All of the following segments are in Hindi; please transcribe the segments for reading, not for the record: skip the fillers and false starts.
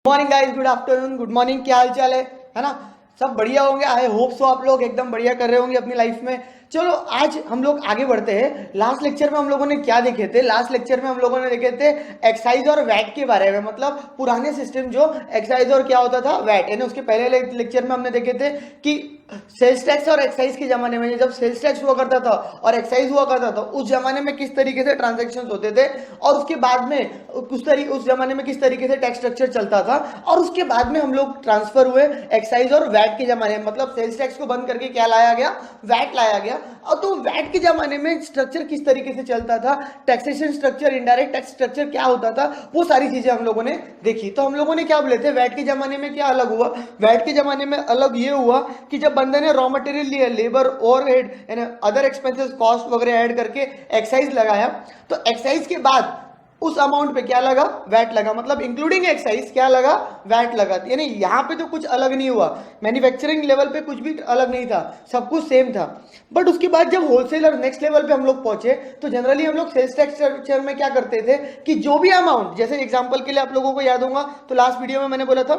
Morning guys, good afternoon, good morning. क्या हाल चाल है ना? सब बढ़िया होंगे। आई होप सो आप लोग एकदम बढ़िया कर रहे होंगे अपनी लाइफ में। चलो आज हम लोग आगे बढ़ते हैं। लास्ट लेक्चर में हम लोगों ने क्या देखे थे? लास्ट लेक्चर में हम लोगों ने देखे थे एक्साइज और वैट के बारे में, मतलब पुराने सिस्टम जो एक्साइज और क्या होता था वैट, यानी उसके पहले लेक्चर में हमने देखे थे कि सेल्स टैक्स और एक्साइज के जमाने में, जब सेल्स टैक्स हुआ करता था और एक्साइज हुआ करता था, उस जमाने में किस तरीके से ट्रांजैक्शंस होते थे, और उसके बाद में उस जमाने में किस तरीके से टैक्स स्ट्रक्चर चलता था, और उसके बाद में हम लोग ट्रांसफर हुए एक्साइज और वैट के जमाने में, मतलब सेल्स टैक्स को बंद करके क्या लाया गया? वैट लाया गया। और तो वैट के जमाने में स्ट्रक्चर किस तरीके से चलता था, taxation structure, indirect tax structure क्या होता था, वो सारी चीजें हम लोगों ने देखी। तो हम लोगों ने क्या बोले थे, वैट के जमाने में क्या अलग हुआ? वैट के जमाने में अलग ये हुआ कि जब बंदे ने रॉ मटेरियल लिया, लेबर ओवरहेड यानी अदर एक्सपेंसेस कॉस्ट वगैरह ऐड करके एक्साइज लगाया, तो एक्साइज के बाद उस अमाउंट पे क्या लगा? वैट लगा। मतलब इंक्लूडिंग एक्साइज क्या लगा? वैट लगा। यानी यहां पे तो कुछ अलग नहीं हुआ, मैन्युफैक्चरिंग लेवल पे कुछ भी अलग नहीं था, सब कुछ सेम था। बट उसके बाद जब होलसेलर नेक्स्ट लेवल पे हम लोग पहुंचे, तो जनरली हम लोग सेल्स टैक्स स्ट्रक्चर में क्या करते थे कि जो भी अमाउंट, जैसे एग्जांपल के लिए आप लोगों को याद होगा तो लास्ट वीडियो में मैंने बोला था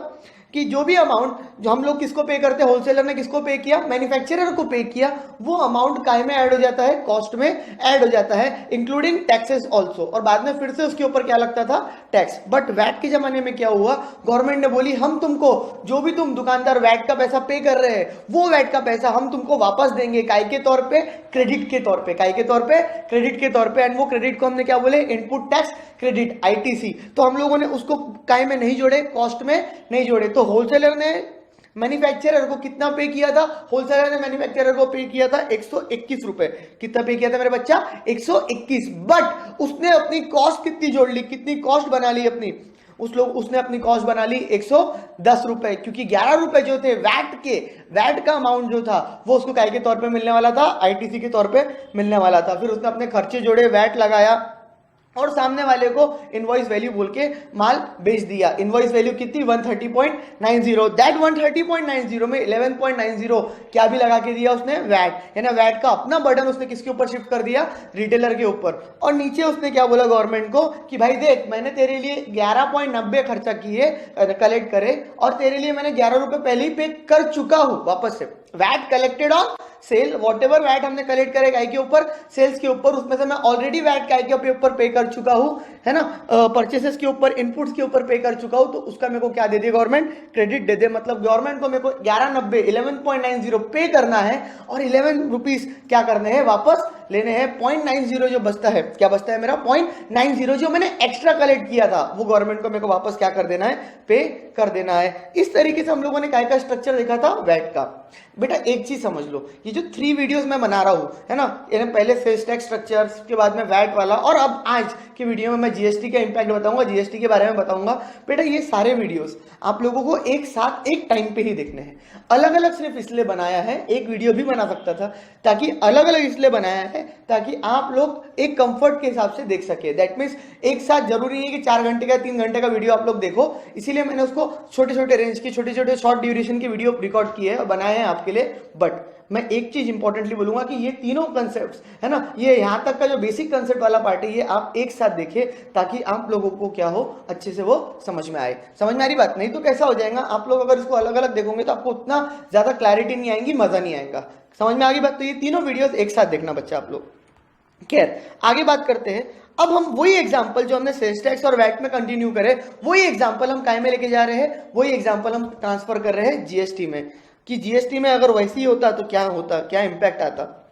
कि जो भी अमाउंट जो हम लोग किसको पे करते हैं, होलसेलर ने किसको पे किया? मैन्युफैक्चरर को पे किया, वो अमाउंट काय में ऐड हो जाता है? कॉस्ट में ऐड हो जाता है, इंक्लूडिंग टैक्सेस ऑल्सो, और बाद में फिर से उसके ऊपर क्या लगता था? टैक्स। बट वैट के जमाने में क्या हुआ? गवर्नमेंट ने बोली हम तुमको जो भी तुम दुकानदार वैट का पैसा पे कर रहे हैं, वो वैट का पैसा हम तुमको वापस देंगे, काय के तौर पे? क्रेडिट के तौर पे। काय के तौर पे? क्रेडिट के तौर पे। एंड वो क्रेडिट को हमने क्या बोले? Input tax credit, ITC. तो हम लोगों ने उसको काय में नहीं जोड़े, कॉस्ट में नहीं जोड़े। तो होलसेलर ने मैन्युफैक्चरर को कितना पे किया था? होलसेलर ने मैन्युफैक्चरर को पे किया था 121 रुपए। कितना पे किया था मेरे बच्चा? 121। बट उसने अपनी कॉस्ट कितनी जोड़ ली? कितनी कॉस्ट बना ली अपनी? उसने अपनी कॉस्ट बना ली 110 रुपए, क्योंकि 11 रुपए जो थे वैट का अमाउंट जो था वो उसको काय के तौर पे मिलने वाला था, आईटीसी के तौर पे मिलने वाला था। फिर उसने अपने खर्चे जोड़े, वैट लगाया और सामने वाले को इनवॉइस वैल्यू बोल के माल बेच दिया। इनवॉइस वैल्यू कितनी? 130.90। दैट 130.90 में 11.90 क्या भी लगा के दिया उसने? वैट। यानी वैट का अपना बर्डन उसने किसके ऊपर शिफ्ट कर दिया? रिटेलर के ऊपर। और नीचे उसने क्या बोला गवर्नमेंट को कि भाई देख, मैंने तेरे लिए 11.90 खर्चा किए, कलेक्ट करे, और तेरे लिए मैंने 11 रुपए पहले ही पे कर चुका हूं वापस से। VAT collected on sale, whatever VAT हमने कलेक्ट करे काय के ऊपर? सेल्स के ऊपर, उसमें से मैं ऑलरेडी वैट काय के ऊपर पे कर चुका हूं, है ना? परचेसेस के ऊपर, इनपुट्स के ऊपर पे कर चुका हूं, तो उसका मेरे को क्या दे दे गवर्नमेंट? क्रेडिट दे दे। मतलब गवर्नमेंट को मेरे को 11.90 11.90 पे करना है, और 11 रुपीज क्या करने हैं? वापस लेने हैं। 0.90 जो बचता है, क्या बचता है मेरा? 0.90 जो मैंने एक्स्ट्रा कलेक्ट किया था, वो गवर्नमेंट को मेरे को वापस क्या कर देना है? पे कर देना है। इस तरीके से हम लोगों ने काय का स्ट्रक्चर देखा था? वैट का। बेटा एक चीज समझ लो, ये जो 3 वीडियोस मैं बना रहा हूं, है ना, यानी पहले सेल्स टैक्स स्ट्रक्चर, उसके बाद में वैट वाला, और अब आज की वीडियो में मैं जीएसटी का इंपैक्ट बताऊंगा, जीएसटी के बारे में बताऊंगा। बेटा ये सारे वीडियोस आप लोगों को एक साथ एक टाइम पे ही देखने हैं। अलग अलग सिर्फ इसलिए बनाया है, एक वीडियो भी बना सकता था, ताकि अलग अलग इसलिए बनाया है ताकि आप लोग एक कंफर्ट के हिसाब से देख सके। दैट मीन्स एक साथ जरूरी नहीं है कि 4 घंटे का 3 घंटे का वीडियो आप लोग देखो, इसीलिए मैंने उसको छोटे छोटे रेंज की, छोटे छोटे शॉर्ट ड्यूरेशन की वीडियो रिकॉर्ड किए और बनाए हैं आपके लिए। बट मैं एक चीज इंपॉर्टेंटली बोलूंगा कि ये तीनों कंसेप्ट्स, है ना, ये यहां तक का जो बेसिक कंसेप्ट वाला पार्ट है, ये आप एक साथ देखें ताकि आप लोगों को क्या हो, अच्छे से वो समझ में आए। समझ में आ रही बात? नहीं तो कैसा हो जाएगा, आप लोग अगर इसको अलग अलग देखोगे तो आपको उतना ज्यादा क्लैरिटी नहीं आएगी, मजा नहीं आएगा। समझ में आ गई बात? तो ये तीनों वीडियोस एक साथ देखना बच्चा आप लोग। खैर आगे बात करते हैं। अब हम वही एग्जांपल जो हमने सेल्स टैक्स और वैट में कंटिन्यू करे, वही एग्जांपल हम काय में लेके जा रहे हैं, वही एग्जांपल हम ट्रांसफर कर रहे हैं जीएसटी में, कि जीएसटी में अगर वैसे ही होता तो क्या होता, क्या इंपैक्ट आता।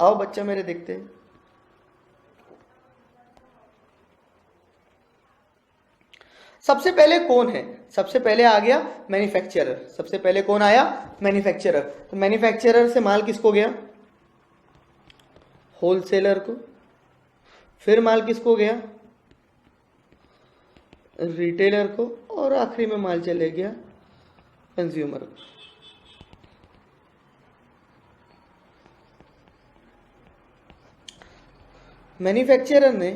आओ बच्चा मेरे देखते हैं। सबसे पहले कौन है? सबसे पहले आ गया मैन्युफैक्चरर। सबसे पहले कौन आया? मैन्युफैक्चरर। तो मैन्युफैक्चरर से माल किसको गया? होलसेलर को। फिर माल किसको गया? रिटेलर को। और आखिरी में माल चले गया कंज्यूमर को। मैन्युफैक्चरर ने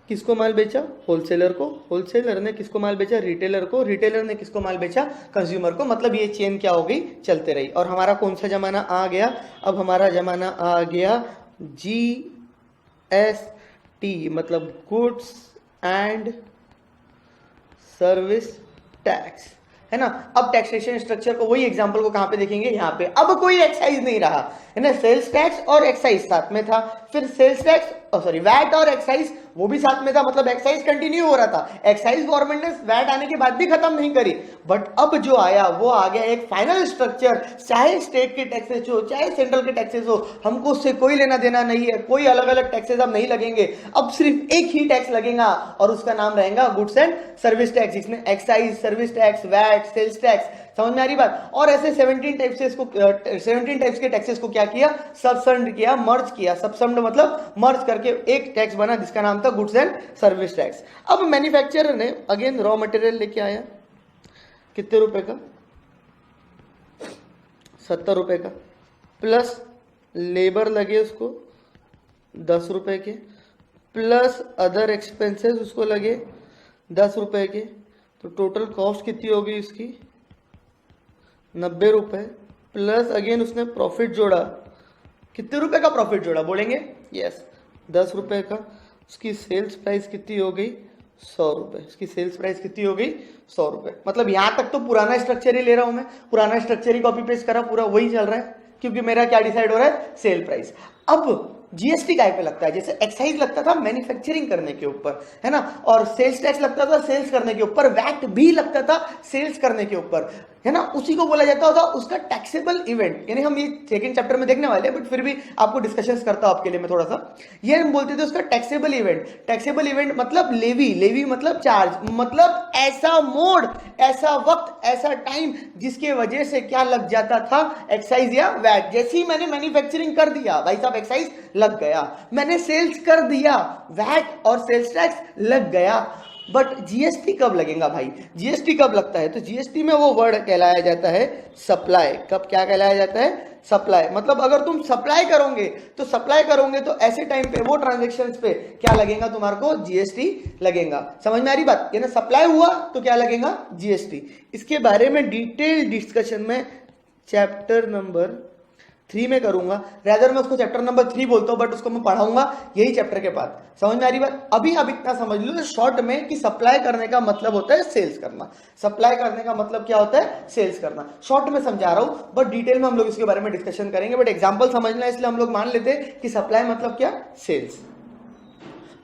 किसको माल बेचा? होलसेलर को। होलसेलर ने किसको माल बेचा? रिटेलर को। रिटेलर ने किसको माल बेचा? कंज्यूमर को। मतलब ये चेन क्या हो गई? चलते रही। और हमारा कौन सा जमाना आ गया? अब हमारा जमाना आ गया GST, मतलब गुड्स एंड सर्विस टैक्स, है ना। अब टैक्सेशन स्ट्रक्चर को, वही एग्जांपल को कहां पे देखेंगे, यहाँ पे। अब कोई एक्साइज नहीं रहा, है ना। सेल्स टैक्स और एक्साइज साथ में था, फिर सेल्स टैक्स सॉरी वैट और एक्साइज वो भी साथ में था, मतलब एक्साइज कंटिन्यू हो रहा था। एक्साइज गवर्नमेंट ने वैट आने के बाद भी खत्म नहीं करी, बट अब जो आया वो आ गया एक फाइनल स्ट्रक्चर, चाहे स्टेट के टैक्सेस हो चाहे सेंट्रल के टैक्सेस हो, हमको उससे कोई लेना देना नहीं है, कोई अलग अलग टैक्सेस अब नहीं लगेंगे, अब सिर्फ एक ही टैक्स लगेगा और उसका नाम रहेगा गुड्स एंड सर्विस टैक्स, जिसमें excise, service tax, VAT, sales tax. समझ में आ रही बात। और ऐसे 17 टाइप्स के टैक्सेस को क्या किया, सबसम्ड किया, मर्ज किया। सबसम्ड मतलब मर्ज करके एक टैक्स बना जिसका नाम था गुड्स एंड सर्विस टैक्स। अब मैन्युफैक्चरर ने अगेन रॉ मटेरियल लेके आया, कितने रुपए का, 70 रुपए का, प्लस लेबर लगे उसको 10 रुपए के, प्लस अदर एक्सपेंसेस उसको लगे 10 रुपए के, तो टोटल कॉस्ट कितनी होगी इसकी 90 रुपए, प्लस अगेन उसने प्रॉफिट जोड़ा, कितने रुपए का प्रॉफिट जोड़ा बोलेंगे, यस 10 रुपए का। उसकी सेल्स प्राइस कितनी हो गई 100 रुपए, उसकी सेल्स प्राइस कितनी हो गई 100 रुपए। मतलब यहां तक तो पुराना स्ट्रक्चर ही ले रहा हूं मैं, पुराना स्ट्रक्चर ही कॉपी पेस्ट करा, पूरा वही चल रहा है, क्योंकि मेरा क्या डिसाइड हो रहा है, सेल प्राइस। अब जीएसटी काय पे लगता है, जैसे एक्साइज लगता था मैन्युफैक्चरिंग करने के ऊपर, है ना, और सेल्स टैक्स लगता था सेल्स करने के ऊपर, वैट भी लगता था सेल्स करने के ऊपर, है ना, उसी को बोला जाता था उसका टैक्सेबल इवेंट। यानी हम ये सेकंड चैप्टर में देखने वाले हैं, बट फिर भी आपको डिस्कशंस करता हूं आपके लिए मैं थोड़ा सा। ये हम बोलते थे उसका टैक्सेबल इवेंट। टैक्सेबल इवेंट मतलब लेवी, लेवी मतलब चार्ज, मतलब ऐसा मोड, ऐसा वक्त, ऐसा टाइम जिसके वजह से क्या लग जाता था, एक्साइज या वैट। जैसे ही मैंने मैन्युफैक्चरिंग कर दिया भाई साहब एक्साइज लग गया, मैंने सेल्स कर दिया वैट और सेल्स टैक्स लग गया। बट जीएसटी कब लगेगा भाई, जीएसटी कब लगता है, तो जीएसटी में वो वर्ड कहलाया जाता है सप्लाई। कब क्या कहलाया जाता है, सप्लाई। मतलब अगर तुम सप्लाई करोगे तो ऐसे टाइम पे वो ट्रांजेक्शन्स पे क्या लगेगा तुम्हारे को, जीएसटी लगेगा। समझ में आ रही बात, यानी सप्लाई हुआ तो क्या लगेगा, जीएसटी। इसके बारे में डिटेल डिस्कशन में चैप्टर नंबर 3 में करूंगा, रेदर मैं उसको चैप्टर नंबर 3 बोलता हूं, बट उसको मैं पढ़ाऊंगा यही चैप्टर के बाद। समझ में आ रही बात। अभी अब इतना समझ लो शॉर्ट में कि सप्लाई करने का मतलब होता है सेल्स करना। सप्लाई करने का मतलब क्या होता है, सेल्स करना। शॉर्ट में समझा रहा हूं, बट डिटेल में हम लोग इसके बारे में डिस्कशन करेंगे, बट एग्जाम्पल समझना है इसलिए हम लोग मान लेते हैं कि सप्लाई मतलब क्या, सेल्स।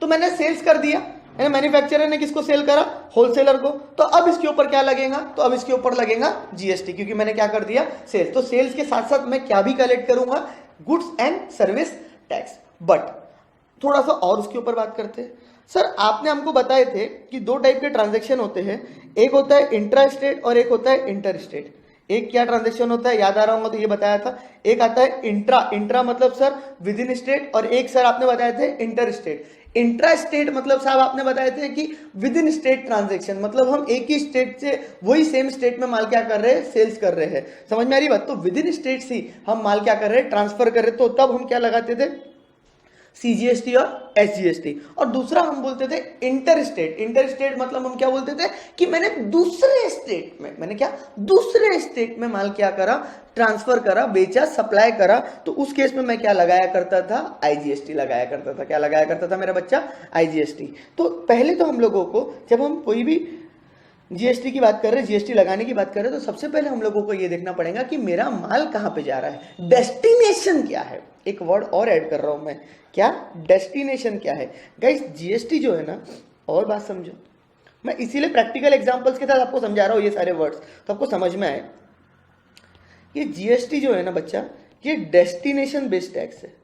तो मैंने सेल्स कर दिया, मैन्युफैक्चरर ने किसको सेल करा, होलसेलर को, तो अब इसके ऊपर क्या लगेगा, तो अब इसके ऊपर लगेगा जीएसटी, क्योंकि मैंने क्या कर दिया, सेल्स। तो सेल्स के साथ साथ मैं क्या भी कलेक्ट करूंगा, goods and service tax. But थोड़ा सा और उसके ऊपर बात करते हैं। सर आपने हमको बताए थे कि 2 टाइप के ट्रांजेक्शन होते हैं, एक होता है इंट्रा स्टेट और एक होता है इंटर स्टेट। एक क्या ट्रांजेक्शन होता है, याद आ रहा होगा तो ये बताया था। एक आता है इंट्रा, इंट्रा मतलब सर विद इन स्टेट, और एक सर आपने बताए थे इंटर स्टेट। इंट्रा स्टेट मतलब साहब आपने बताए थे कि विद इन स्टेट ट्रांजेक्शन, मतलब हम एक ही स्टेट से वही सेम स्टेट में माल क्या कर रहे हैं, सेल्स कर रहे हैं। समझ में आ रही बात। तो विद इन स्टेट से हम माल क्या कर रहे हैं, ट्रांसफर कर रहे हैं, तो तब हम क्या लगाते थे, सीजीएसटी और एसजीएसटी। और दूसरा हम बोलते थे इंटर स्टेट। इंटर स्टेट मतलब हम क्या बोलते थे कि मैंने दूसरे स्टेट में, मैंने क्या दूसरे स्टेट में माल क्या करा, ट्रांसफर करा, बेचा, सप्लाई करा, तो उस केस में मैं क्या लगाया करता था, आईजीएसटी लगाया करता था। क्या लगाया करता था मेरा बच्चा, आईजीएसटी। तो पहले तो हम लोगों को जब हम कोई भी जीएसटी की बात कर रहे हैं, जीएसटी लगाने की बात कर रहे हैं, तो सबसे पहले हम लोगों को यह देखना पड़ेगा कि मेरा माल कहां पे जा रहा है, डेस्टिनेशन क्या है। एक वर्ड और ऐड कर रहा हूं मैं, क्या, डेस्टिनेशन क्या है। गाइस जीएसटी जो है ना, और बात समझो, मैं इसीलिए प्रैक्टिकल एग्जांपल्स के साथ आपको समझा रहा हूं ये सारे वर्ड्स, तो आपको समझ में आए। ये जीएसटी जो है ना बच्चा, ये डेस्टिनेशन बेस्ड टैक्स है।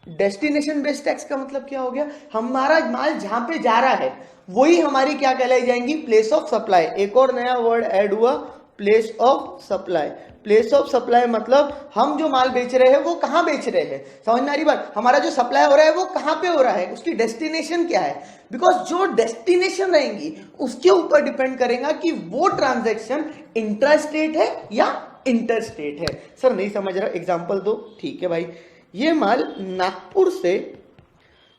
डेस्टिनेशन बेस्ड टैक्स का मतलब क्या हो गया, हमारा माल जहां पे जा रहा है वही हमारी क्या कहलाई जाएंगी, प्लेस ऑफ सप्लाई। एक और नया वर्ड ऐड हुआ, place of supply. Place of supply मतलब हम जो माल बेच रहे हैं वो कहां बेच रहे हैं। समझ में आ रही बात, हमारा जो सप्लाई हो रहा है वो कहां पे हो रहा है, उसकी डेस्टिनेशन क्या है। बिकॉज जो डेस्टिनेशन रहेंगी उसके ऊपर डिपेंड करेगा कि वो ट्रांजैक्शन इंट्रा स्टेट है या इंटर स्टेट है। सर नहीं समझ रहा, एग्जांपल दो। ठीक है भाई, ये माल नागपुर से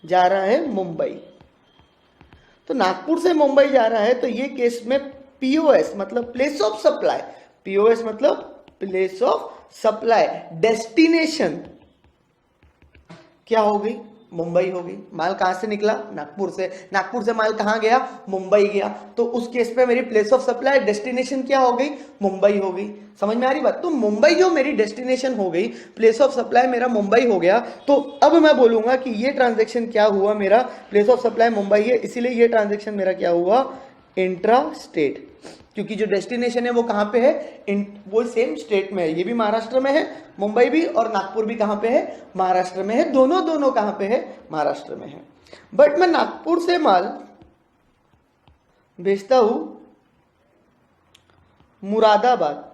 जा रहा है मुंबई, तो नागपुर से मुंबई जा रहा है, तो ये केस में पीओएस मतलब प्लेस ऑफ सप्लाई, पीओएस मतलब प्लेस ऑफ सप्लाई, डेस्टिनेशन क्या हो गई, मुंबई हो गई। माल कहां से निकला? नागपुर से। नागपुर से माल कहां गया? मुंबई गया। तो उस केस पे मेरी प्लेस ऑफ सप्लाई डेस्टिनेशन क्या हो गई? मुंबई हो गई। समझ में आ रही बात? तो मुंबई जो मेरी डेस्टिनेशन हो गई, प्लेस ऑफ सप्लाई मेरा मुंबई हो गया। तो अब मैं बोलूंगा कि ये ट्रांजेक्शन क्या हुआ, मेरा प्लेस ऑफ सप्लाई मुंबई है, इसीलिए ये ट्रांजेक्शन मेरा क्या हुआ? Intra state. क्योंकि जो डेस्टिनेशन है वो कहां पे है? वो सेम स्टेट में है। ये भी महाराष्ट्र में है, मुंबई भी, और नागपुर भी कहां पे है? महाराष्ट्र में है। दोनों कहां पे है? महाराष्ट्र में है। बट मैं नागपुर से माल भेजता हूं मुरादाबाद।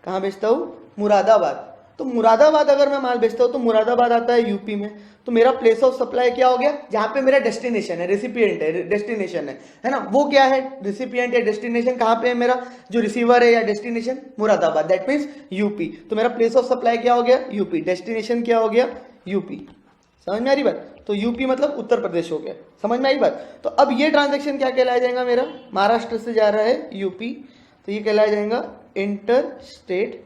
कहां भेजता हूं? मुरादाबाद। तो मुरादाबाद अगर मैं माल भेजता हूं तो मुरादाबाद आता है यूपी में। तो मेरा प्लेस ऑफ सप्लाई क्या हो गया? जहां पे मेरा डेस्टिनेशन है, रेसिपिएंट है, डेस्टिनेशन है ना, वो क्या है? रेसिपिएंट या डेस्टिनेशन कहां पे है मेरा? जो रिसीवर है या destination? Moradabad. That means UP. तो मेरा प्लेस ऑफ सप्लाई क्या हो गया? यूपी। डेस्टिनेशन क्या हो गया? यूपी। समझ में आ रही बात? तो यूपी मतलब उत्तर प्रदेश हो गया। समझ में आई बात? तो अब ये ट्रांजेक्शन क्या कहलाया जाएगा मेरा? महाराष्ट्र से जा रहा है यूपी, तो ये कहलाया जाएगा इंटर स्टेट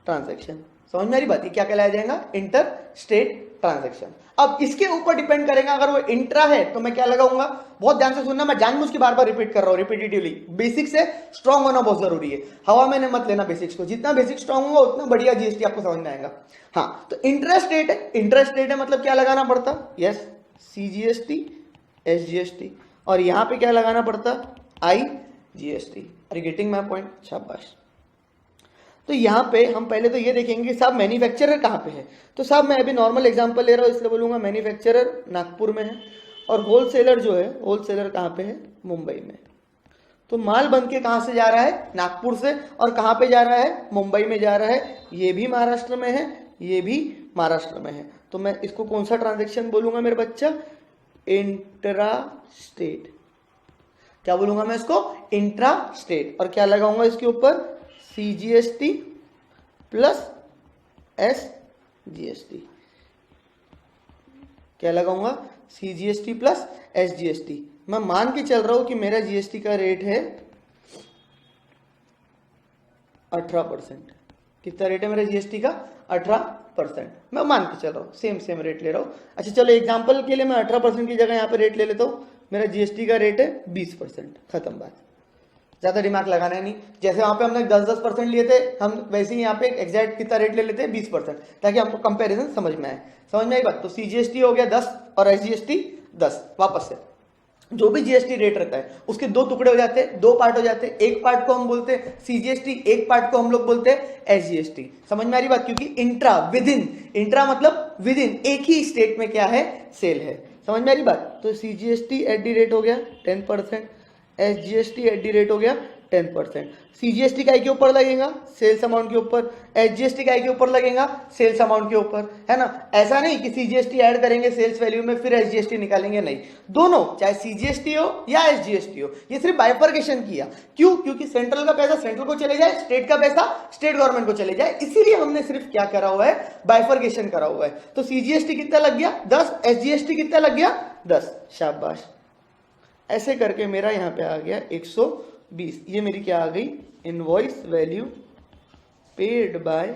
ट्रांजैक्शन। समझ में आ रही बात? ये क्या कहलाया जाएगा? Inter state transaction. अब इसके ऊपर डिपेंड करेगा, अगर वो इंट्रा है तो मैं क्या लगाऊंगा? बहुत ध्यान से सुनना, मैं जानबूझ के बार बार रिपीट कर रहा हूं, रिपीटेटिवली। बेसिक से स्ट्रांग होना बहुत जरूरी है। हवा में मत लेना बेसिक्स को। जितना बेसिक स्ट्रांग होगा उतना बढ़िया जीएसटी आपको समझ में आएगा। हाँ, तो इंट्रा स्टेट है। इंट्रा स्टेट है मतलब क्या लगाना पड़ता? यस, सीजीएसटी, एसजीएसटी, और यहां पे क्या लगाना पड़ता? IGST. Are you getting my point? शाबाश। तो यहाँ पे हम पहले तो ये देखेंगे कि साहब मैन्युफैक्चरर कहाँ पे है। तो साहब मैं अभी नॉर्मल एग्जांपल ले रहा हूँ, इसलिए बोलूँगा मैन्युफैक्चरर नागपुर में है, और होलसेलर जो है, होलसेलर कहाँ पे है? मुंबई में। तो माल बन के कहाँ से जा रहा है? नागपुर से। और कहाँ पे जा रहा है? मुंबई में जा रहा है। ये भी महाराष्ट्र में है, ये भी महाराष्ट्र में है। तो मैं इसको कौन सा ट्रांजेक्शन बोलूँगा मेरे बच्चा? Intra state. क्या बोलूँगा मैं इसको? Intra state. और क्या लगाऊंगा इसके ऊपर? CGST plus SGST. क्या लगाऊंगा? CGST plus SGST. मैं मान के चल रहा हूं कि मेरा जीएसटी का रेट है 18%। कितना रेट है मेरा जीएसटी का? 18%। मैं मान के चल रहा हूं, सेम रेट ले रहा हूं। अच्छा चलो, एग्जांपल के लिए मैं 18% की जगह यहां पे रेट ले लेता हूं। मेरा जीएसटी का रेट है 20%। खत्म बात। ज्यादा दिमाग लगाना है नहीं। जैसे वहां पे हमने 10% लिए थे, हम वैसे ही यहाँ पे एग्जैक्ट कितना रेट ले लेते हैं? 20%, ताकि हमको कंपैरिजन समझ में आए। समझ में आई बात? तो सीजीएसटी हो गया 10 और एसजीएसटी 10। वापस से जो भी जीएसटी रेट रहता है उसके दो टुकड़े हो जाते हैं, दो पार्ट हो जाते हैं। एक पार्ट को हम बोलते हैं सीजीएसटी, एक पार्ट को हम लोग बोलते हैं एसजीएसटी। समझ में आ रही बात? क्योंकि इंट्रा, विद इन, इंट्रा मतलब विद इन, एक ही स्टेट में क्या है? सेल है। समझ में आ रही बात? तो सीजीएसटी एट दी रेट हो गया 10%, एसजीएसटी एट दी रेट हो गया 10%। सीजीएसटी का के ऊपर लगेगा? सेल्स अमाउंट के ऊपर। एसजीएसटी का के ऊपर लगेगा? सेल्स अमाउंट के ऊपर, है ना। ऐसा नहीं कि सीजीएसटी ऐड करेंगे सेल्स वैल्यू में फिर एसजीएसटी निकालेंगे, नहीं। दोनों, चाहे सीजीएसटी हो या एसजीएसटी हो, ये सिर्फ बाइफर्केशन किया। क्यों? क्योंकि सेंट्रल का पैसा सेंट्रल को चले जाए, स्टेट का पैसा स्टेट गवर्नमेंट को चले जाए, इसीलिए हमने सिर्फ क्या करा हुआ है? बाइफर्केशन करा हुआ है। तो सीजीएसटी कितना लग गया? 10। एसजीएसटी कितना लग गया? 10। शाबाश। ऐसे करके मेरा यहां पे आ गया 120। ये मेरी क्या आ गई? Invoice value paid bye,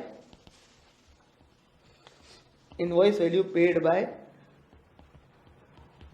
invoice value paid by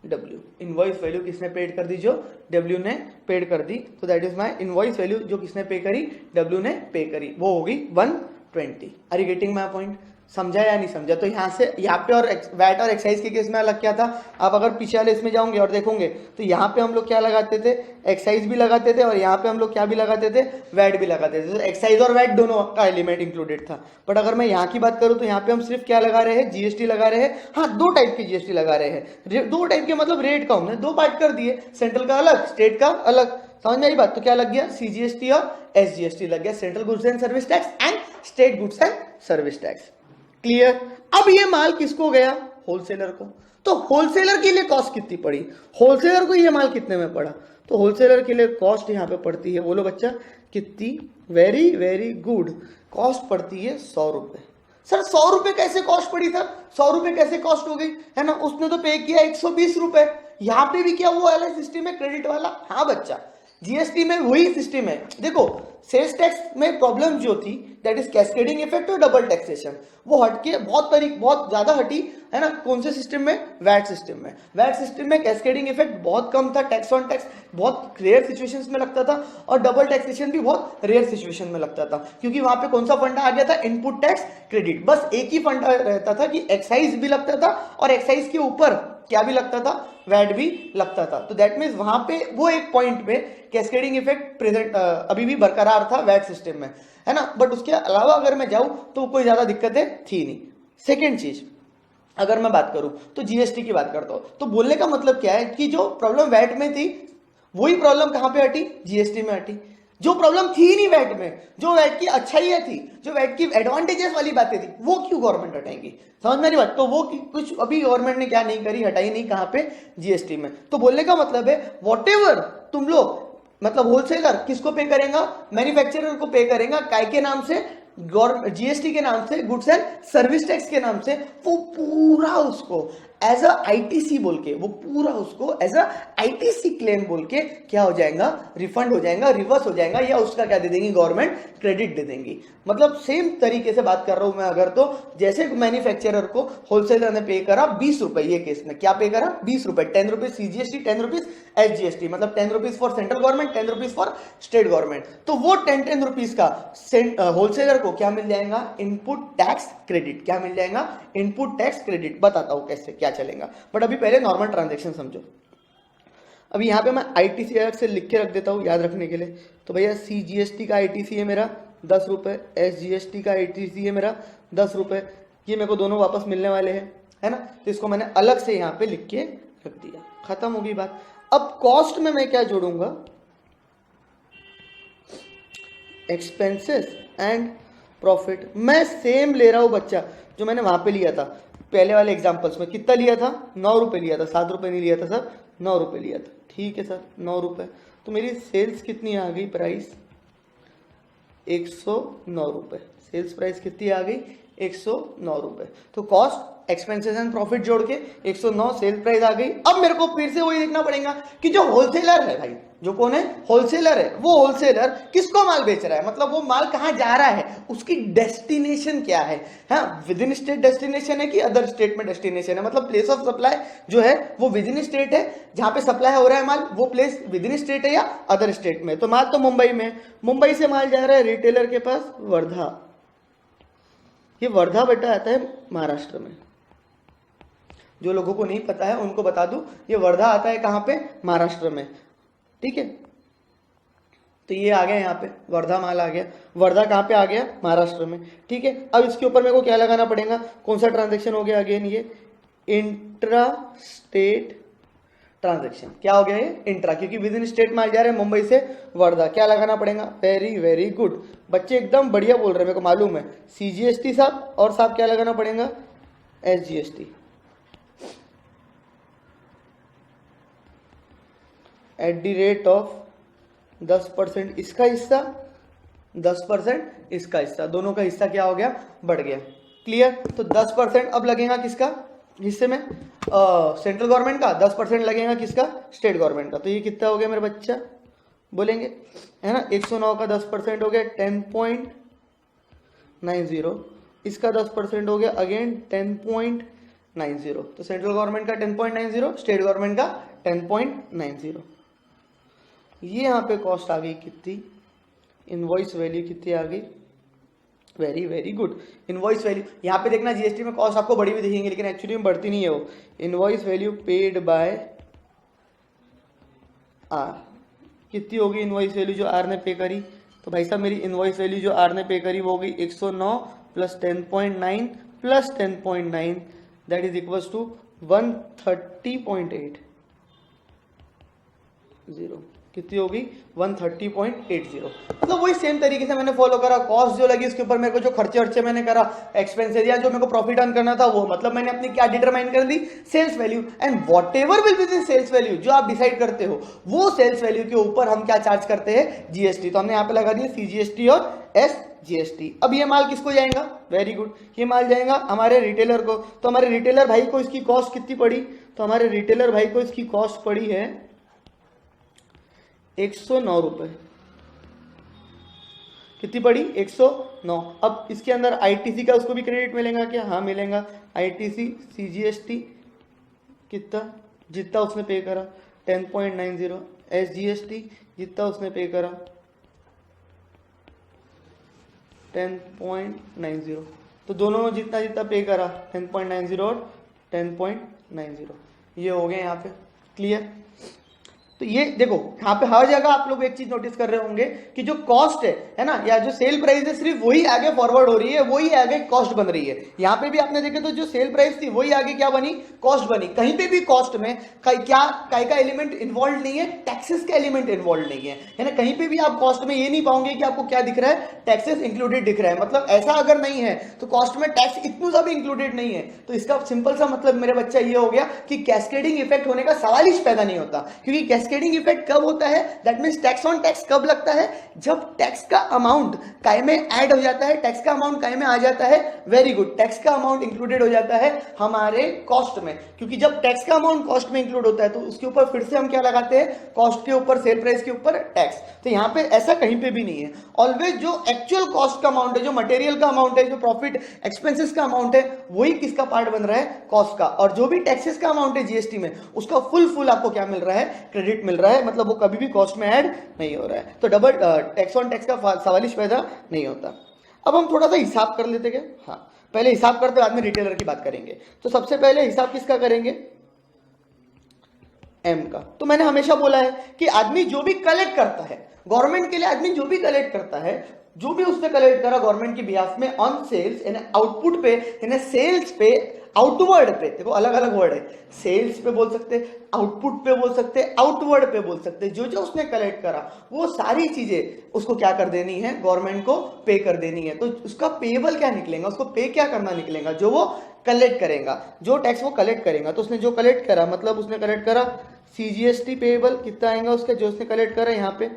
W. Invoice value किसने पेड कर दी? जो डब्ल्यू ने पेड कर दी। तो that is my invoice value, जो किसने पे करी? डब्ल्यू ने पे करी। वो होगी 120। Are you getting my point? समझा या नहीं समझा? तो यहाँ से यहाँ पे, और वैट और एक्साइज के केस में अलग क्या था? आप अगर पीछे वाले इसमें जाओगे और देखोगे तो यहाँ पे हम लोग क्या लगाते थे? एक्साइज भी लगाते थे, और यहाँ पे हम लोग क्या भी लगाते थे? वैट भी लगाते थे। तो एक्साइज और वैट दोनों का एलिमेंट इंक्लूडेड था। बट अगर मैं यहाँ की बात करूँ तो यहाँ पे हम सिर्फ क्या लगा रहे हैं? जीएसटी लगा रहे हैं। हाँ, दो टाइप की जीएसटी लगा रहे हैं। दो टाइप के मतलब रेट का हमने दो पार्ट कर दिए, सेंट्रल का अलग, स्टेट का अलग। समझ में आई बात? तो क्या लग गया? सीजीएसटी और एसजीएसटी लग गया, central goods and service tax and state goods and service tax. Clear? अब ये माल किसको गया? होलसेलर को। तो होलसेलर के लिए कॉस्ट कितनी पड़ी? होलसेलर को ये माल कितने में पड़ा? तो होलसेलर के लिए कॉस्ट यहां पे पड़ती है, बोलो बच्चा कितनी? Very very good. कॉस्ट पड़ती है 100 रुपए। सर 100 रुपए कैसे कॉस्ट पड़ी? सर 100 रुपए कैसे कॉस्ट हो गई? है ना, उसने तो पे किया 120 रुपए। यहां पे भी क्या वो वाला सिस्टम है, क्रेडिट वाला? हाँ बच्चा, जीएसटी में वही सिस्टम है। देखो सेल्स टैक्स में प्रॉब्लम जो थी दैट इज कैस्केडिंग इफेक्ट और डबल टैक्सेशन, वो हटके बहुत ज्यादा हटी है ना। कौन से सिस्टम में? वैट सिस्टम में। वैट सिस्टम में कैस्केडिंग इफेक्ट बहुत कम था, टैक्स ऑन टैक्स बहुत रेयर सिचुएशंस में लगता था और डबल टैक्सेशन भी बहुत रेयर सिचुएशन में लगता था, क्योंकि वहां पे कौन सा फंडा आ गया था? Input tax credit. बस एक ही फंडा रहता था कि एक्साइज भी लगता था और एक्साइज के ऊपर क्या भी लगता था? वैट भी लगता था। तो दैट मीन्स वहां पे वो एक पॉइंट पे कैस्केडिंग इफेक्ट प्रेजेंट अभी भी बरकरार था वैट सिस्टम में, है ना। बट उसके अलावा अगर मैं जाऊं तो कोई ज्यादा दिक्कतें थी नहीं। सेकेंड चीज अगर मैं बात करूं तो जीएसटी की बात करता हूं, तो बोलने का मतलब क्या है कि जो प्रॉब्लम वैट में थी वही प्रॉब्लम कहां पे हटी? जीएसटी में हटी। जो प्रॉब्लम थी नहीं वैट में, जो वैट की अच्छाइयां थी, जो वैट की एडवांटेजेस वाली बातें थी, वो क्यों गवर्नमेंट हटाएंगी? समझ मेरी बात? तो वो कुछ अभी गवर्नमेंट ने क्या नहीं करी, हटाई नहीं, कहां पे? जीएसटी में। तो बोलने का मतलब है व्हाटएवर तुम लोग मतलब होलसेलर किसको पे करेगा? मैन्युफैक्चरर को पे करेगा, काय के नाम से? जीएसटी के नाम से, गुड्स एंड सर्विस टैक्स के नाम से। वो पूरा उसको एज अ आईटीसी बोल के, वो पूरा उसको एज अ आईटीसी क्लेम बोल के क्या हो जाएगा? रिफंड हो जाएगा, रिवर्स हो जाएगा, या उसका क्या दे देंगी? गवर्नमेंट क्रेडिट दे देंगी। मतलब सेम तरीके से बात कर रहा हूं मैं अगर, तो जैसे मैन्युफैक्चरर को होलसेलर ने पे करा 20 रुपए, ये केस में क्या पे करा? 20 रुपए, 10 रुपीज सीजीएसटी, 10 रुपीज एसजीएसटी, मतलब 10 rupees for central government, 10 rupees for state government. तो वो 10 रुपीज का होलसेलर को क्या मिल जाएगा? Input tax credit. क्या मिल जाएगा? Input tax credit. बताता हूं कैसे क्या चलेगा, बट अभी पहले नॉर्मल ट्रांजेक्शन समझो। अभी यहाँ पे मैं आईटीसी अलग से लिख के रख देता हूँ याद रखने के लिए। तो भैया सीजीएसटी का आईटीसी है मेरा 10 रुपए, एसजीएसटी का आईटीसी है मेरा 10 रुपए, ये मेरे को दोनों वापस मिलने वाले हैं, है ना। तो इसको मैंने अलग से यहाँ पे लिख के रख दिया, खत्म होगी बात। अब कॉस्ट में मैं क्या जोड़ूंगा? Expenses and profit. मैं सेम ले रहा हूं बच्चा जो मैंने वहां पे लिया था पहले वाले एग्जांपल्स में। कितना लिया था? 9 रुपए लिया था, 7 रुपए नहीं लिया था सर, 9 रुपए लिया था। ठीक है सर, 9 रुपए। तो मेरी सेल्स कितनी आ गई? प्राइस 109 रुपए। सेल्स प्राइस कितनी आ गई? 109 रुपए। तो कॉस्ट, एक्सपेंसेस एंड प्रॉफिट जोड़ के 109 सेल प्राइस आ गई। अब मेरे को फिर से वही देखना पड़ेगा कि जो होलसेलर है भाई, जो कौन है? होलसेलर है। वो होलसेलर किसको माल बेच रहा है? मतलब वो माल कहां जा रहा है, उसकी डेस्टिनेशन क्या है? हाँ, विद इन स्टेट डेस्टिनेशन है कि अदर स्टेट में डेस्टिनेशन है? मतलब प्लेस ऑफ सप्लाई जो है वो विद इन स्टेट है, जहां पे सप्लाई हो रहा है माल, वो प्लेस विद इन स्टेट है या अदर स्टेट में? तो माल तो मुंबई में, मुंबई से माल जा रहा है रिटेलर के पास वर्धा। ये वर्धा बेटा आता है महाराष्ट्र में। जो लोगों को नहीं पता है उनको बता दूं, ये वर्धा आता है कहां पे? महाराष्ट्र में। ठीक है, तो ये आ गया यहाँ पे वर्धा माल आ गया। वर्धा कहां पे आ गया? महाराष्ट्र में। ठीक है, अब इसके ऊपर मेरे को क्या लगाना पड़ेगा? कौन सा ट्रांजेक्शन हो गया? अगेन ये इंट्रा स्टेट ट्रांजेक्शन। क्या हो गया ये? इंट्रा, क्योंकि विद इन स्टेट माल जा रहे हैं मुंबई से वर्धा। क्या लगाना पड़ेगा? वेरी वेरी गुड बच्चे, एकदम बढ़िया बोल रहे हैं, मेरे को मालूम है। सीजीएसटी साहब, और साहब क्या लगाना पड़ेगा? SGST. Eight the rate of 10% इसका हिस्सा, 10% इसका हिस्सा, दोनों का हिस्सा क्या हो गया? बढ़ गया। क्लियर? तो 10% अब लगेगा किसका हिस्से में? सेंट्रल गवर्नमेंट का। 10% लगेगा किसका? स्टेट गवर्नमेंट का। तो ये कितना हो गया मेरे बच्चा? बोलेंगे, है ना। 109 का 10% हो गया 10.90, इसका 10% हो गया अगेन 10.90। तो सेंट्रल गवर्नमेंट का 10.90, स्टेट गवर्नमेंट का 10.90। ये यहाँ पे कॉस्ट आ गई कितनी? इनवॉइस वैल्यू कितनी आ गई? Very very good, invoice value. यहाँ पे देखना जीएसटी में कॉस्ट आपको बढ़ी हुई दिखेंगी, लेकिन एक्चुअली में बढ़ती नहीं है वो। Invoice value paid by R कितनी होगी? इनवॉइस वैल्यू जो आर ने पे करी, तो भाई साहब मेरी इनवॉइस वैल्यू जो आर ने पे करी वो हो गई 109 plus 10.9 plus 10.9, that is equals to 130.80। कितनी होगी? 130.80। मतलब वही सेम तरीके से मैंने फॉलो करा। कॉस्ट जो लगी उसके ऊपर मेरे को जो खर्चे वर्चे मैंने करा, एक्सपेंसेस या जो मेरे को प्रॉफिट अर्न करना था वो, मतलब मैंने अपनी क्या डिटरमाइन कर दी? Sales value. And whatever will be the sales value जो आप डिसाइड करते हो, वो सेल्स वैल्यू के ऊपर हम क्या चार्ज करते हैं? जीएसटी। तो हमने यहाँ पे लगा दिया सीजीएसटी और एसजीएसटी। अब ये माल किसको जाएगा? वेरी गुड, ये माल जाएगा हमारे रिटेलर को। तो हमारे रिटेलर भाई को इसकी कॉस्ट कितनी पड़ी? तो हमारे रिटेलर भाई को इसकी कॉस्ट पड़ी है 109 रुपए। कितनी पड़ी? 109। अब इसके अंदर आईटीसी का उसको भी क्रेडिट मिलेगा क्या? हाँ मिलेगा। आईटीसी सीजीएसटी कितना जितना उसने पे करा 10.90, एसजीएसटी जितना उसने पे करा 10.90, तो दोनों में जितना जितना पे करा 10.90 और 10.90 ये हो गए यहाँ पे। क्लियर? तो ये देखो यहाँ पे हर जगह आप लोग एक चीज नोटिस कर रहे होंगे कि जो कॉस्ट है ना, या जो सेल प्राइस है सिर्फ वही आगे फॉरवर्ड हो रही है, वही आगे कॉस्ट बन रही है। यहाँ पे भी आपने देखे तो जो सेल प्राइस थी वही आगे क्या बनी? कॉस्ट बनी। कहीं पे भी कॉस्ट में काय का एलिमेंट इन्वॉल्व नहीं है, टैक्सेस का एलिमेंट इन्वॉल्व नहीं है ना। कहीं पे भी आप कॉस्ट में ये नहीं पाओगे कि आपको क्या दिख रहा है? टैक्सेस इंक्लूडेड दिख रहा है। मतलब ऐसा अगर नहीं है तो कॉस्ट में टैक्स इतना सा भी इंक्लूडेड नहीं है, तो इसका सिंपल सा मतलब मेरे बच्चा ये हो गया कि कैस्केडिंग इफेक्ट होने का सवाल ही पैदा नहीं होता। क्योंकि कैस्केडिंग इफेक्ट कब होता है? That means tax on tax कब लगता है? जब टैक्स का अमाउंट काय में ऐड हो जाता है, टैक्स का अमाउंट काय में आ जाता है। वेरी गुड, टैक्स का अमाउंट इंक्लूडेड हो जाता है हमारे कॉस्ट में। क्योंकि जब टैक्स का अमाउंट कॉस्ट में इंक्लूड होता है तो उसके ऊपर फिर से हम क्या लगाते हैं? कॉस्ट के ऊपर, सेल प्राइस के ऊपर टैक्स। तो यहां पे ऐसा कहीं पे भी नहीं है। ऑलवेज जो एक्चुअल कॉस्ट का अमाउंट है, जो मटेरियल का अमाउंट है, जो प्रॉफिट एक्सपेंसेस का अमाउंट है, वही किसका पार्ट बन रहा है? कॉस्ट का। और जो भी टैक्सेस का अमाउंट है जीएसटी में, उसका फुल आपको क्या मिल रहा है? क्रेडिट मिल रहा है। मतलब वो कभी भी कॉस्ट में ऐड नहीं हो रहा है। तो डबल टैक्स ऑन टैक्स का सवाल ही पैदा नहीं होता। अब हम थोड़ा सा हिसाब कर लेते क्या? हाँ, पहले हिसाब करते बाद में रिटेलर की बात करेंगे। तो सबसे पहले हिसाब किसका करेंगे? एम का। तो मैंने हमेशा बोला है कि आदमी जो भी कलेक्ट करता है गवर्नमेंट के लिए, आदमी जो भी कलेक्ट करता है, जो भी उसने कलेक्ट करा गवर्नमेंट की बिहाफ में ऑन सेल्स, यानी आउटपुट पे, यानी सेल्स पे, आउटवर्ड पे, देखो अलग अलग वर्ड है, सेल्स पे बोल सकते, आउटपुट पे बोल सकते, आउटवर्ड पे बोल सकते, जो जो उसने कलेक्ट करा वो सारी चीजें उसको क्या कर देनी है? गवर्नमेंट को पे कर देनी है। तो उसका पेएबल क्या निकलेगा? उसको पे क्या करना निकलेगा? जो वो कलेक्ट करेगा, जो टैक्स वो कलेक्ट करेगा। तो उसने जो कलेक्ट करा, मतलब उसने कलेक्ट करा सीजीएसटी पेएबल कितना आएगा उसका? जो उसने कलेक्ट करा यहाँ पे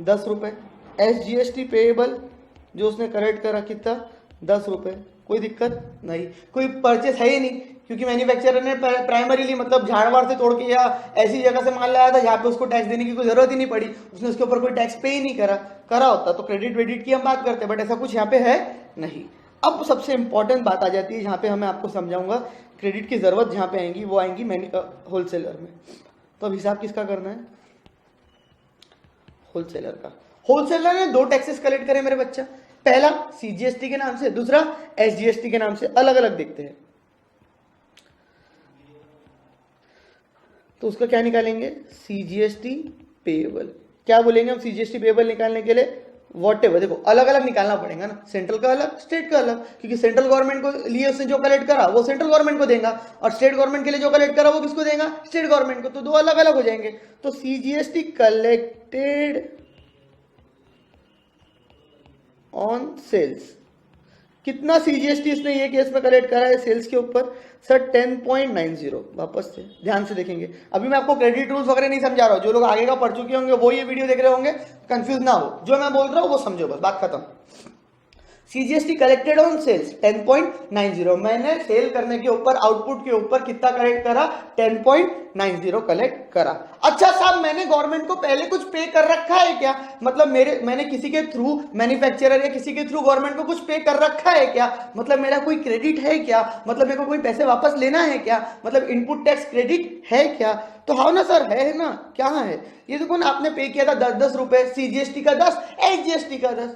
10 रुपए। एसजीएसटी पेएबल जो उसने कलेक्ट करा कितना? 10 रुपए। कोई दिक्कत नहीं, कोई परचेस है ही नहीं, क्योंकि मैन्युफैक्चरर ने प्राइमरीली मतलब झाड़वाड़ से तोड़ के या ऐसी जगह से माल लाया था जहाँ पे उसको टैक्स देने की कोई जरूरत ही नहीं पड़ी, उसने उसके ऊपर कोई टैक्स पे ही नहीं करा होता तो क्रेडिट वेडिट की हम बात करते, बट ऐसा कुछ यहाँ पे है नहीं। अब सबसे इंपॉर्टेंट बात आ जाती है जहाँ पे मैं आपको समझाऊंगा क्रेडिट की जरूरत जहाँ पे आएंगी, वो आएंगी होलसेलर में। तो अब हिसाब किसका करना है? होलसेलर का। होलसेलर ने 2 टैक्सेस कलेक्ट करे मेरे बच्चा, पहला सीजीएसटी के नाम से, दूसरा एसजीएसटी के नाम से। अलग अलग देखते हैं। तो उसका क्या निकालेंगे? CGST payable. क्या बोलेंगे हम सीजीएसटी पेएबल निकालने के लिए? What ever. देखो अलग अलग निकालना पड़ेगा ना, सेंट्रल का अलग, स्टेट का अलग, क्योंकि सेंट्रल गवर्नमेंट को लिए उसने जो कलेक्ट करा वो सेंट्रल गवर्नमेंट को देगा, और स्टेट गवर्नमेंट के लिए जो कलेक्ट करा वो किसको देगा? स्टेट गवर्नमेंट को। तो 2 अलग अलग हो जाएंगे। तो सीजीएसटी कलेक्टेड ऑन सेल्स, कितना सीजीएसटी इसने ये केस में कलेक्ट करा है सेल्स के ऊपर? सर 10.90। वापस से ध्यान से देखेंगे, अभी मैं आपको क्रेडिट रूल्स वगैरह नहीं समझा रहा हूं, जो लोग आगे का पढ़ चुके होंगे वो ये वीडियो देख रहे होंगे, कंफ्यूज ना हो, जो मैं बोल रहा हूं वो समझो बस, बात खत्म। सीजीएसटी कलेक्टेड ऑन सेल्स 10.90, मैंने सेल करने के ऊपर, आउटपुट के ऊपर कितना कलेक्ट करा? 10.90 कलेक्ट करा। अच्छा साहब, मैंने गवर्नमेंट को पहले कुछ पे कर रखा है क्या? मतलब मैंने किसी के थ्रू, मैन्युफैक्चरर या किसी के थ्रू गवर्नमेंट को कुछ पे कर रखा है क्या? मतलब मेरा कोई क्रेडिट है क्या? मतलब मेरे को कोई पैसे वापस लेना है क्या? मतलब इनपुट टैक्स क्रेडिट है क्या? तो हाँ ना सर, है ना, क्या है? ये देखो ना, आपने पे किया था 10-10 रुपए, सीजीएसटी का 10, एसजीएसटी का 10।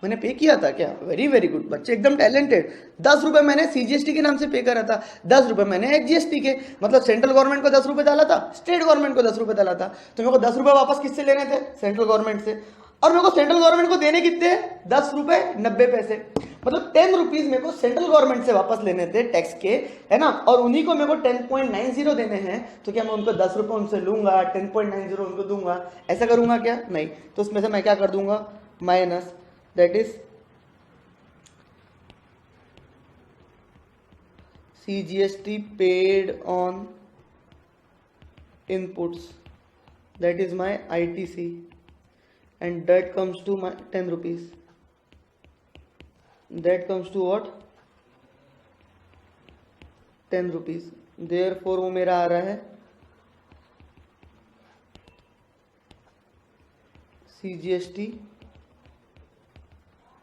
मैंने पे किया था क्या? वेरी वेरी गुड बच्चे, एकदम टैलेंटेड। 10 रुपए मैंने सीजीएसटी के नाम से पे करा था, 10 रुपए मैंने एसजीएसटी के, मतलब सेंट्रल गवर्नमेंट को 10 रुपए डाला था, स्टेट गवर्नमेंट को 10 रुपए डाला था। तो मेरे को 10 रुपए वापस किससे लेने थे? सेंट्रल गवर्नमेंट से। और मेरे को सेंट्रल गवर्नमेंट को देने कितने? 10 रुपए 90 पैसे। मतलब 10 रुपीज मेरे को सेंट्रल गवर्नमेंट से वापस लेने थे टैक्स के, है ना, और उन्हीं को मेरे को 10.90 देने हैं। तो क्या मैं उनको 10 रुपए उनसे लूंगा, 10.90 उनको दूंगा? ऐसा करूंगा क्या? नहीं। तो उसमें से मैं क्या कर दूंगा? Minus, that is CGST paid on inputs, that is my ITC, and that comes to my 10 rupees. That comes to what? 10 rupees. Therefore वो मेरा आ रहा है CGST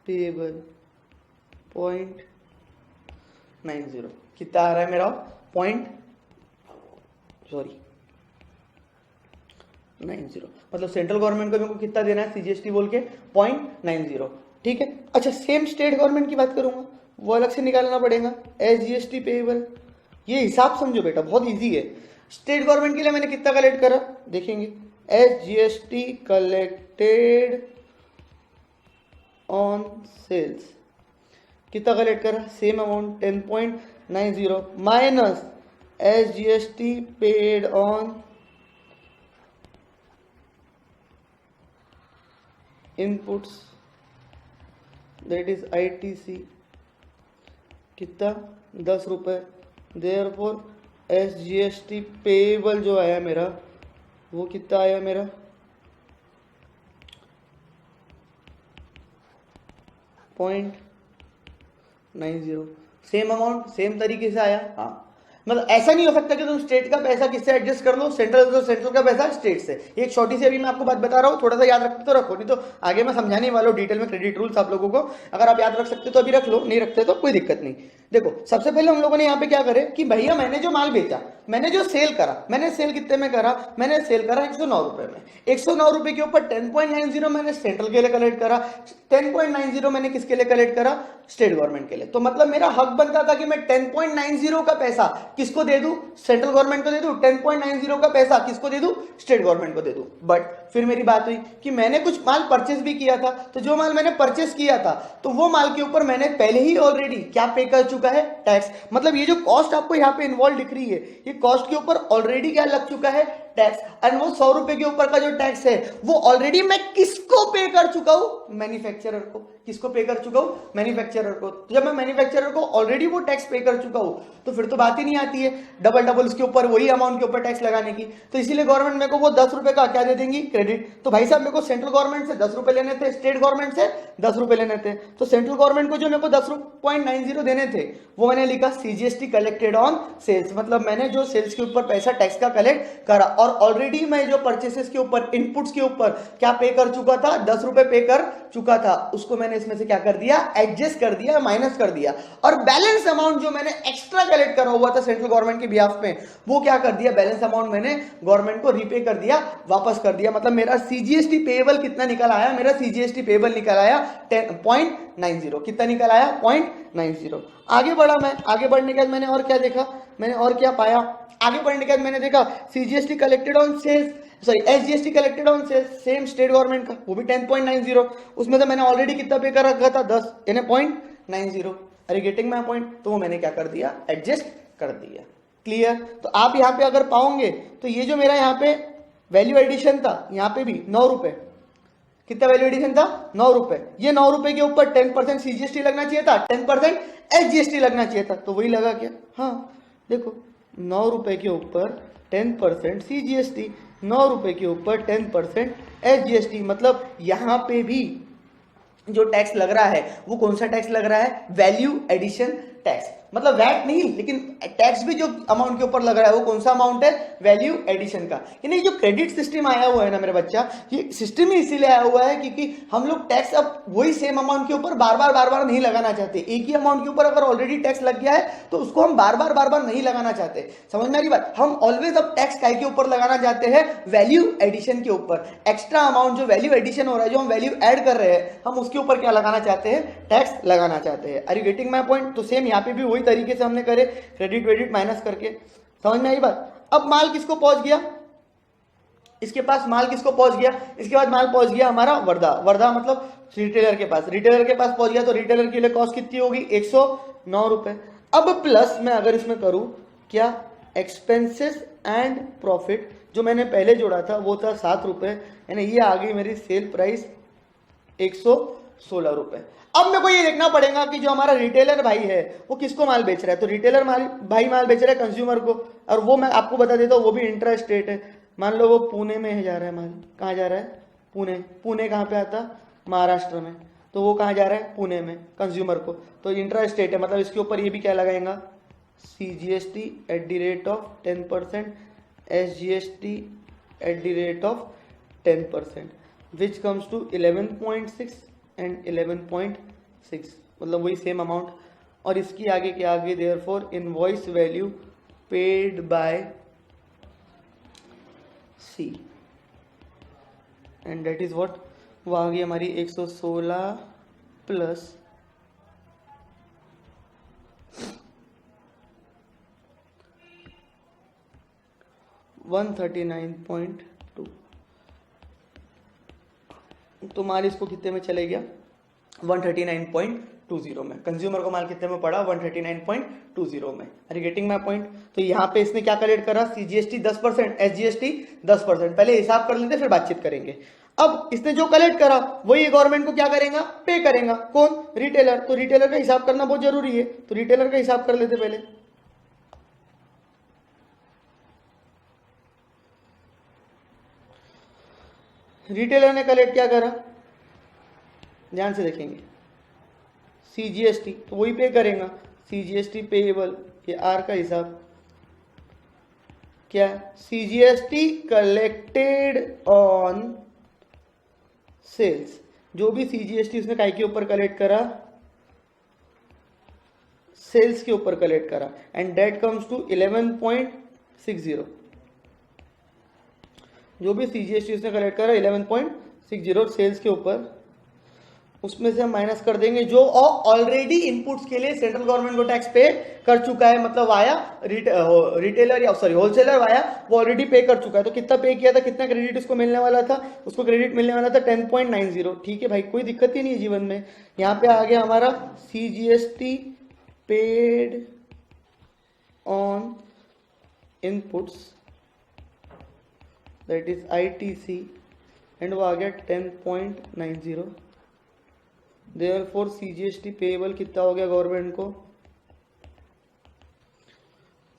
पेएबल 0.90 कितना आ रहा है मेरा 90 मतलब सेंट्रल गवर्नमेंट को मेरे को कितना देना है CGST बोल के 0.90 ठीक है। अच्छा सेम स्टेट गवर्नमेंट की बात करूंगा वो अलग से निकालना पड़ेगा SGST पेएबल। ये हिसाब समझो बेटा बहुत इजी है। स्टेट गवर्नमेंट के लिए मैंने कितना कलेक्ट करा देखेंगे SGST कलेक्टेड ऑन सेल्स कितना कलेक्ट करा same amount 10.90 minus SGST paid on inputs that is ITC कितना 10 रुपये। देयरफॉर SGST पेएबल जो आया मेरा वो कितना आया मेरा 0.90 सेम अमाउंट सेम तरीके से आया। हाँ मतलब ऐसा नहीं हो सकता कि तुम स्टेट का पैसा किससे एडजस्ट कर लो सेंट्रल तो सेंट्रल का पैसा स्टेट से। एक छोटी सी अभी मैं आपको बात बता रहा हूँ थोड़ा सा याद रखते तो रखो नहीं तो आगे मैं समझाने वाला हूँ डिटेल में क्रेडिट रूल्स आप लोगों को। अगर आप याद रख सकते तो अभी रख लो नहीं रखते तो कोई दिक्कत नहीं। देखो सबसे पहले हम लोगों ने यहाँ पे क्या करे कि भैया मैंने जो माल बेचा मैंने जो सेल करा मैंने सेल कितने में करा मैंने सेल करा 109 रुपए में। 109 रुपए के ऊपर 10.90 मैंने सेंट्रल के लिए कलेक्ट करा 10.90 मैंने किसके लिए कलेक्ट करा स्टेट गवर्नमेंट के लिए। तो मतलब मेरा हक बनता था कि मैं 10.90 का पैसा किसको दे दूं सेंट्रल गवर्नमेंट को दे दूं 10.90 का पैसा किसको दे दूं स्टेट गवर्नमेंट को दे दूं। बट फिर मेरी बात हुई कि मैंने कुछ माल परचेस भी किया था तो जो माल मैंने परचेस किया था तो वो माल के ऊपर मैंने पहले ही ऑलरेडी क्या पे कर चुका है टैक्स। मतलब ये जो कॉस्ट आपको यहाँ पे इन्वॉल्व दिख रही है ये कॉस्ट के ऊपर ऑलरेडी क्या लग चुका है टैक्स। एंड वो 100 रुपए के ऊपर का जो टैक्स है वो ऑलरेडी मैं किसको पे कर चुका हूं मैन्युफैक्चरर को। किसको पे कर चुका हूं मैन्युफैक्चरर को। तो जब मैं मैन्युफैक्चरर को ऑलरेडी वो टैक्स पे कर चुका हूं तो फिर तो बात ही नहीं आती है डबल उसके ऊपर वही अमाउंट के ऊपर टैक्स लगाने की। तो इसीलिए गवर्नमेंट मेरे को वो 10 रुपए का क्या दे देंगी क्रेडिट। तो भाई साहब मेरे को सेंट्रल गवर्नमेंट से 10 रुपए लेने थे स्टेट गवर्नमेंट से 10 रुपए लेने थे। तो सेंट्रल गवर्नमेंट को जो मेरे को 10.90 देने थे वो मैंने लिखा CGST कलेक्टेड ऑन सेल्स। मतलब मैंने जो सेल्स के ऊपर पैसा टैक्स का कलेक्ट करा और ऑलरेडी मैं जो परचेसेस के ऊपर इनपुट्स के ऊपर क्या पे कर चुका था 10 रुपए पे कर चुका था उसको मैंने इसमें से क्या कर दिया एडजस्ट कर दिया माइनस कर दिया। और बैलेंस अमाउंट जो मैंने एक्स्ट्रा कलेक्ट करा हुआ था सेंट्रल गवर्नमेंट के बिहाफ में वो क्या कर दिया बैलेंस अमाउंट मैंने गवर्नमेंट को रीपे कर दिया वापस कर दिया। मतलब मेरा CGST पेएबल कितना निकल आया मेरा CGST पेएबल निकल आया 0.90 कितना निकल आया 0.90। आगे बढ़ा मैं आगे बढ़ने के बाद मैंने और क्या देखा मैंने और क्या पाया आगे बढ़ने के बाद मैंने देखा CGST collected on sales sorry SGST collected on sales same state government का वो भी 10.90 उसमें से मैंने ऑलरेडी कितना पे कर रखा था 10 यानी 0.90। अरे गेटिंग माय पॉइंट। तो वो मैंने क्या कर दिया एडजस्ट कर दिया। क्लियर। तो आप यहाँ पे अगर पाओगे तो ये जो मेरा यहाँ पे वैल्यू एडिशन था यहाँ पे भी 9 रुपए कितना वैल्यू एडिशन था 9 रुपए। ये 9 रुपए के ऊपर 10% CGST लगना चाहिए था 10% SGST लगना चाहिए था तो वही लगा क्या। हाँ देखो 9 रुपए के ऊपर 10% CGST 9 रुपए के ऊपर 10% SGST। मतलब यहाँ पे भी जो टैक्स लग रहा है वो कौन सा टैक्स लग रहा है वैल्यू एडिशन टैक्स। मतलब वैट नहीं लेकिन टैक्स भी जो अमाउंट के ऊपर लग रहा है वो कौन सा अमाउंट है वैल्यू एडिशन का। यानी जो क्रेडिट सिस्टम आया हुआ है ना मेरा बच्चा ये सिस्टम ही इसीलिए आया हुआ है क्योंकि हम लोग टैक्स अब वही सेम अमाउंट के ऊपर बार बार नहीं लगाना चाहते। एक ही अमाउंट के ऊपर अगर ऑलरेडी टैक्स लग गया है तो उसको हम बार बार नहीं लगाना चाहते। समझ में आ रही बात। हम ऑलवेज अब टैक्स काय के ऊपर लगाना चाहते हैं वैल्यू एडिशन के ऊपर। एक्स्ट्रा अमाउंट जो वैल्यू एडिशन हो रहा है जो हम वैल्यू ऐड कर रहे हैं हम उसके ऊपर क्या लगाना चाहते हैं टैक्स लगाना चाहते हैं। Are you getting my point. तो सेम यहाँ पे भी वही तरीके से हमने करे क्रेडिट वेडिट माइनस करके। समझ में आई बात। अब माल किसको पहुंच गया इसके पास माल किसको पहुंच गया इसके बाद माल पहुंच गया हमारा वर्धा मतलब रिटेलर के पास पहुंच गया। तो रिटेलर के लिए कॉस्ट कितनी होगी 109 रुपए। अब प्लस मैं अगर इसमें करूं क्या एक्सपेंसेस एंड प्रॉफिट जो मैंने पहले जोड़ा था वो था 7 रुपए यानी ये आ गई मेरी सेल प्राइस 116 रुपए। अब मेरे को ये देखना पड़ेगा कि जो हमारा रिटेलर भाई है वो किसको माल बेच रहा है। तो रिटेलर भाई माल बेच रहा है कंज्यूमर को और वो मैं आपको बता देता हूँ वो भी इंट्रा स्टेट है। मान लो वो पुणे में जा रहा है माल। कहाँ जा रहा है पुणे कहाँ पे आता महाराष्ट्र में। तो वो कहाँ जा रहा है पुणे में कंज्यूमर को। तो इंट्रा स्टेट है मतलब इसके ऊपर ये भी क्या लगाएगा CGST @10% SGST @10%। Which comes to 11.6 and 11.6, मतलब वही सेम अमाउंट। और इसकी आगे क्या आगे, therefore invoice value paid by C, and that is what, वो आ गई हमारी 116 प्लस 139.2। तो माल इसको कितने में चले गया, 139.20 में। कंज्यूमर को माल कितने में पड़ा, 139.20 में। Are you getting my point? तो यहाँ पे इसने क्या कलेक्ट करा, सीजीएसटी 10%, एसजीएसटी 10%। पहले हिसाब कर लेते फिर बातचीत करेंगे। अब इसने जो कलेक्ट करा वही गवर्नमेंट को क्या करेगा, पे करेगा। कौन, रिटेलर। तो रिटेलर का हिसाब करना बहुत जरूरी है, तो रिटेलर का हिसाब कर लेते पहले। रिटेलर ने कलेक्ट क्या करा, ध्यान से देखेंगे, सीजीएसटी, तो वही पे करेगा। सीजीएसटी पेएबल, ये आर का हिसाब क्या, सीजीएसटी कलेक्टेड ऑन सेल्स। जो भी सीजीएसटी उसने काय के ऊपर कलेक्ट करा, सेल्स के ऊपर कलेक्ट करा, एंड दैट कम्स टू 11.60। जो भी सीजीएसटी उसने कलेक्ट करा 11.60 सेल्स के ऊपर, उसमें से हम माइनस कर देंगे जो ऑलरेडी इनपुट्स के लिए सेंट्रल गवर्नमेंट को टैक्स पे कर चुका है, मतलब वाया रिटेलर या सॉरी होलसेलर वाया, वो ऑलरेडी पे कर चुका है। तो कितना पे किया था, कितना क्रेडिट उसको मिलने वाला था, उसको क्रेडिट मिलने वाला था 10.90। ठीक है भाई, कोई दिक्कत ही नहीं है जीवन में। यहाँ पे आ गया हमारा CGST paid on inputs, that is ITC, and वो आ गया 10.90। देयरफॉर सीजीएसटी पेएबल कितना हो गया गवर्नमेंट को,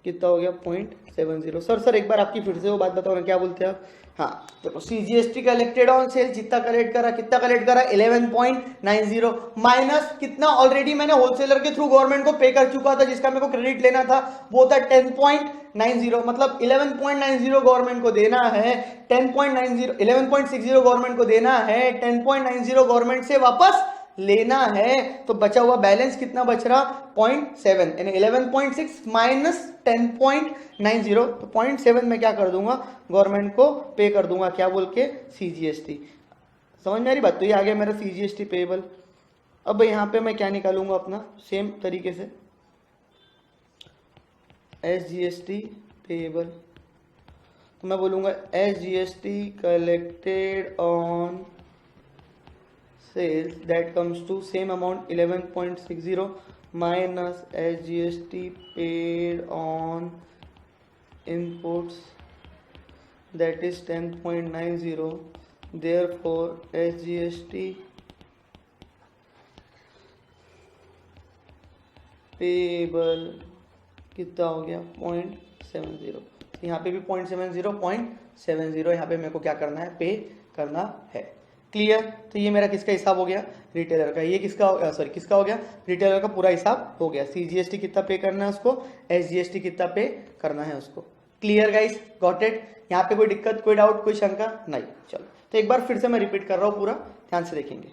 कितना हो गया 0.70। सर एक बार आपकी फिर से वो बात बताओ ना, क्या बोलते हैं आप? हाँ, देखो सीजीएसटी कलेक्टेड ऑन सेल जितना कलेक्ट करा, कितना कलेक्ट करा 11.90 माइनस कितना ऑलरेडी मैंने होलसेलर के थ्रू गवर्नमेंट को पे कर चुका था, जिसका मेरे को क्रेडिट लेना था, वो था 10.90। मतलब 11.90 गवर्नमेंट को देना है, 10.90 11.60 गवर्नमेंट को देना है, 10.90 गवर्नमेंट से वापस लेना है। तो बचा हुआ बैलेंस कितना बच रहा, 0.7, यानी 11.6 माइनस 10.90। तो 0.7 में क्या कर दूंगा, गवर्नमेंट को पे कर दूंगा, क्या बोल के, सीजीएसटी। समझ में आ रही बात? तो ये आ गया मेरा सीजीएसटी पेएबल। अब यहाँ पे मैं क्या निकालूंगा अपना, सेम तरीके से एसजीएसटी पेएबल। तो मैं बोलूंगा SGST collected on sales, that comes to same amount 11.60 minus SGST paid on inputs, that is 10.90. Therefore SGST payable कितना हो गया 0.70। यहाँ पे भी 0.70 यहाँ पे मेरे को क्या करना है, पे करना है। क्लियर? तो ये मेरा किसका हिसाब हो गया, रिटेलर का। ये किसका, सॉरी किसका हो गया, रिटेलर का पूरा हिसाब हो गया। सीजीएसटी कितना पे करना है उसको, एसजीएसटी कितना पे करना है उसको। Clear guys, got it? यहाँ पे कोई दिक्कत, कोई डाउट, कोई शंका नहीं? चलो तो एक बार फिर से मैं रिपीट कर रहा हूँ, पूरा ध्यान से देखेंगे।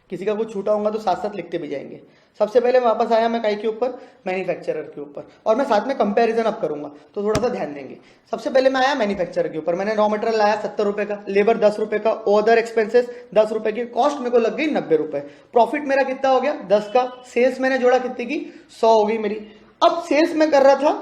किसी का कुछ छूटा होगा तो साथ साथ लिखते भी जाएंगे। सबसे पहले वापस आया मैं काई के ऊपर, मैन्युफैक्चरर के ऊपर, और मैं साथ में कंपैरिजन अब करूंगा, तो थोड़ा सा ध्यान देंगे। सबसे पहले मैं आया मैन्युफैक्चरर के ऊपर। मैंने रॉ मटेरियल लाया 70 रुपए का, लेबर 10 रुपए का, अदर एक्सपेंसेस 10 रुपए की, कॉस्ट मेरे को लग गई 90 रुपए। प्रॉफिट मेरा कितना हो गया 10 का। सेल्स मैंने जोड़ा कितने की, 100 हो गई मेरी। अब सेल्स में कर रहा था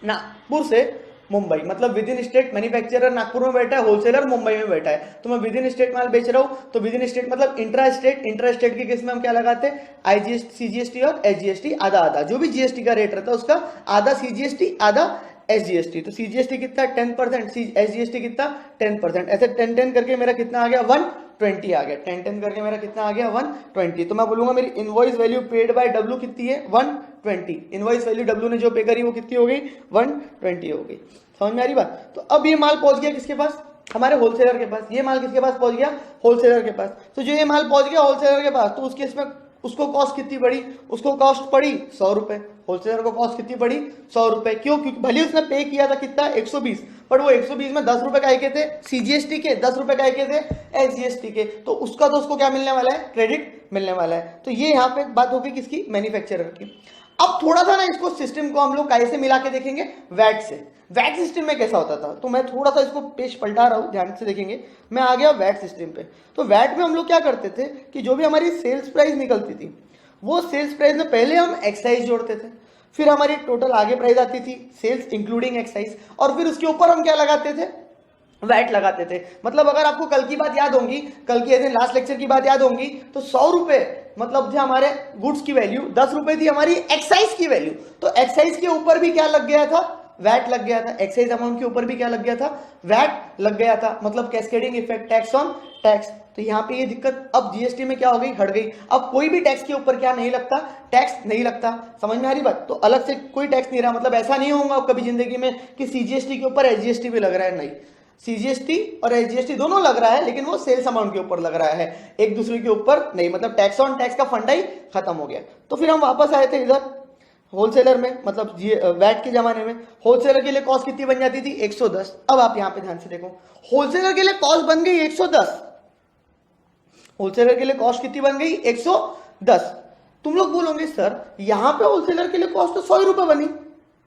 नागपुर से मुंबई, मतलब with in state. Manufacturer Nagpur में बैठा है, होलसेलर मुंबई में बैठा है, तो मैं विद इन स्टेट माल बेच रहा हूं। तो विद इन स्टेट मतलब इंट्रा स्टेट। इंट्रा स्टेट के केस में हम क्या लगाते हैं, आईजीएसटी, सीजीएसटी और एसजीएसटी आधा आधा। जो भी जीएसटी का रेट रहता है उसका आधा सीजीएसटी आधा एसजीएसटी। तो सीजीएसटी कितना 10%, एसजीएसटी कितना 10%। ऐसे 10-10 करके मेरा कितना आ गया 120 आ गया। 10-10 करके मेरा कितना आ गया 120। तो मैं बोलूंगा मेरी invoice value paid by W कितनी है 120। इनवॉइस वैल्यू डब्ल्यू ने जो पे करी वो कितनी हो गई 120 हो गई। समझ में आ रही बात? तो अब ये माल पहुंच गया किसके पास, हमारे होलसेलर के पास। ये माल किसके पास पहुंच गया, होलसेलर के पास। तो जो ये माल पहुंच गया होलसेलर के पास, तो उस केस में उसको कॉस्ट कितनी पड़ी, उसको कॉस्ट पड़ी 100 रुपए, होलसेलर को कॉस्ट कितनी पड़ी 100 रुपए। क्यों? क्योंकि भले उसने पे किया था कितना 120, पर वो 120 में 10 रुपए काय के थे सीजीएसटी के, 10 रुपए काय के थे एसजीएसटी के, तो उसका तो उसको क्या मिलने वाला है, क्रेडिट मिलने वाला है। तो ये यहाँ पे बात होगी किसकी, मैन्युफैक्चरर की। अब थोड़ा सा ना इसको सिस्टम को हम लोग कैसे मिला के देखेंगे, वैट से। वैट सिस्टम में कैसा होता था, तो मैं थोड़ा सा इसको पेज पलटा रहा हूं, ध्यान से देखेंगे। मैं आ गया वैट सिस्टम पे। तो वैट में हम लोग क्या करते थे कि जो भी हमारी सेल्स प्राइस निकलती थी, वो सेल्स प्राइस में पहले हम एक्साइज जोड़ते थे, फिर हमारी टोटल आगे प्राइस आती थी सेल्स इंक्लूडिंग एक्साइज, और फिर उसके ऊपर हम क्या लगाते थे, वैट लगाते थे। मतलब अगर आपको कल की बात याद होंगी, कल की ऐसे लास्ट लेक्चर की बात याद होंगी, तो 100 रुपए मतलब थे हमारे गुड्स की वैल्यू, 10 रुपए थी हमारी एक्साइज की वैल्यू। तो एक्साइज के ऊपर भी क्या लग गया था, वैट लग गया था। एक्साइज अमाउंट के ऊपर भी क्या लग गया था, वैट लग गया था। मतलब cascading effect, tax on tax. तो यहाँ पे ये दिक्कत अब जीएसटी में क्या हो गई, हट गई। अब कोई भी टैक्स के ऊपर क्या नहीं लगता, टैक्स नहीं लगता। समझ में आ रही बात? तो अलग से कोई टैक्स नहीं रहा। मतलब ऐसा नहीं होगा कभी जिंदगी में कि सीजीएसटी के ऊपर एसजीएसटी भी लग रहा है, नहीं। सीजीएसटी और एसजीएसटी दोनों लग रहा है, लेकिन वो सेल्स अमाउंट के ऊपर लग रहा है, एक दूसरे के ऊपर नहीं। मतलब टैक्स ऑन टैक्स का फंडा ही खत्म हो गया। तो फिर हम वापस आए थे इधर होलसेलर में, मतलब वैट के जमाने में होलसेलर के लिए कॉस्ट कितनी बन जाती थी, 110। अब आप यहां पे ध्यान से देखो, होलसेलर के लिए कॉस्ट बन गई 110। होलसेलर के लिए कॉस्ट कितनी बन गई, 110। तुम लोग बोलोगे सर यहां पे होलसेलर के लिए कॉस्ट तो 100 रुपए बनी,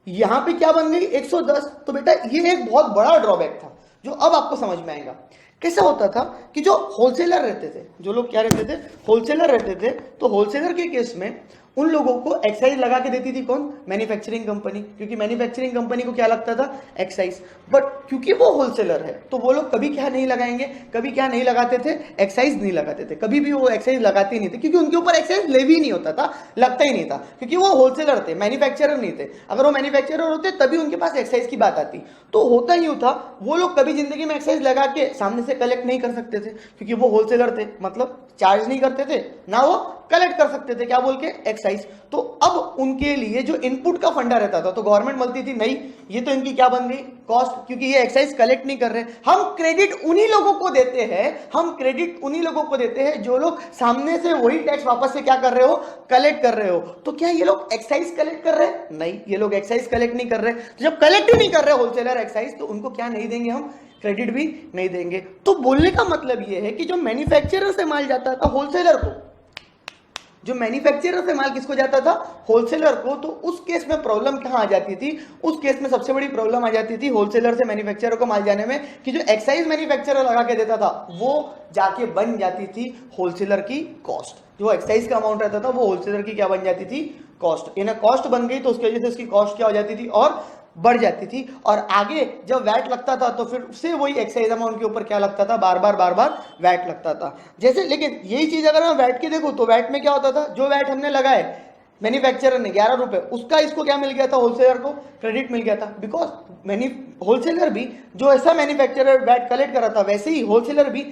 यहां पे क्या बन गई 110। तो बेटा ये एक बहुत बड़ा ड्रॉबैक था, जो अब आपको समझ में आएगा। कैसा होता था कि जो होलसेलर रहते थे, जो लोग क्या रहते थे, होलसेलर रहते थे, तो होलसेलर के केस में उन लोगों को एक्साइज लगा के देती थी कौन, मैन्युफैक्चरिंग कंपनी। क्योंकि मैन्युफैक्चरिंग कंपनी को क्या लगता था, एक्साइज। बट क्योंकि वो होलसेलर है, तो वो लोग कभी क्या नहीं लगाएंगे, कभी क्या नहीं लगाते थे, एक्साइज नहीं लगाते थे। कभी भी वो एक्साइज लगाते नहीं थे, क्योंकि उनके ऊपर एक्साइज लेवी नहीं होता था, लगता ही नहीं था, क्योंकि वो होलसेलर थे, मैन्युफैक्चरर नहीं थे। अगर वो मैन्युफैक्चरर होते तभी उनके पास एक्साइज की बात आती। तो होता ही था, वो लोग कभी जिंदगी में एक्साइज लगा के सामने से कलेक्ट नहीं कर सकते थे, क्योंकि वो होलसेलर थे। मतलब चार्ज नहीं करते थे ना, वो कलेक्ट कर सकते थे, क्या बोल के, एक्साइज। तो अब उनके लिए जो इनपुट का फंडा रहता था, तो गवर्नमेंट बोलती थी नहीं, ये तो इनकी क्या बन गई, कॉस्ट, क्योंकि ये एक्साइज कलेक्ट नहीं कर रहे। हम क्रेडिट उन्हीं लोगों को देते हैं, हम क्रेडिट उन्हीं लोगों को देते हैं जो लोग सामने से वही टैक्स वापस से क्या कर रहे हो, कलेक्ट कर रहे हो। तो क्या ये लोग एक्साइज कलेक्ट कर रहे हैं, नहीं, ये लोग एक्साइज कलेक्ट नहीं कर रहे। तो जब कलेक्ट ही नहीं कर रहे होलसेलर एक्साइज, तो उनको क्या नहीं देंगे, हम क्रेडिट भी नहीं देंगे। तो बोलने का मतलब यह है कि जो मैन्युफैक्चरर से माल जाता था होलसेलर को, जो मैन्युफैक्चरर से माल किसको जाता था, होलसेलर को, तो उस केस में प्रॉब्लम कहां आ जाती थी, उस केस में सबसे बड़ी प्रॉब्लम आ जाती थी होलसेलर से मैन्युफैक्चरर को माल जाने में, कि जो एक्साइज मैन्युफैक्चरर लगा के देता था वो जाके बन जाती थी होलसेलर की कॉस्ट। जो एक्साइज का अमाउंट रहता था वो होलसेलर की क्या बन जाती थी, कॉस्ट। इन्हें कॉस्ट बन गई, तो उसकी वजह से उसकी कॉस्ट क्या हो जाती थी, और बढ़ जाती थी। और आगे जब वैट लगता था तो फिर उससे वही एक्साइज अमाउंट के ऊपर क्या लगता था, बार बार वैट लगता था। जैसे, लेकिन यही चीज अगर मैं वैट की देखूं, तो वैट में क्या होता था, जो वैट हमने लगाए मैन्युफैक्चरर ने 11 रुपए, उसका इसको क्या मिल गया था, होलसेलर को क्रेडिट मिल गया था। बिकॉज होलसेलर भी जो ऐसा मैन्युफैक्चरर वैट कलेक्ट कर रहा था, वैसे ही होलसेलर भी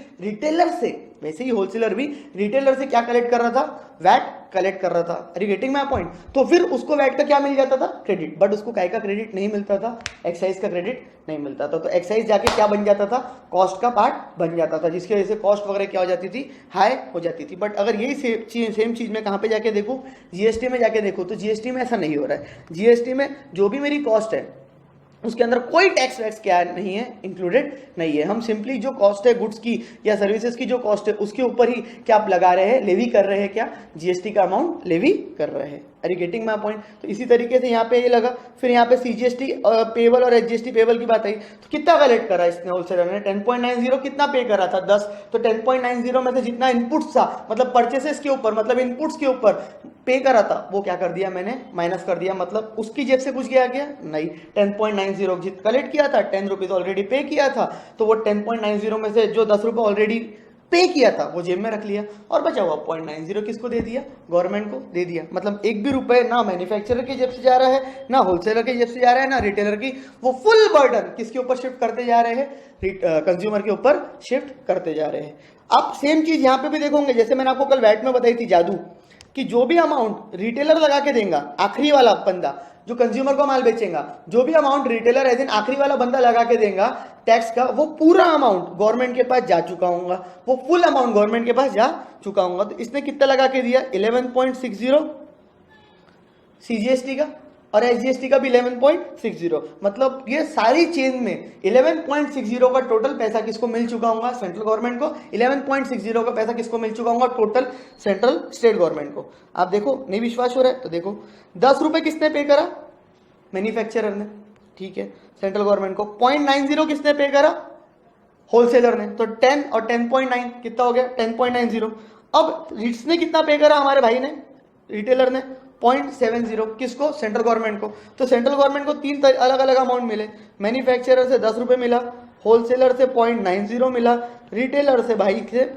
रिटेलर से क्या कलेक्ट कर रहा था, वैट कलेक्ट कर रहा था। Are you getting my point? तो फिर उसको वैट का क्या मिल जाता था, क्रेडिट। बट उसको काय का क्रेडिट नहीं मिलता था, एक्साइज का क्रेडिट नहीं मिलता था। तो एक्साइज जाके क्या बन जाता था, कॉस्ट का पार्ट बन जाता था, जिसकी वजह से कॉस्ट वगैरह क्या हो जाती थी, हाई हो जाती थी। बट अगर यही सेम चीज में कहां पे जाके देखूं, जीएसटी में जाके देखो, तो जीएसटी में ऐसा नहीं हो रहा है। जीएसटी में जो भी मेरी कॉस्ट है उसके अंदर कोई टैक्स वैक्स क्या नहीं है, इंक्लूडेड नहीं है। हम सिंपली जो कॉस्ट है गुड्स की या सर्विसेज की जो कॉस्ट है उसके ऊपर ही क्या आप लगा रहे हैं, लेवी कर रहे हैं, क्या जीएसटी का अमाउंट लेवी कर रहे हैं। Are you getting my point? तो इसी तरीके से यहाँ पे ये लगा। फिर यहाँ पे सीजीएसटी पेबल और एचजीएसटी पेबल की बात आई, तो कितना कलेक्ट करा इसने होलसेलर ने, 10.90। कितना पे करा था, 10। तो 10.90 में से जितना इनपुट्स था, मतलब परचेसेस के ऊपर, मतलब इनपुट्स के ऊपर पे करा था, वो क्या कर दिया मैंने, माइनस कर दिया। मतलब उसकी जेब से कुछ गया क्या, नहीं। 10.90 जित कलेक्ट किया था, 10 रुपीज ऑलरेडी पे किया था, तो वो 10.90 में से जो 10 रुपए ऑलरेडी पे किया था वो जेब में रख लिया, और बचा हुआ 0.90 किसको दे दिया, गवर्नमेंट को दे दिया। मतलब एक भी रुपए ना मैन्युफैक्चरर की जेब से जा रहा है, ना होलसेलर की जेब से जा रहा है, ना रिटेलर की। वो फुल बर्डन किसके ऊपर शिफ्ट करते जा रहे हैं, कंज्यूमर के ऊपर शिफ्ट करते जा रहे हैं। अब सेम चीज यहाँ पे भी देखोगे, जैसे मैंने आपको कल वैट में बताई थी जादू, कि जो भी अमाउंट रिटेलर लगा के देगा, आखिरी वाला बंदा जो कंज्यूमर को माल बेचेगा, जो भी अमाउंट रिटेलर एज इन आखिरी वाला बंदा लगा के देगा, टैक्स का वो पूरा अमाउंट गवर्नमेंट के पास जा चुका होगा, वो फुल अमाउंट गवर्नमेंट के पास जा चुका होगा। तो इसने कितना लगा के दिया 11.60 सीजीएसटी का, और एसजीएसटी का भी 11.60। मतलब ये सारी चेन में 11.60 का टोटल पैसा किसको मिल चुका होगा, सेंट्रल गवर्नमेंट को। 11.60 का पैसा किसको मिल चुका होगा, टोटल सेंट्रल स्टेट गवर्नमेंट को। आप देखो, नहीं विश्वास हो रहा है तो देखो, 10 रुपए किसने पे करा, मैन्युफैक्चरर ने, ठीक है, सेंट्रल गवर्नमेंट को। 0.90 किसने पे करा, होलसेलर ने। तो 10 और 10.9 कितना हो गया, 10.90। अब इसने कितना पे करा, हमारे भाई ने, रिटेलर ने 0.70 किसको, सेंट्रल गवर्नमेंट को। तो सेंट्रल गवर्नमेंट को तीन अलग अलग अमाउंट मिले, मैन्युफैक्चरर से 10 रुपए मिला, होलसेलर से 0.90 मिला, रिटेलर से भाई से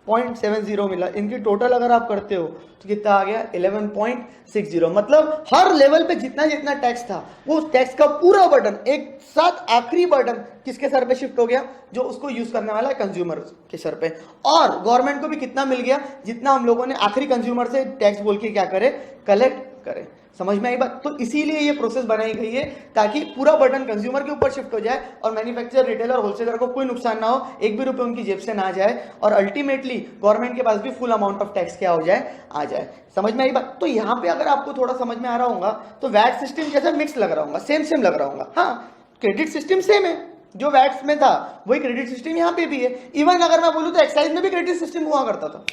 0.70 मिला। इनकी टोटल अगर आप करते हो तो कितना आ गया 11.60। मतलब हर लेवल पे जितना जितना टैक्स था वो टैक्स का पूरा बर्डन एक साथ आखिरी बर्डन किसके सर पे शिफ्ट हो गया, जो उसको यूज करने वाला है कंज्यूमर के सर पे। और गवर्नमेंट को भी कितना मिल गया, जितना हम लोगों ने आखिरी कंज्यूमर से टैक्स बोल के क्या करे, कलेक्ट करे। समझ में आई बात। तो इसीलिए ये प्रोसेस बनाई गई है ताकि पूरा बर्डन कंज्यूमर के ऊपर शिफ्ट हो जाए और मैन्युफैक्चरर, रिटेलर, होलसेलर को कोई नुकसान ना हो, एक भी रुपए उनकी जेब से ना जाए, और अल्टीमेटली गवर्नमेंट के पास भी फुल अमाउंट ऑफ टैक्स क्या हो जाए, आ जाए। समझ में आई बात। तो यहाँ पे अगर आपको थोड़ा समझ में आ रहा होगा तो वैट सिस्टम जैसा मिक्स लग रहा होगा, सेम सेम लग रहा होगा। हाँ, क्रेडिट सिस्टम सेम है, जो वैट्स में था वही क्रेडिट सिस्टम यहाँ पे भी है। इवन अगर मैं बोलूँ तो एक्साइज में भी क्रेडिट सिस्टम हुआ करता था।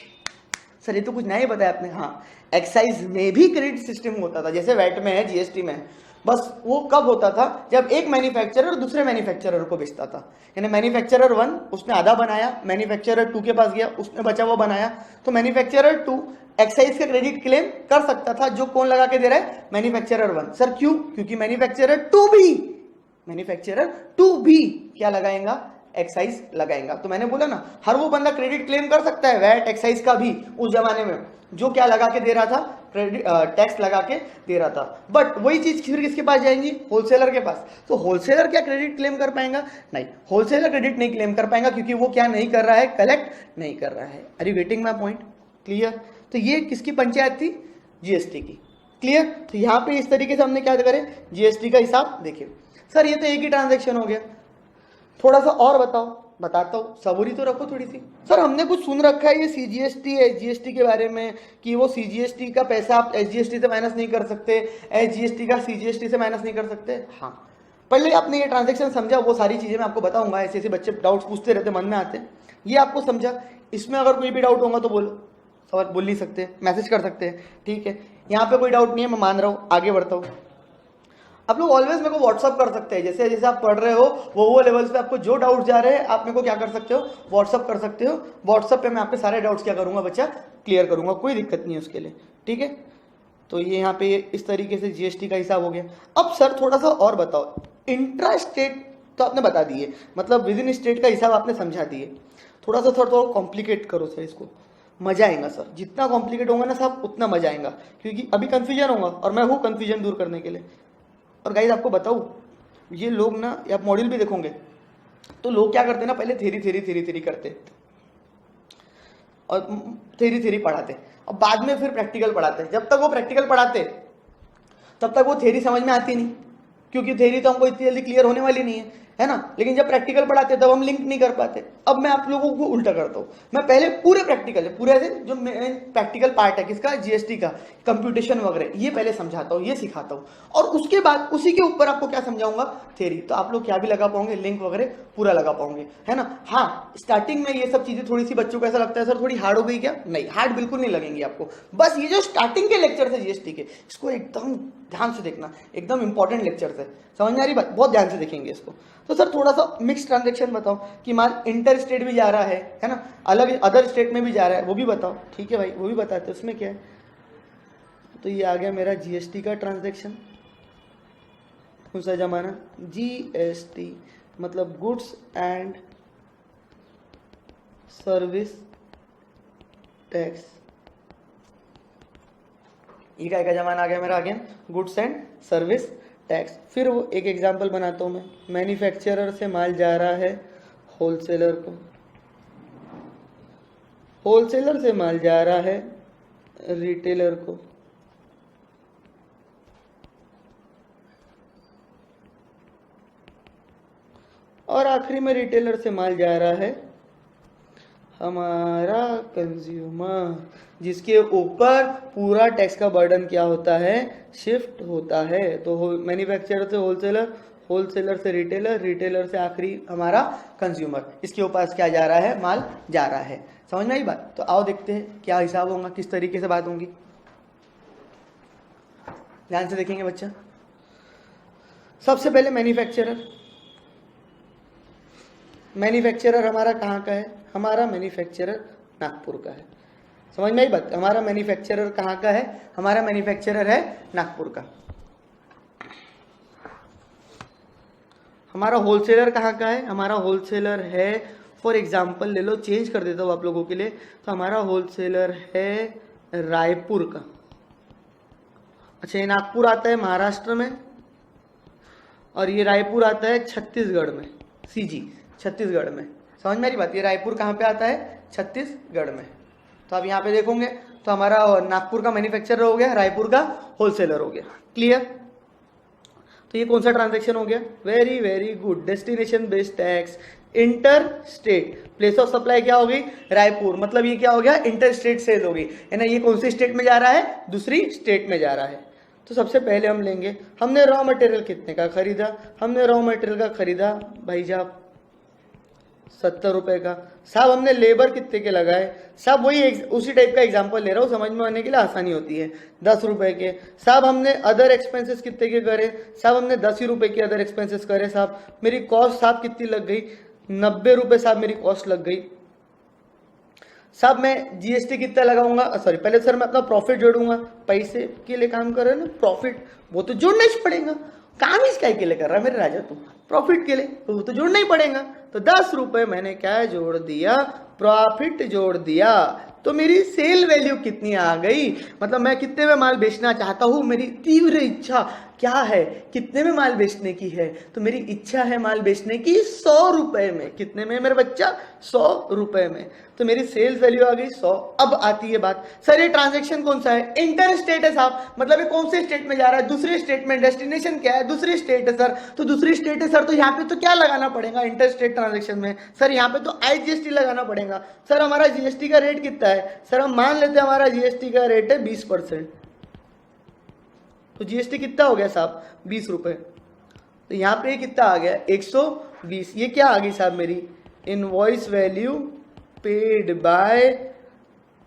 सर ये तो कुछ नया बताया आपने। हाँ, एक्साइज में भी क्रेडिट सिस्टम होता था, जैसे वैट में है, जीएसटी में है। बस वो कब होता था, जब एक मैन्युफैक्चरर दूसरे मैन्युफैक्चरर को बेचता था। यानी मैन्युफैक्चरर 1 उसने आधा बनाया, मैन्युफैक्चरर 2 के पास गया, उसने बचा हुआ बनाया, तो मैन्युफैक्चरर 2 एक्साइज का क्रेडिट क्लेम कर सकता था, जो कौन लगा के दे रहा है, मैन्युफैक्चरर 1। सर क्यों, क्योंकि मैन्युफैक्चरर टू भी क्या लगाएगा, एक्साइज लगाएगा। तो मैंने बोला ना, हर वो बंदा क्रेडिट क्लेम कर सकता है वैट एक्साइज का भी उस जमाने में, जो क्या लगा के दे रहा था, क्रेडिट टैक्स लगा के दे रहा था। बट वही चीज फिर किसके पास जाएंगी, होलसेलर के पास। तो होलसेलर क्या क्रेडिट क्लेम कर पाएगा, नहीं, होलसेलर क्रेडिट नहीं क्लेम कर पाएगा, क्योंकि वो क्या नहीं कर रहा है, कलेक्ट नहीं कर रहा है। Are you getting my point, clear. तो ये किसकी पंचायत थी, जीएसटी की, क्लियर। तो यहाँ पे इस तरीके से हमने क्या करें, जीएसटी का हिसाब देखिए। सर ये तो एक ही ट्रांजेक्शन हो गया, थोड़ा सा और बताओ, बताता हूँ, सबूरी तो रखो थोड़ी सी। सर हमने कुछ सुन रखा है ये सीजीएसटी एसजीएसटी के बारे में, कि वो सीजीएसटी का पैसा आप एसजीएसटी से माइनस नहीं कर सकते, एसजीएसटी का सीजीएसटी से माइनस नहीं कर सकते। हाँ, पहले आपने ये ट्रांजेक्शन समझा, वो सारी चीजें मैं आपको बताऊंगा। ऐसे ऐसे बच्चे डाउट्स पूछते रहते, मन में आते, ये आपको समझा। इसमें अगर कोई भी डाउट होगा तो बोलो, सवाल बोल नहीं सकते, मैसेज कर सकते हैं, ठीक है। यहाँ पे कोई डाउट नहीं है, मैं मान रहा हूँ, आगे बढ़ता हूँ। आप लोग ऑलवेज मेरे को व्हाट्सअप कर सकते हैं, जैसे जैसे आप पढ़ रहे हो वो लेवल्स पे आपको जो डाउट जा रहे हैं आप मेरे को क्या कर सकते हो, व्हाट्सअप कर सकते हो। व्हाट्सअप पे मैं आपके सारे डाउट्स क्या करूंगा बच्चा, क्लियर करूंगा, कोई दिक्कत नहीं है उसके लिए, ठीक है। तो ये यहाँ पे इस तरीके से जीएसटी का हिसाब हो गया। अब सर थोड़ा सा और बताओ, इंट्रा स्टेट तो आपने बता दिए, मतलब विद इन स्टेट का हिसाब आपने समझा दिए। थोड़ा सा थोड़ा कॉम्प्लिकेट करो सर इसको, मजा आएगा सर, जितना कॉम्प्लिकेट होगा ना साहब उतना मजा आएगा, क्योंकि अभी कंफ्यूजन होगा और मैं हूँ कंफ्यूजन दूर करने के लिए। और गाइस आपको बताऊं, ये लोग ना, आप मॉड्यूल भी देखोगे तो लोग क्या करते हैं ना, पहले थेरी करते और थेरी पढ़ाते, और बाद में फिर प्रैक्टिकल पढ़ाते। जब तक वो प्रैक्टिकल पढ़ाते तब तक वो थेरी समझ में आती नहीं, क्योंकि थेरी तो हमको इतनी जल्दी क्लियर होने वाली नहीं है ना। लेकिन जब प्रैक्टिकल पढ़ाते तब हम लिंक नहीं कर पाते। अब मैं आप लोगों को उल्टा करता हूँ, मैं पहले पूरे प्रैक्टिकल है, पूरे जो मेन प्रैक्टिकल पार्ट है किसका, जीएसटी का, कंप्यूटेशन वगैरह, ये पहले समझाता हूँ, ये सिखाता हूँ, और उसके बाद उसी के ऊपर आपको क्या समझाऊंगा, थेरी। तो आप लोग क्या भी लगा पाओगे, लिंक वगैरह पूरा लगा पाओगे, है ना। हाँ, स्टार्टिंग में ये सब चीजें थोड़ी सी बच्चों को ऐसा लगता है सर थोड़ी हार्ड हो गई क्या, नहीं, हार्ड बिल्कुल नहीं लगेंगी आपको। बस ये जो स्टार्टिंग के लेक्चर है जीएसटी के, इसको एकदम ध्यान से देखना, एकदम इंपॉर्टेंट लेक्चर है, समझ में आ रही बात, बहुत ध्यान से देखेंगे इसको। तो सर थोड़ा सा मिक्स ट्रांजेक्शन बताओ, कि मान इंटर स्टेट भी जा रहा है ना, अलग अदर स्टेट में भी जा रहा है, वो भी बताओ, ठीक है भाई, वो भी बताते हैं, उसमें क्या है। तो ये आ गया मेरा जीएसटी का ट्रांजेक्शन, कौन सा जमाना, जीएसटी मतलब गुड्स एंड सर्विस टैक्स, ये का जमाना आ गया मेरा, again goods and service tax. फिर वो एक एग्जांपल बनाता हूं मैं, मैन्युफैक्चरर से माल जा रहा है होलसेलर को, होलसेलर से माल जा रहा है रिटेलर को, और आखिरी में रिटेलर से माल जा रहा है हमारा कंज्यूमर, जिसके ऊपर पूरा टैक्स का बर्डन क्या होता है, शिफ्ट होता है। तो मैन्युफैक्चरर से होलसेलर, होलसेलर से रिटेलर, रिटेलर से आखिरी हमारा कंज्यूमर, इसके ऊपर क्या जा रहा है, माल जा रहा है। समझ में आई बात? तो आओ देखते हैं क्या हिसाब होगा, किस तरीके से बात होंगी। ध्यान से देखेंगे बच्चा। सबसे पहले मैन्युफैक्चरर, मैन्युफैक्चरर हमारा कहाँ का है, हमारा मैन्युफैक्चरर नागपुर का है। समझ में आई बात? हमारा मैन्युफैक्चरर कहाँ का है, हमारा मैन्युफैक्चरर है नागपुर का। हमारा होलसेलर कहाँ का है, हमारा होलसेलर है, फॉर एग्जाम्पल ले लो, चेंज कर देता हूँ आप लोगों के लिए, तो हमारा होलसेलर है रायपुर का। अच्छा, ये नागपुर आता है महाराष्ट्र में और ये रायपुर आता है छत्तीसगढ़ में, सीजी छत्तीसगढ़ में। समझ में आ रही बात? ये रायपुर कहाँ पे आता है, छत्तीसगढ़ में। तो आप यहाँ पे देखोगे तो हमारा नागपुर का मैन्युफैक्चरर हो गया, रायपुर का होलसेलर हो गया। क्लियर? तो ये कौन सा ट्रांजैक्शन हो गया, very very good, destination based tax, inter state, place of supply क्या होगी, रायपुर, मतलब ये क्या हो गया, इंटर स्टेट सेल होगी, है ना। ये कौन सी स्टेट में जा रहा है, दूसरी स्टेट में जा रहा है। तो सबसे पहले हम लेंगे, हमने रॉ मटेरियल कितने का खरीदा, हमने रॉ मटेरियल का खरीदा भाई साहब 70 रुपए का। साहब हमने लेबर कितने के लगाए, साहब वही उसी टाइप का एग्जांपल ले रहा हूँ, समझ में आने के लिए आसानी होती है, 10 रुपए के। साहब हमने अदर एक्सपेंसेस कितने के करे, साहब हमने 10 ही रुपए के अदर एक्सपेंसेस करे। साहब मेरी कॉस्ट साहब कितनी लग गई, 90 रुपए साहब मेरी कॉस्ट लग गई। साहब मैं जीएसटी कितना लगाऊंगा, सॉरी पहले सर मैं अपना प्रॉफिट जोड़ूंगा, पैसे के लिए काम कर रहे हैं ना, प्रॉफिट वो तो जोड़ना ही पड़ेगा, काम इस काय के लिए कर रहा है मेरे राजा, तू प्रॉफिट के लिए, तो वो तो जोड़ना ही पड़ेगा। तो 10 रुपए मैंने क्या जोड़ दिया, प्रॉफिट जोड़ दिया। तो मेरी सेल वैल्यू कितनी आ गई, मतलब मैं कितने में माल बेचना चाहता हूं, मेरी तीव्र इच्छा क्या है, कितने में माल बेचने की है, तो मेरी इच्छा है माल बेचने की 100 रुपए में। कितने में मेरे बच्चा, 100 रुपए में। तो मेरी सेल्स वैल्यू आ गई 100। अब आती है बात, सर ये ट्रांजैक्शन कौन सा है, इंटर स्टेट है साहब, मतलब ये कौन से स्टेट में जा रहा है, दूसरे स्टेट में, डेस्टिनेशन क्या है, दूसरी स्टेट है सर। तो दूसरी स्टेट है सर, तो यहाँ पे तो क्या लगाना पड़ेगा इंटर स्टेट ट्रांजेक्शन में, सर यहाँ पे तो IGST लगाना पड़ेगा। सर हमारा जीएसटी का रेट कितना है, सर हम मान लेते हैं हमारा जीएसटी का रेट है 20%, तो जीएसटी कितना हो गया साहब, 20 रुपए। तो यहाँ पे कितना आ गया, 120। ये क्या आ गई साहब, मेरी invoice value paid by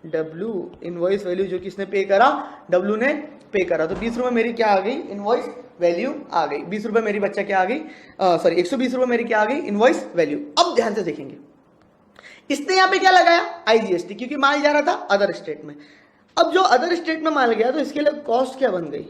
W, invoice value जो किसने पे करा, डब्ल्यू ने पे करा। तो 20 रुपए मेरी क्या आ गई, इनवॉइस वैल्यू आ गई। 20 रुपए मेरी बच्चा क्या आ गई, सॉरी 120 रुपए मेरी क्या आ गई, इनवॉइस वैल्यू। अब ध्यान से देखेंगे, इसने यहाँ पे क्या लगाया, IGST, क्योंकि माल जा रहा था अदर स्टेट में। अब जो अदर स्टेट में माल गया तो इसके लिए कॉस्ट क्या बन गई,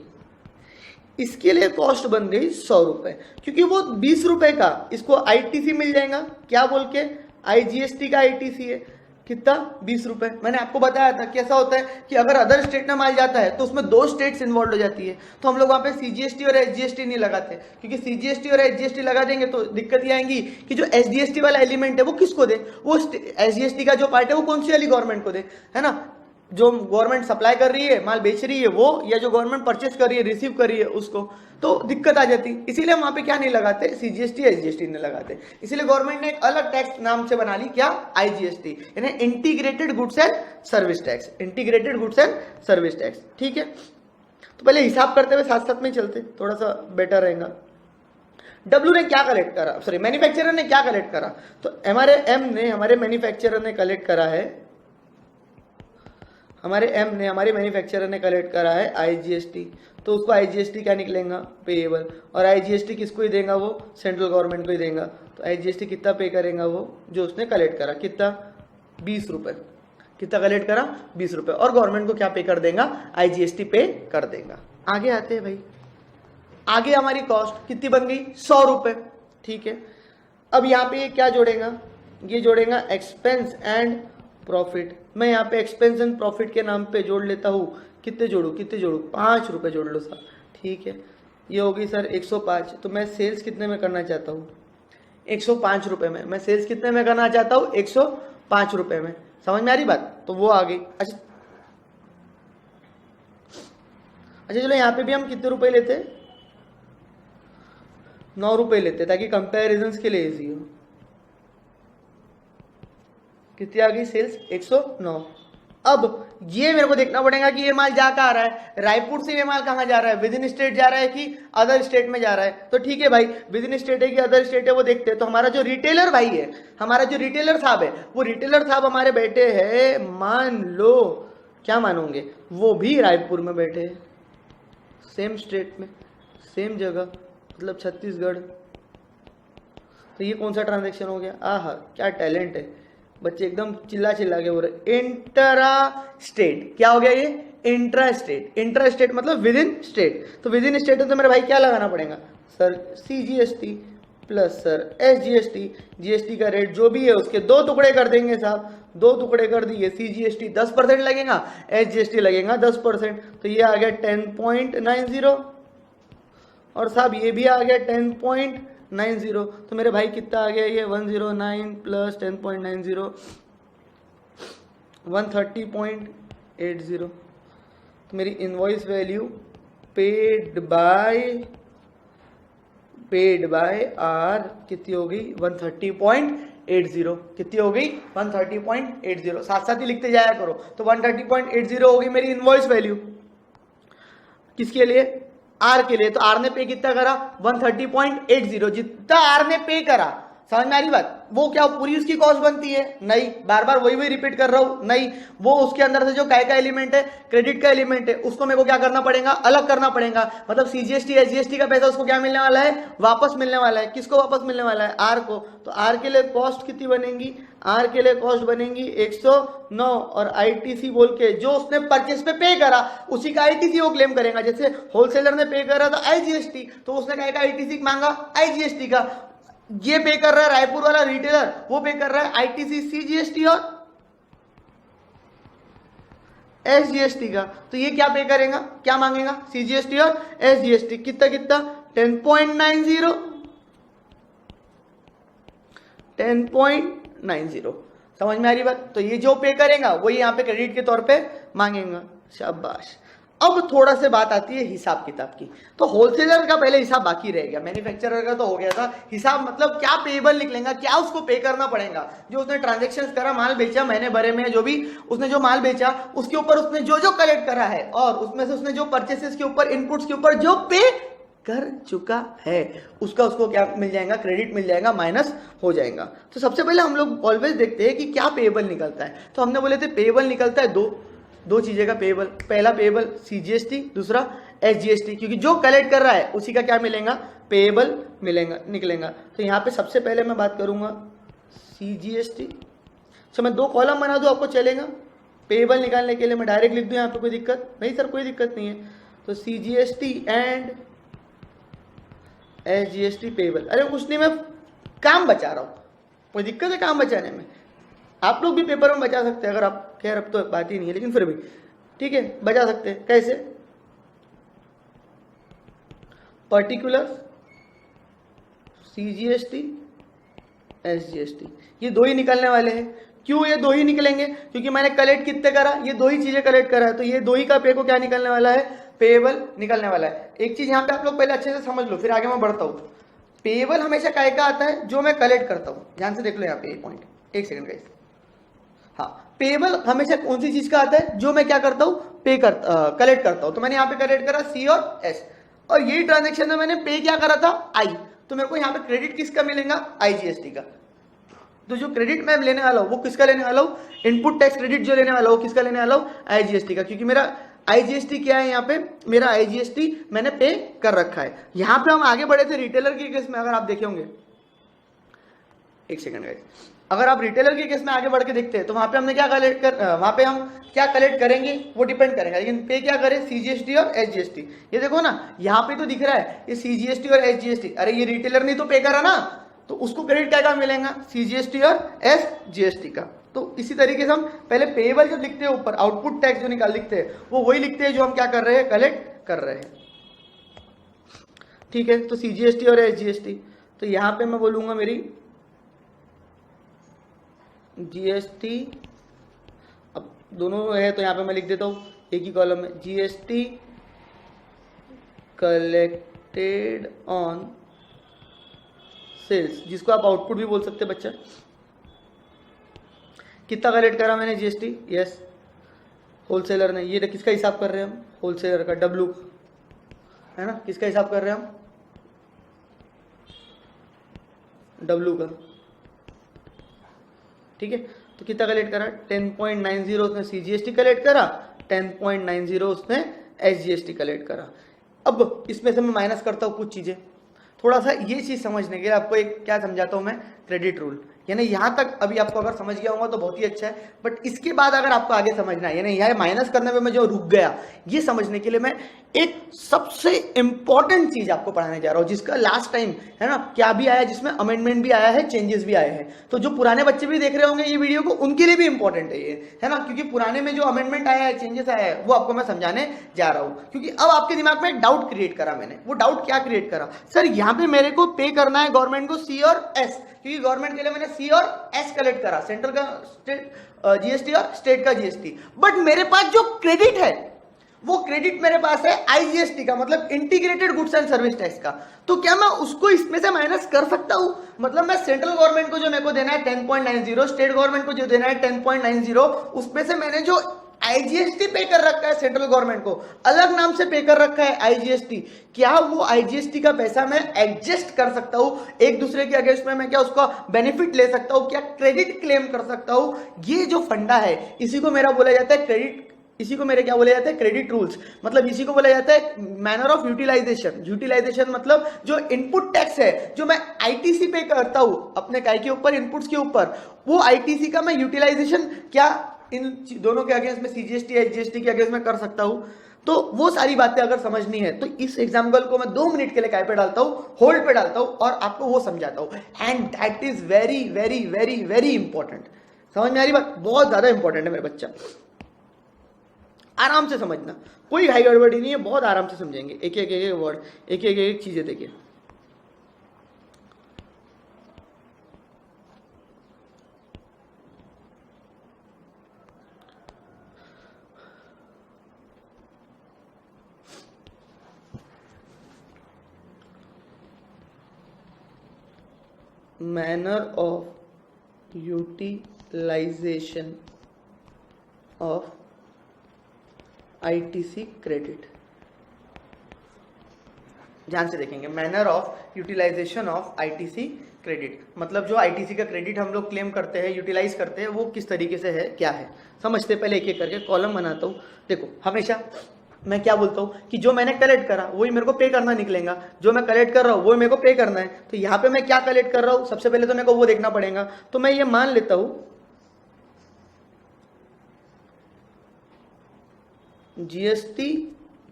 इसके लिए कॉस्ट बन गई 100 रुपए, क्योंकि वो 20 रुपए का इसको ITC मिल जाएगा, क्या बोल के, IGST का ITC है, कितना, 20 रुपए। मैंने आपको बताया था कैसा होता है कि अगर अदर स्टेट में माल जाता है तो उसमें 2 स्टेट्स इन्वॉल्व हो जाती है, तो हम लोग वहां पे CGST और SGST नहीं लगाते, क्योंकि CGST और SGST लगा देंगे तो दिक्कत ये आएंगी कि जो SGST वाला एलिमेंट है वो किसको दे, वो SGST का जो पार्ट है वो कौन सी वाली गवर्नमेंट को दे, है ना, जो गवर्नमेंट सप्लाई कर रही है, माल बेच रही है वो, या जो गवर्नमेंट परचेस कर रही है, रिसीव कर रही है उसको, तो दिक्कत आ जाती। इसीलिए वहां पे क्या नहीं लगाते, CGST SGST नहीं लगाते। इसीलिए गवर्नमेंट ने एक अलग टैक्स नाम से बना ली, क्या, IGST, यानी integrated goods and service tax, integrated goods and service tax. ठीक है, तो पहले हिसाब करते हुए साथ साथ में चलते, थोड़ा सा बेटर रहेगा। डब्ल्यू ने क्या कलेक्ट करा, सॉरी मैन्युफैक्चरर ने क्या कलेक्ट करा, तो MRM ने, हमारे मैन्युफैक्चरर ने कलेक्ट करा है, हमारे मैन्युफैक्चरर ने कलेक्ट करा है IGST, तो उसको IGST क्या निकलेगा, पेएबल, और IGST किसको ही देगा, वो सेंट्रल गवर्नमेंट को ही देगा। तो IGST कितना पे करेगा, वो जो उसने कलेक्ट करा, कितना, 20 रुपए, कितना कलेक्ट करा, 20 रुपए, और गवर्नमेंट को क्या पे कर देगा, IGST पे कर देगा। आगे आते हैं भाई, आगे हमारी कॉस्ट कितनी बन गई, 100 रुपए। ठीक है, अब यहाँ पे ये क्या जोड़ेगा, ये जोड़ेगा एक्सपेंस एंड प्रॉफिट। मैं यहाँ पे एक्सपेंस एंड प्रॉफिट के नाम पे जोड़ लेता हूँ, कितने जोड़ू, 5 रुपए जोड़ लो सर। ठीक है, ये होगी सर 105। तो मैं सेल्स कितने में करना चाहता हूँ, 105 रुपए में। मैं सेल्स कितने में करना चाहता हूँ, 105 रुपए में। समझ में आ रही बात, तो वो आ गई। अच्छा चलो यहाँ पे भी हम कितने रुपए लेते, 9 रुपए लेते, ताकि कंपेरिजन के लिए इजी हो। कितनी आ गई सेल्स 109। अब ये मेरे को देखना पड़ेगा कि ये माल जा कहाँ रहा है, रायपुर से ये माल कहाँ जा रहा है, विद इन स्टेट जा रहा है कि अदर स्टेट में जा रहा है। तो ठीक है भाई, विद इन स्टेट है कि अदर स्टेट है वो देखते हैं। तो हमारा जो रिटेलर भाई है, हमारा जो रिटेलर साहब है, वो रिटेलर साहब हमारे बैठे हैं, मान लो क्या मानोगे, वो भी रायपुर में बैठे हैं, सेम स्टेट में, सेम जगह, मतलब छत्तीसगढ़। तो ये कौन सा ट्रांजेक्शन हो गया, आहा क्या टैलेंट है बच्चे, एकदम चिल्ला चिल्ला के बोल रहे। इंट्रा स्टेट क्या हो गया ये, इंट्रा स्टेट। इंट्रा स्टेट मतलब विद इन स्टेट। तो विद इन स्टेट है तो मेरे भाई क्या लगाना पड़ेगा sir, CGST plus sir SGST। GST का रेट जो भी है उसके 2 टुकड़े कर देंगे साहब, 2 टुकड़े कर दिए। CGST 10% लगेगा, SGST लगेगा 10%। तो ये आ गया 10.90 और साहब ये भी आ गया 10.90। तो मेरे भाई कितना आ गया ये 109 प्लस 10.90 130.80। तो मेरी invoice value paid by R कितनी हो गई 130.80। कितनी हो गई 130.80। साथ साथ ही लिखते जाया करो। तो 130.80 हो गई मेरी इनवॉइस वैल्यू, किसके लिए, आर के लिए। तो आर ने पे कितना करा 130.80। जितना आर ने पे करा, समझ में आ रही बात, वो क्या पूरी उसकी कॉस्ट बनती है, नहीं, बार बार वही रिपीट कर रहा हूं, नहीं, वो उसके अंदर से जो काय का एलिमेंट है, क्रेडिट का एलिमेंट है, उसको मेरे को क्या करना पड़ेगा, अलग करना पड़ेगा। मतलब CGST SGST का पैसा उसको क्या मिलने वाला है, वापस मिलने वाला है। किसको वापस मिलने वाला है, आर को। तो आर के लिए कॉस्ट कितनी बनेगी, आर के लिए कॉस्ट बनेगी 109 और ITC बोल के जो उसने परचेस पे पे करा उसी का ITC वो क्लेम करेगा। जैसे होलसेलर ने पे करा था IGST, तो उसने काय का ITC मांगा, IGST का। ये पे कर रहा है रायपुर वाला रिटेलर, वो पे कर रहा है ITC CGST और SGST का। तो ये क्या पे करेगा, क्या मांगेगा, CGST और SGST। कितना कितना 10.90 10.90। समझ में आ रही बात। तो ये जो पे करेगा वही यहाँ पे क्रेडिट के तौर पे मांगेगा। शाबाश। अब थोड़ा से बात आती है हिसाब किताब की। तो होलसेलर का पहले हिसाब बाकी रह गया, मैन्युफैक्चरर का तो हो गया था। हिसाब मतलब क्या पेएबल निकलेगा, क्या उसको पे करना पड़ेगा। जो उसने ट्रांजेक्शन्स करा, माल बेचा, महीने भरे में जो भी उसने जो माल बेचा उसके ऊपर उसने जो जो कलेक्ट करा है और उसमें से उसने जो परचेसेस के ऊपर, इनपुट्स के ऊपर जो पे कर चुका है उसका उसको क्या मिल जाएगा, क्रेडिट मिल जाएगा, माइनस हो जाएगा। तो सबसे पहले हम लोग ऑलवेज देखते हैं कि क्या पेएबल निकलता है। तो हमने बोले थे पेएबल निकलता है दो चीजें का पेएबल। पहला पेएबल CGST, दूसरा SGST, क्योंकि जो कलेक्ट कर रहा है उसी का क्या मिलेगा, पेएबल मिलेगा, निकलेगा। तो यहाँ पे सबसे पहले मैं बात करूंगा CGST। अच्छा मैं 2 कॉलम बना दूं, आपको चलेगा। पेएबल निकालने के लिए मैं डायरेक्ट लिख दूं यहाँ पे, कोई दिक्कत नहीं सर, कोई दिक्कत नहीं है। तो CGST एंड SGST पेएबल। अरे कुछ नहीं, मैं काम बचा रहा हूं, कोई दिक्कत है काम बचाने में। आप लोग भी पेपर में बचा सकते हैं अगर आप, खैर अब तो बात ही नहीं है, लेकिन फिर भी ठीक है बचा सकते हैं। कैसे, पर्टिकुलर CGST SGST, ये 2 ही निकलने वाले हैं। क्यों ये 2 ही निकलेंगे, क्योंकि मैंने कलेक्ट कितने करा, ये 2 ही चीजें कलेक्ट करा है। तो ये 2 ही का पे को क्या निकलने वाला है, पेएबल निकलने वाला है। एक चीज यहाँ पे आप लोग पहले अच्छे से समझ लो, फिर आगे मैं बढ़ता हूँ। पेएबल हमेशा काय का आता है, जो मैं कलेक्ट करता हूँ। ध्यान से देख लो यहाँ पे ये पॉइंट, एक सेकंड गाइस। हाँ, पेएबल हमेशा कौन सी चीज का आता है, जो मैं क्या करता हूँ, कलेक्ट करता हूँ। तो मैंने यहाँ पे कलेक्ट करा C और S, और यही ट्रांजेक्शन में मैंने पे क्या करा था, I। तो मेरे को यहाँ पे क्रेडिट किसका मिलेगा, IGST का। तो जो क्रेडिट मैं लेने वाला हूँ वो किसका लेने वाला हूँ, इनपुट टैक्स क्रेडिट जो लेने वाला हूँ किसका लेने वाला हूँ, IGST का। क्योंकि मेरा IGST क्या है, यहाँ पे मेरा IGST मैंने पे कर रखा है। यहाँ पे हम आगे बढ़े थे रिटेलर के केस में, अगर आप देखे होंगे, एक सेकंड गाइस, अगर आप रिटेलर के केस में आगे बढ़ के देखते हैं तो वहां पे हमने क्या कलेक्ट वहां पे हम क्या कलेक्ट करेंगे वो डिपेंड करेगा, लेकिन पे क्या करें, CGST और SGST। ये देखो ना यहाँ पे तो दिख रहा है ये CGST और SGST। अरे ये रिटेलर नहीं तो पे करा ना, तो उसको क्रेडिट क्या मिलेगा, CGST और SGST का। तो इसी तरीके से हम पहले पेएबल जब लिखते हैं ऊपर, आउटपुट टैक्स जो निकाल लिखते हैं वो वही लिखते हैं जो हम क्या कर रहे हैं, कलेक्ट कर रहे हैं। ठीक है, तो CGST और SGST। तो यहाँ पे मैं बोलूंगा मेरी GST, अब दोनों है तो यहाँ पे मैं लिख देता हूँ एक ही कॉलम में, GST कलेक्टेड ऑन सेल्स, जिसको आप आउटपुट भी बोल सकते हैं बच्चा। कितना कलेक्ट करा मैंने जीएसटी? यस, होलसेलर ने। ये किसका हिसाब कर रहे हैं हम? होलसेलर का, डब्ल्यू है ना, किसका हिसाब कर रहे हैं हम? डब्ल्यू का। ठीक है, तो कितना कलेक्ट करा? 10.90 उसने सीजीएसटी कलेक्ट करा, 10.90 उसने एसजीएसटी कलेक्ट करा। अब इसमें से मैं माइनस करता हूँ कुछ चीजें। थोड़ा सा ये चीज समझने के लिए आपको एक क्या समझाता हूं मैं, क्रेडिट रूल। यानी यहां तक अभी आपको अगर समझ गया होगा तो बहुत ही अच्छा है, बट इसके बाद अगर आपको आगे समझना है, यानी यह माइनस करने में मैं जो रुक गया, ये समझने के लिए मैं एक सबसे इंपॉर्टेंट चीज आपको पढ़ाने जा रहा हूं, जिसका लास्ट टाइम है ना क्या भी आया, जिसमें अमेंडमेंट भी आया है, चेंजेस भी आए हैं। तो जो पुराने बच्चे भी देख रहे होंगे ये वीडियो को, उनके लिए भी इंपॉर्टेंट है ये, है ना, क्योंकि पुराने में जो अमेंडमेंट आया है, चेंजेस आया है, वो आपको मैं समझाने जा रहा हूं। क्योंकि अब आपके दिमाग में एक डाउट क्रिएट करा मैंने। वो डाउट क्या क्रिएट करा? सर यहाँ पे मेरे को पे करना है गवर्नमेंट को सी और एस, क्योंकि गवर्नमेंट के लिए मैंने सी और एस कलेक्ट करा, सेंट्रल का स्टेट जीएसटी और स्टेट का जीएसटी, बट मेरे पास जो क्रेडिट है वो क्रेडिट मेरे पास है आईजीएसटी का, मतलब integrated goods and service tax का। तो क्या मैं उसको इसमें से माइनस कर सकता हूं? मतलब मैं सेंट्रल गवर्नमेंट को जो मेरे को देना है 10.90, स्टेट गवर्नमेंट को जो देना है 10.90, उसमें से मैंने जो आईजीएसटी पे कर रखा है सेंट्रल गवर्नमेंट को, अलग नाम से पे कर रखा है आईजीएसटी, क्या वो आईजीएसटी का पैसा मैं एडजस्ट कर सकता हूं एक दूसरे के अगेंस्ट में? मैं क्या उसका बेनिफिट ले सकता हूं? क्या क्रेडिट क्लेम कर सकता हूं? ये जो फंडा है, इसी को मेरा बोला जाता है क्रेडिट, इसी को मेरे क्या बोला जाता है? Credit rules. मतलब इसी को बोला जाता है मैनर ऑफ यूटिलाइजेशन। यूटिलाइजेशन मतलब जो इनपुट टैक्स है, जो मैं आईटीसी पे करता हूं अपने काय के ऊपर, इनपुट्स के ऊपर, वो आईटीसी का मैं यूटिलाइजेशन क्या इन दोनों के अगेंस्ट में, सीजीएसटी एचजीएसटी के अगेंस्ट में कर सकता हूं। तो वो सारी बातें अगर समझनी है तो इस एग्जाम्पल को मैं 2 मिनट के लिए काय पे डालता हूं, होल्ड पे डालता हूं और आपको वो समझाता हूं, and that is very very very very important. समझ में आ रही बात? बहुत ज्यादा इंपॉर्टेंट है मेरे बच्चा, आराम से समझना, कोई हाई गड़बड़ी नहीं है, बहुत आराम से समझेंगे, एक एक वर्ड, एक एक चीजें देखिए। Manner of utilisation of ITC credit, ध्यान से देखेंगे। Manner of utilisation of ITC credit मतलब जो आईटीसी का क्रेडिट हम लोग क्लेम करते हैं, यूटिलाइज करते हैं, वो किस तरीके से है, क्या है, समझते पहले एक एक करके कॉलम बनाता हूं। देखो हमेशा मैं क्या बोलता हूं कि जो मैंने कलेक्ट करा वही मेरे को पे करना निकलेगा, जो मैं कलेक्ट कर रहा हूं वही मेरे को पे करना है। तो यहाँ पे मैं क्या कलेक्ट कर रहा हूं, सबसे पहले तो मेरे को वो देखना पड़ेगा। तो मैं ये मान लेता हूं जीएसटी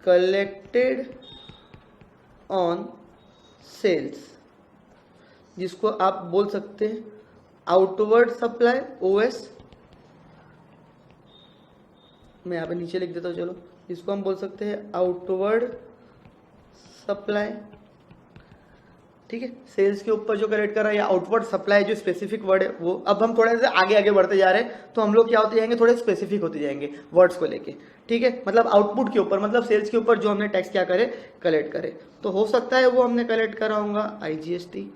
कलेक्टेड ऑन सेल्स, जिसको आप बोल सकते हैं आउटवर्ड सप्लाई, ओएस। मैं यहाँ पे नीचे लिख देता हूँ, चलो, इसको हम बोल सकते हैं आउटवर्ड सप्लाई। ठीक है, सेल्स के ऊपर जो कलेक्ट कर रहा है, या आउटवर्ड सप्लाई जो स्पेसिफिक वर्ड है वो। अब हम थोड़े से आगे आगे बढ़ते जा रहे हैं तो हम लोग क्या होते जाएंगे, थोड़े स्पेसिफिक होते जाएंगे वर्ड्स को लेके। ठीक है, मतलब आउटपुट के ऊपर, मतलब सेल्स के ऊपर जो हमने टैक्स क्या करे, कलेक्ट करे। तो हो सकता है वो हमने कलेक्ट करा होगा आईजीएसटी,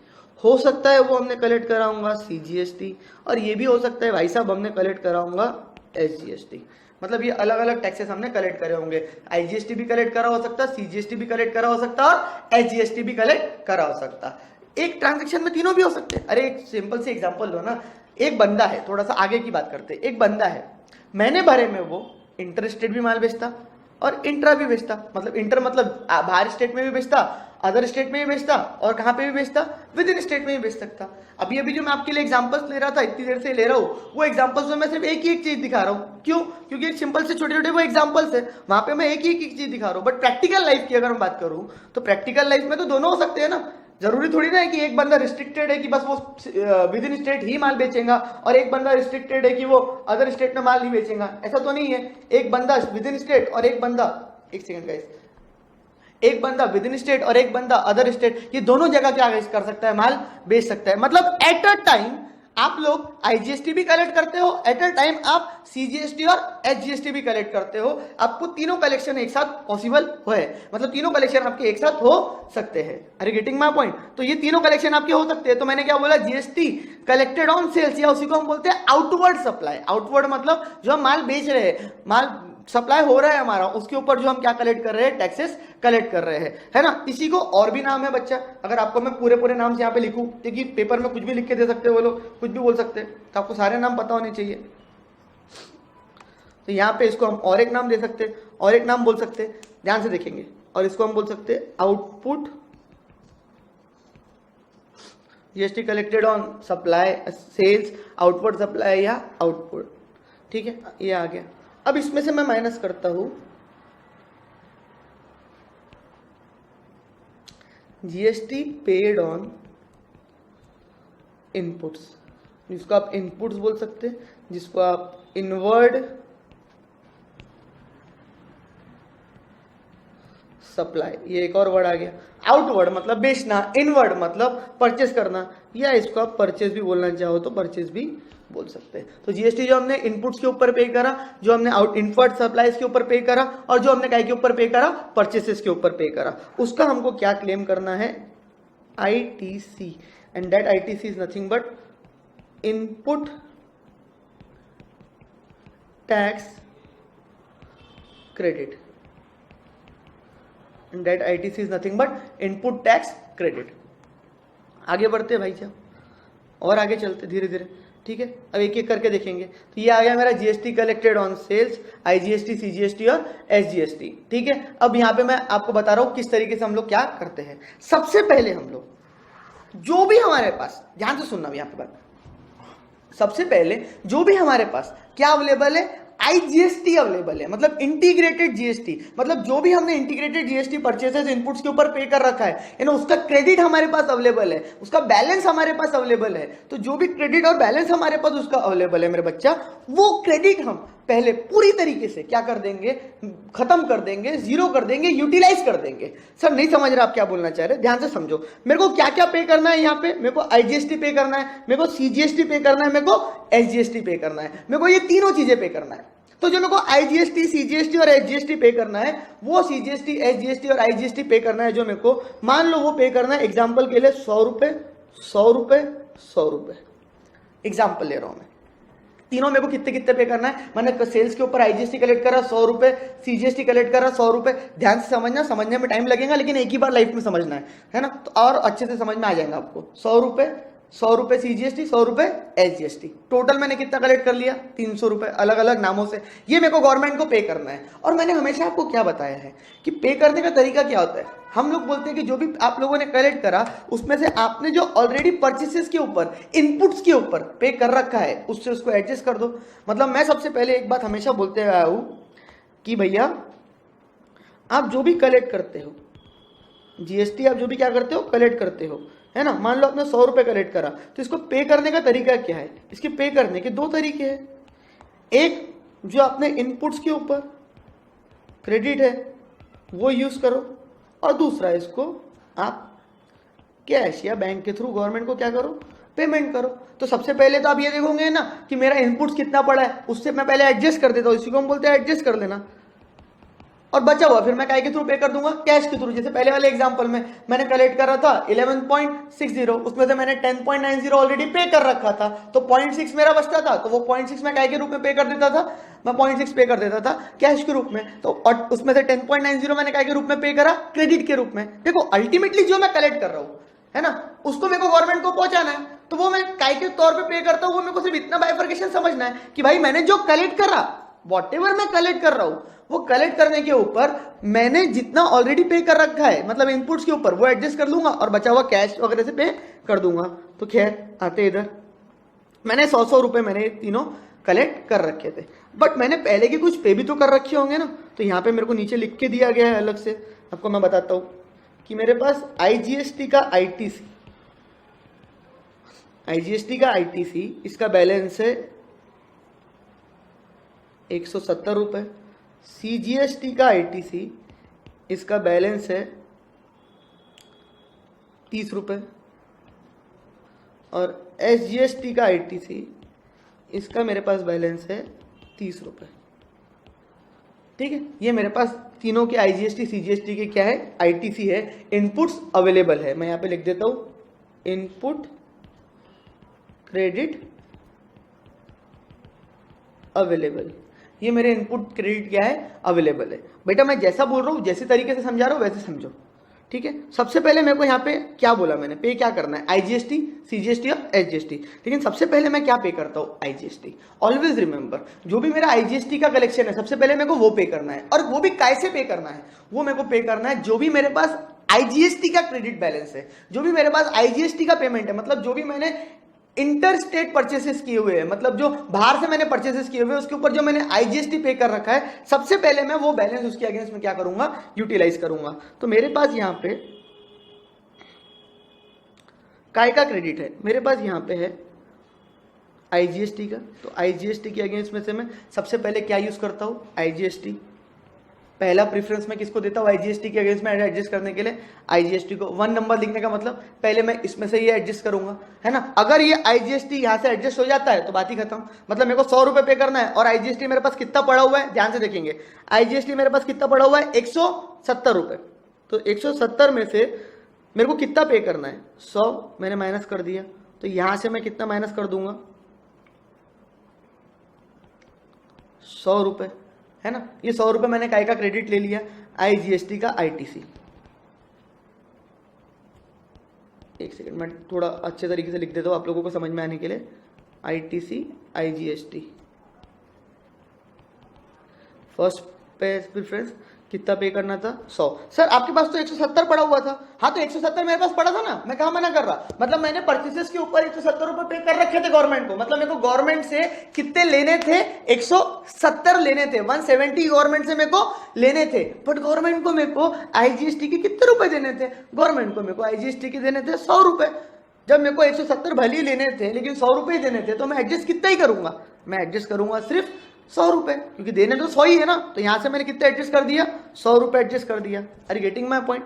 हो सकता है वो हमने कलेक्ट करा होगा सीजीएसटी, और ये भी हो सकता है भाई साहब हमने कलेक्ट करा होगा एसजीएसटी। मतलब ये अलग अलग टैक्सेस हमने कलेक्ट करे होंगे। आईजीएसटी भी कलेक्ट करा हो सकता, सीजीएसटी भी कलेक्ट करा हो सकता, और एचजीएसटी भी कलेक्ट करा हो सकता। एक ट्रांजैक्शन में तीनों भी हो सकते हैं। अरे एक सिंपल से एग्जांपल लो ना, एक बंदा है, थोड़ा सा आगे की बात करते हैं। एक बंदा है, मैंने भरे में वो इंटर स्टेट भी माल बेचता और इंट्रा भी बेचता, मतलब इंटर मतलब बाहर स्टेट में भी बेचता, अदर स्टेट में भी बेचता, और कहां पे भी बेचता, विद इन स्टेट में भी बेच सकता। अभी अभी जो मैं आपके लिए एग्जांपल्स ले रहा था, इतनी देर से ले रहा हूं, वो एग्जांपल्स में मैं सिर्फ एक ही एक चीज दिखा रहा हूं। क्यों? क्योंकि एक सिंपल से छोटे छोटे वो एग्जांपल्स है, वहां पे मैं एक ही एक चीज दिखा रहा हूं। बट प्रैक्टिकल लाइफ की अगर मैं बात करूं तो प्रैक्टिकल लाइफ में तो दोनों हो सकते हैं ना। जरूरी थोड़ी ना है कि एक बंदा रिस्ट्रिक्टेड है कि बस वो विद इन स्टेट ही माल बेचेगा, और एक बंदा रिस्ट्रिक्टेड है कि वो अदर स्टेट में माल नहीं बेचेगा। ऐसा तो नहीं है। एक बंदा विद इन स्टेट और एक बंदा, एक सेकंड गाइस, एक बंदा विद इन स्टेट और एक बंदा अदर स्टेट, ये दोनों जगह क्या कर सकता है, माल बेच सकता है। मतलब एट अ टाइम आप लोग आईजीएसटी भी कलेक्ट करते हो, एट अ टाइम आप सीजीएसटी और एचजीएसटी भी कलेक्ट करते हो। आपको तीनों कलेक्शन एक साथ पॉसिबल हो है, मतलब तीनों कलेक्शन आपके एक साथ हो सकते हैं। अरे गेटिंग माय पॉइंट? तो ये तीनों कलेक्शन आपके हो सकते हैं। तो मैंने क्या बोला, जीएसटी कलेक्टेड ऑन सेल्स, या उसी को हम बोलते हैं आउटवर्ड सप्लाई। आउटवर्ड मतलब जो हम माल बेच रहे हैं, माल सप्लाई हो रहा है हमारा, उसके ऊपर जो हम क्या कलेक्ट कर रहे हैं, टैक्सेस कलेक्ट कर रहे हैं, है ना। इसी को और भी नाम है बच्चा, अगर आपको मैं पूरे पूरे नाम से यहाँ पे लिखूं, क्योंकि पेपर में कुछ भी लिख के दे सकते हो वो लोग, कुछ भी बोल सकते हैं, तो आपको सारे नाम पता होने चाहिए। तो यहाँ पे इसको हम और एक नाम दे सकते हैं, और एक नाम बोल सकते हैं, ध्यान से देखेंगे, और इसको हम बोल सकते हैं output GST collected on supply sales, outward supply या आउटपुट, ठीक है, ये आ गया। अब इसमें से मैं माइनस करता हूं जीएसटी पेड ऑन इनपुट्स, जिसको आप इनपुट्स बोल सकते हैं, जिसको आप इनवर्ड सप्लाई, ये एक और वर्ड आ गया। आउटवर्ड मतलब बेचना, इनवर्ड मतलब परचेस करना, या इसको आप परचेस भी बोलना चाहो तो परचेस भी बोल सकते हैं। तो जीएसटी जो हमने इनपुट्स के ऊपर पे करा, जो हमने आउट इनवर्ड सप्लाईज के ऊपर पे करा, और जो हमने काय के ऊपर पे करा, परचेसेस के ऊपर पे करा, उसका हमको क्या क्लेम करना है, ITC, and that ITC is nothing but input tax credit, and that ITC is nothing but input tax credit। आगे बढ़ते हैं भाई साहब, और आगे चलते धीरे धीरे, ठीक है। अब एक एक करके देखेंगे। तो ये आ गया मेरा GST collected on sales, IGST, CGST और एसजीएसटी, ठीक है। अब यहाँ पे मैं आपको बता रहा हूँ किस तरीके से हम लोग क्या करते हैं। सबसे पहले हम लोग जो भी हमारे पास, ध्यान से सुनना यहाँ पे बात, सबसे पहले जो भी हमारे पास क्या अवेलेबल है, आईजीएसटी अवेलेबल है, मतलब इंटीग्रेटेड जीएसटी, मतलब जो भी हमने इंटीग्रेटेड जीएसटी परचेसेस इनपुट्स के ऊपर पे कर रखा है ना, उसका क्रेडिट हमारे पास अवेलेबल है, उसका बैलेंस हमारे पास अवेलेबल है। तो जो भी क्रेडिट और बैलेंस हमारे पास उसका अवेलेबल है मेरे बच्चा, वो क्रेडिट हम पहले पूरी तरीके से क्या कर देंगे, खत्म कर देंगे, जीरो कर देंगे, यूटिलाइज कर देंगे। सर नहीं समझ रहे आप क्या बोलना चाह रहे, ध्यान से समझो। मेरे को क्या क्या पे करना है यहाँ पे, मेरे को आईजीएसटी पे करना है, मेरे को सीजीएसटी पे करना है, मेरे को एसजीएसटी पे करना है, मेरे को ये तीनों चीजें पे करना है। तो जो मेरे को आईजीएसटी, सीजीएसटी और एसजीएसटी पे करना है, वो सीजीएसटी, एसजीएसटी और आईजीएसटी पे करना है जो मेरे को, मान लो वो पे करना है एग्जांपल के लिए 100 रुपए, 100 रुपए, 100 रुपए, एग्जांपल ले रहा हूं मैं। तीनों मेरे को कितने कितने पे करना है, मैंने सेल्स के ऊपर आईजीएसटी कलेक्ट करा 100 रुपए, सीजीएसटी कलेक्ट करा 100 रुपए। ध्यान से समझना, समझने में टाइम लगेगा लेकिन एक ही बार लाइफ में समझना है ना, तो और अच्छे से समझ में आ जाएगा आपको। 100 रुपए, 100 रुपए सीजीएसटी, 100 रुपए एसजीएसटी, टोटल मैंने कितना कलेक्ट कर लिया, 300 रुपए, अलग अलग नामों से। ये मेरे को गवर्नमेंट को पे करना है। और मैंने हमेशा आपको क्या बताया है कि पे करने का तरीका क्या होता है। हम लोग बोलते हैं कि जो भी आप लोगों ने कलेक्ट करा, उसमें से आपने जो ऑलरेडी परचेसेस के ऊपर, इनपुट्स के ऊपर पे कर रखा है, उससे उसको एडजस्ट कर दो। मतलब मैं सबसे पहले एक बात हमेशा बोलते आया हूं कि भैया आप जो भी कलेक्ट करते हो, जीएसटी आप जो भी क्या करते हो, कलेक्ट करते हो, है ना। मान लो आपने 100 रुपए कलेक्ट करा, तो इसको पे करने का तरीका क्या है। इसके पे करने के दो तरीके हैं। एक जो आपने इनपुट्स के ऊपर क्रेडिट है वो यूज करो, और दूसरा इसको आप कैश या बैंक के थ्रू गवर्नमेंट को क्या करो, पेमेंट करो। तो सबसे पहले तो आप ये देखोगे ना कि मेरा इनपुट्स कितना पड़ा है, उससे मैं पहले एडजस्ट कर देता हूँ, इसी को हम बोलते हैं एडजस्ट कर लेना। और बचा हुआ फिर मैं काय के थ्रू पे कर दूंगा, कैश के थ्रू। जैसे पहले वाले एग्जांपल में मैंने कलेक्ट करा था 11.60, उसमें से मैंने 10.90 ऑलरेडी पे कर रखा था, तो 0.6 मेरा बचता था, तो वो 0.6 मैं काय के रूप में पे कर देता था, मैं 0.6 पे कर देता था कैश के रूप में। तो और उसमें से 10.90 मैंने काय के रूप में पे करा, क्रेडिट के रूप में। देखो अल्टीमेटली जो मैं कलेक्ट कर रहा हूँ, है ना, उसको मेरे को गवर्नमेंट को पहुंचाना है, तो वो मैं काय के तौर पर पे करता हूँ। वो मेरे को सिर्फ इतना बाइफर्केशन समझना है कि भाई मैंने जो कलेक्ट करा, वॉटेवर मैं कलेक्ट कर रहा हूं, वो कलेक्ट करने के ऊपर मैंने जितना ऑलरेडी पे कर रखा है, मतलब इनपुट्स के ऊपर, वो एडजस्ट कर लूंगा और बचा हुआ कैश वगैरह से पे कर दूंगा। तो खैर आते इधर, मैंने 100 रुपए मैंने तीनों कलेक्ट कर रखे थे, बट मैंने पहले के कुछ पे भी तो कर रखे होंगे ना। तो यहाँ पे मेरे को नीचे लिख के दिया गया है अलग से, आपको मैं बताता हूं कि मेरे पास आईजीएसटी का आईटीसी, आईजीएसटी का आईटीसी, इसका बैलेंस है 170 रुपए। सीजीएसटी का आईटीसी, इसका बैलेंस है 30 रुपए। और एसजीएसटी का आईटीसी, इसका मेरे पास बैलेंस है 30 रुपए। ठीक है, ये मेरे पास तीनों के आईजीएसटी सीजीएसटी के क्या है, आईटीसी है, इनपुट्स अवेलेबल है। मैं यहाँ पे लिख देता हूँ इनपुट क्रेडिट अवेलेबल, ये मेरे इनपुट क्रेडिट क्या है, अवेलेबल है। बेटा मैं जैसा बोल रहा हूँ, जैसे तरीके से समझा रहा हूँ वैसे समझो, ठीक है। सबसे पहले मेरे को यहाँ पे क्या बोला मैंने, पे क्या करना है, आईजीएसटी, सीजीएसटी और एसजीएसटी। लेकिन सबसे पहले मैं क्या पे करता हूँ, आईजीएसटी। ऑलवेज रिमेंबर, जो भी मेरा आईजीएसटी का कलेक्शन है सबसे पहले मेरे को वो पे करना है, और वो भी कैसे पे करना है, वो मेरे को पे करना है जो भी मेरे पास आईजीएसटी का क्रेडिट बैलेंस है, जो भी मेरे पास आईजीएसटी का पेमेंट है, मतलब जो भी मैंने इंटर स्टेट परचेसेस किए हुए हैं, मतलब जो बाहर से मैंने परचेसेस किए हुए हैं उसके ऊपर जो मैंने आईजीएसटी पे कर रखा है, सबसे पहले मैं वो बैलेंस उसके अगेंस्ट में क्या करूंगा, यूटिलाइज करूंगा। तो मेरे पास यहां पे काय का क्रेडिट है, मेरे पास यहां पे है आईजीएसटी का। तो आईजीएसटी के अगेंस्ट में से मैं सबसे पहले क्या यूज करता हूं, आईजीएसटी। पहला प्रेफरेंस मैं किसको देता हूं, आईजीएसटी के अगेंस्ट में एडजस्ट करने के लिए आईजीएसटी को। 1 नंबर लिखने का मतलब पहले मैं इसमें से ये एडजस्ट करूंगा, है ना। अगर ये आईजीएसटी यहां से एडजस्ट हो जाता है तो बात ही खत्म। मतलब मेरे को 100 रुपए पे करना है और आईजीएसटी मेरे पास कितना पड़ा हुआ है, ध्यान से देखेंगे, आईजीएसटी मेरे पास कितना पड़ा हुआ है, 170 रुपए। तो 170 में से मेरे को कितना पे करना है, 100 मैंने माइनस कर दिया। तो यहां से मैं कितना माइनस कर दूंगा, 100 रुपए, है ना। ये 100 रुपए मैंने काय का क्रेडिट ले लिया, आईजीएसटी का आईटीसी। एक सेकंड मैं थोड़ा अच्छे तरीके से लिख देता हूं आप लोगों को समझ में आने के लिए, आईटीसी आईजीएसटी। फर्स्ट पे प्रेफरेंस कितना पे करना था, 100। सर आपके पास तो 170 पड़ा हुआ था। हाँ तो 170 मेरे पास पड़ा था ना, मैं कहाँ मना कर रहा। मतलब मैंने परचेसेस के ऊपर 170 रुपए पे कर रखे थे गवर्नमेंट को। मतलब मेरे को गवर्नमेंट से कितने लेने थे, 170 लेने थे, 170 गवर्नमेंट से मेरे को लेने थे। बट गवर्नमेंट को मेरे को आईजीएसटी के कितने रुपए देने थे, गवर्नमेंट को मेरे को आईजीएसटी के देने थे 100 रुपए। जब मेरे को 170 भले ही लेने थे लेकिन 100 रुपए ही देने थे, तो मैं एडजस्ट कितना ही करूंगा, मैं एडजस्ट करूंगा सिर्फ 100 रुपए, क्योंकि देने तो 100 ही है ना। तो यहां से मैंने कितना एडजस्ट कर दिया, 100 रुपए एडजस्ट कर दिया। अरे गेटिंग माय पॉइंट।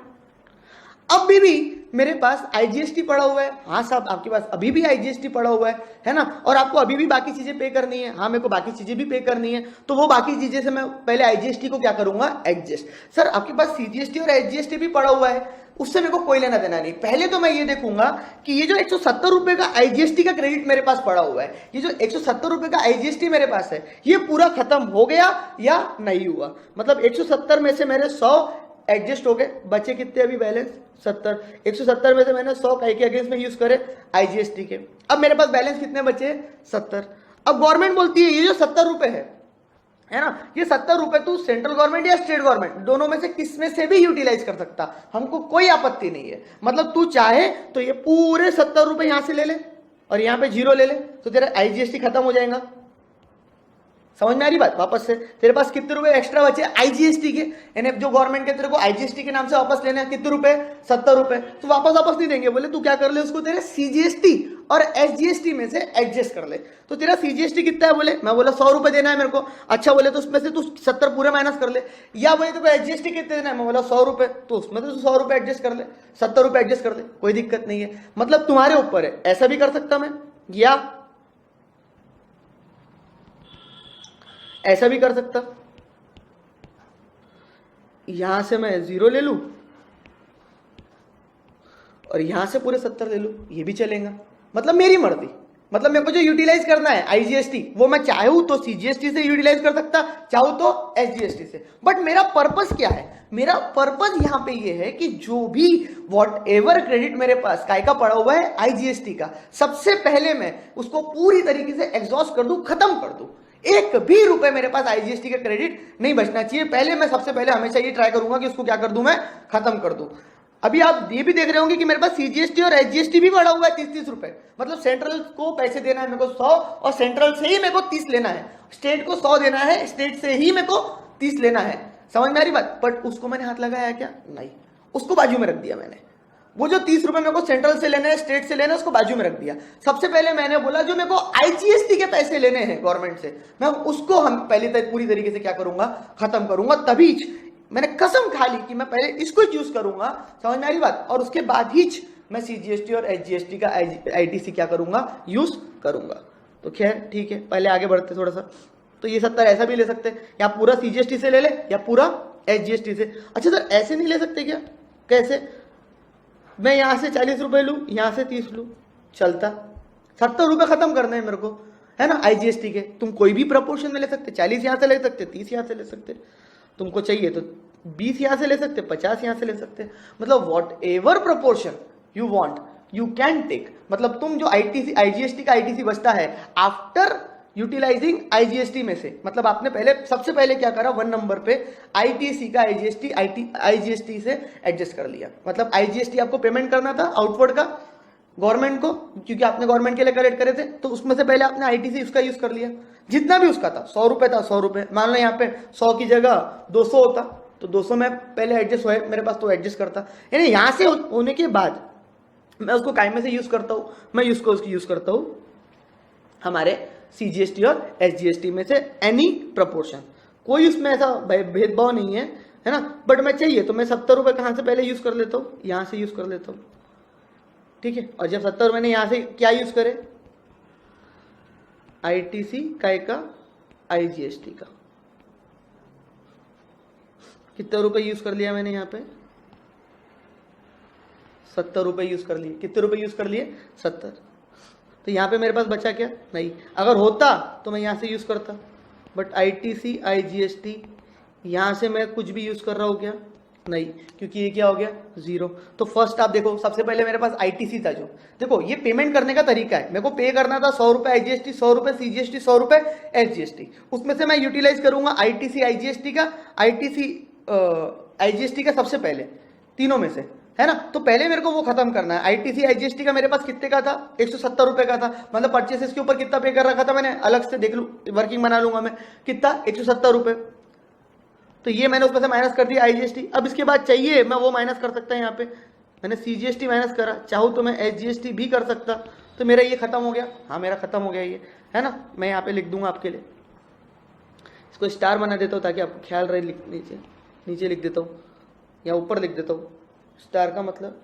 अभी भी मेरे पास आईजीएसटी पड़ा हुआ है। हाँ साहब आपके पास अभी भी आईजीएसटी पड़ा हुआ है ना, और आपको अभी भी बाकी चीजें पे करनी है। हाँ मेरे को बाकी चीजें भी पे करनी है, तो वो बाकी चीजें से मैं पहले आईजीएसटी को क्या करूंगा, एडजस्ट। सर आपके पास सीजीएसटी और एचजीएसटी भी पड़ा हुआ है, उससे मेरे को कोई लेना देना नहीं। पहले तो मैं ये देखूंगा कि ये जो 170 रुपए का आईजीएसटी का क्रेडिट मेरे पास पड़ा हुआ है, ये जो 170 रुपए का आईजीएसटी मेरे पास है, ये पूरा खत्म हो गया या नहीं हुआ। मतलब 170 में से मेरे 100 एडजस्ट हो गए, बचे कितने अभी बैलेंस, 70। 170 में से मैंने 100 काय के अगेंस्ट में यूज करे, आईजीएसटी के। अब मेरे पास बैलेंस कितने बचे, 70। अब गवर्नमेंट बोलती है ये जो 70 रुपए है ना, ये 70 रुपए तू सेंट्रल गवर्नमेंट या स्टेट गवर्नमेंट दोनों में से किस में से भी यूटिलाइज कर सकता, हमको कोई आपत्ति नहीं है। मतलब तू चाहे तो ये पूरे 70 रुपए यहां से ले ले और यहां पे 0 ले ले, तो तेरा आईजीएसटी खत्म हो जाएगा। समझ में आ रही बात। वापस से तेरे पास कितने रुपए एक्स्ट्रा बचे आईजीएसटी के, यानी जो गवर्नमेंट के तेरे को आईजीएसटी के नाम से वापस लेने हैं, कितने रुपए, 70 रुपए। तो वापस नहीं देंगे, बोले तू क्या कर ले, उसको तेरे सीजीएसटी और एसजीएसटी में से एडजस्ट कर ले। तो तेरा सीजीएसटी कितना है, बोले मैं बोला 100 रुपए देना है मेरे को। अच्छा बोले तो उसमें से तू 70 पूरे माइनस कर ले। या बोले तो एसजीएसटी कितने देना है, मैं बोला 100 रुपए, तो उसमें तो 100 रुपए एडजस्ट कर ले, 70 रुपए एडजस्ट कर ले, कोई दिक्कत नहीं है। मतलब तुम्हारे ऊपर है, ऐसा भी कर सकता मैं, या ऐसा भी कर सकता, यहां से मैं 0 ले लूं और यहां से पूरे 70 ले लूं, ये भी चलेगा। मतलब मेरी मर्जी। मतलब मेरे को जो यूटिलाइज करना है आईजीएसटी, वो मैं चाहूं तो सीजीएसटी से यूटिलाइज कर सकता, चाहूं तो एसजीएसटी से। बट मेरा पर्पस क्या है, मेरा पर्पस यहां पे ये है कि जो भी वॉट एवर क्रेडिट मेरे पास काय का पड़ा हुआ है आईजीएसटी का, सबसे पहले मैं उसको पूरी तरीके से एग्जॉस्ट कर दूं, खत्म कर दूं। एक भी रुपए मेरे पास आईजीएसटी का क्रेडिट नहीं बचना चाहिए। पहले मैं सबसे पहले हमेशा ये ट्राई करूंगा कि उसको क्या कर दूं, मैं खत्म कर दूं। अभी आप ये भी देख रहे होंगे कि मेरे पास सीजीएसटी और एचजीएसटी भी बढ़ा हुआ है 30-30 रुपए। मतलब सेंट्रल को पैसे देना है मेरे को 100 और सेंट्रल से ही मेरे को 30 लेना है, स्टेट को 100 देना है, स्टेट से ही मेरे को 30 लेना है। समझ में आ रही बात। बट उसको मैंने हाथ लगाया क्या, नहीं, उसको बाजू में रख दिया मैंने। वो जो 30 रुपए मेरे को सेंट्रल से लेने हैं, स्टेट से लेने हैं, उसको बाजू में रख दिया। सबसे पहले मैंने बोला जो मेरे को आईजीएसटी के पैसे लेने हैं गवर्नमेंट से, मैं उसको हम पहले पूरी तरीके से क्या करूंगा, खत्म करूंगा। तभी मैंने कसम खा ली कि मैं पहले इसको चूज करूंगा। समझ में आ रही बात। और उसके बाद ही मैं सीजीएसटी और एचजीएसटी का आईटीसी क्या करूंगा, यूज करूंगा। तो खैर ठीक है, पहले आगे बढ़ते थोड़ा सा। तो ये 70 ऐसा भी ले सकते हैं, या पूरा सीजीएसटी से ले ले या पूरा एचजीएसटी से। अच्छा सर ऐसे नहीं ले सकते क्या, कैसे, मैं यहां से 40 रुपए लूं, यहां से 30 लूं, चलता, ₹70 खत्म करने हैं मेरे को, है ना, IGST के। तुम कोई भी प्रपोर्शन में ले सकते, 40 यहाँ से ले सकते, 30 यहाँ से ले सकते, तुमको चाहिए तो 20 यहाँ से ले सकते, 50 यहाँ से ले सकते, मतलब whatever proportion you want you can take. मतलब तुम जो IGST का ITC बचता है आफ्टर यूटिलाइजिंग IGST में से, मतलब आपने सबसे पहले क्या करा, 1 नंबर पे ITC का IGST से एडजस्ट कर लिया। मतलब IGST आपको पेमेंट करना था आउटवर्ड का गवर्नमेंट को, क्योंकि आपने गवर्नमेंट के लिए कलेक्ट करे थे, तो उसमें से पहले आपने ITC उसका यूज कर लिया, जितना भी उसका था। ₹100 था, ₹100, मान लो यहाँ पे 100 की जगह 200 होता तो 200 में पहले एडजस्ट हुए मेरे पास, तो एडजस्ट करता। यानी यहां से होने के बाद मैं उसको काय में से यूज करता हूं, मैं उसको यूज करता हूं हमारे CGST और SGST में से एनी प्रपोर्शन। कोई उसमें ऐसा भेदभाव नहीं है ना। बट मैं चाहिए तो मैं ₹70 कहां से पहले यूज कर लेता हूं, यहां से यूज कर लेता हूं, ठीक है। और जब 70 मैंने यहां से क्या यूज करे, ITC काय का, IGST का, कितने रुपए यूज कर लिया मैंने यहाँ पे, ₹70 यूज कर लिए। कितने रुपए यूज कर लिए, 70। तो यहाँ पे मेरे पास बचा क्या, नहीं। अगर होता तो मैं यहाँ से यूज करता, बट ITC IGST यहाँ से मैं कुछ भी यूज कर रहा हूँ क्या, नहीं, क्योंकि ये क्या हो गया, 0। तो फर्स्ट आप देखो, सबसे पहले मेरे पास ITC था, जो देखो ये पेमेंट करने का तरीका है। मेरे को पे करना था ₹100 IGST, ₹100 CGST, ₹100 SGST। उसमें से मैं यूटिलाइज करूंगा ITC IGST का, ITC IGST का सबसे पहले, तीनों में से, है ना। तो पहले मेरे को वो खत्म करना है। ITC IGST का मेरे पास कितने का था, ₹170 का था। मतलब परचेसेस के ऊपर कितना पे कर रखा था मैंने, अलग से देख लू, वर्किंग बना लूंगा मैं, कितना, ₹170। तो ये मैंने उसमें से माइनस कर दिया IGST। अब इसके बाद चाहिए मैं वो माइनस कर सकता है, यहाँ पे मैंने CGST माइनस करा, चाहूँ तो मैं SGST भी कर सकता। तो मेरा ये खत्म हो गया, हाँ मेरा खत्म हो गया ये, है ना। मैं यहाँ पे लिख दूंगा आपके लिए, इसको स्टार बना देता हूँ ताकि आपको ख्याल रहे। नीचे लिख देता हूँ या ऊपर लिख देता हूँ। स्टार का मतलब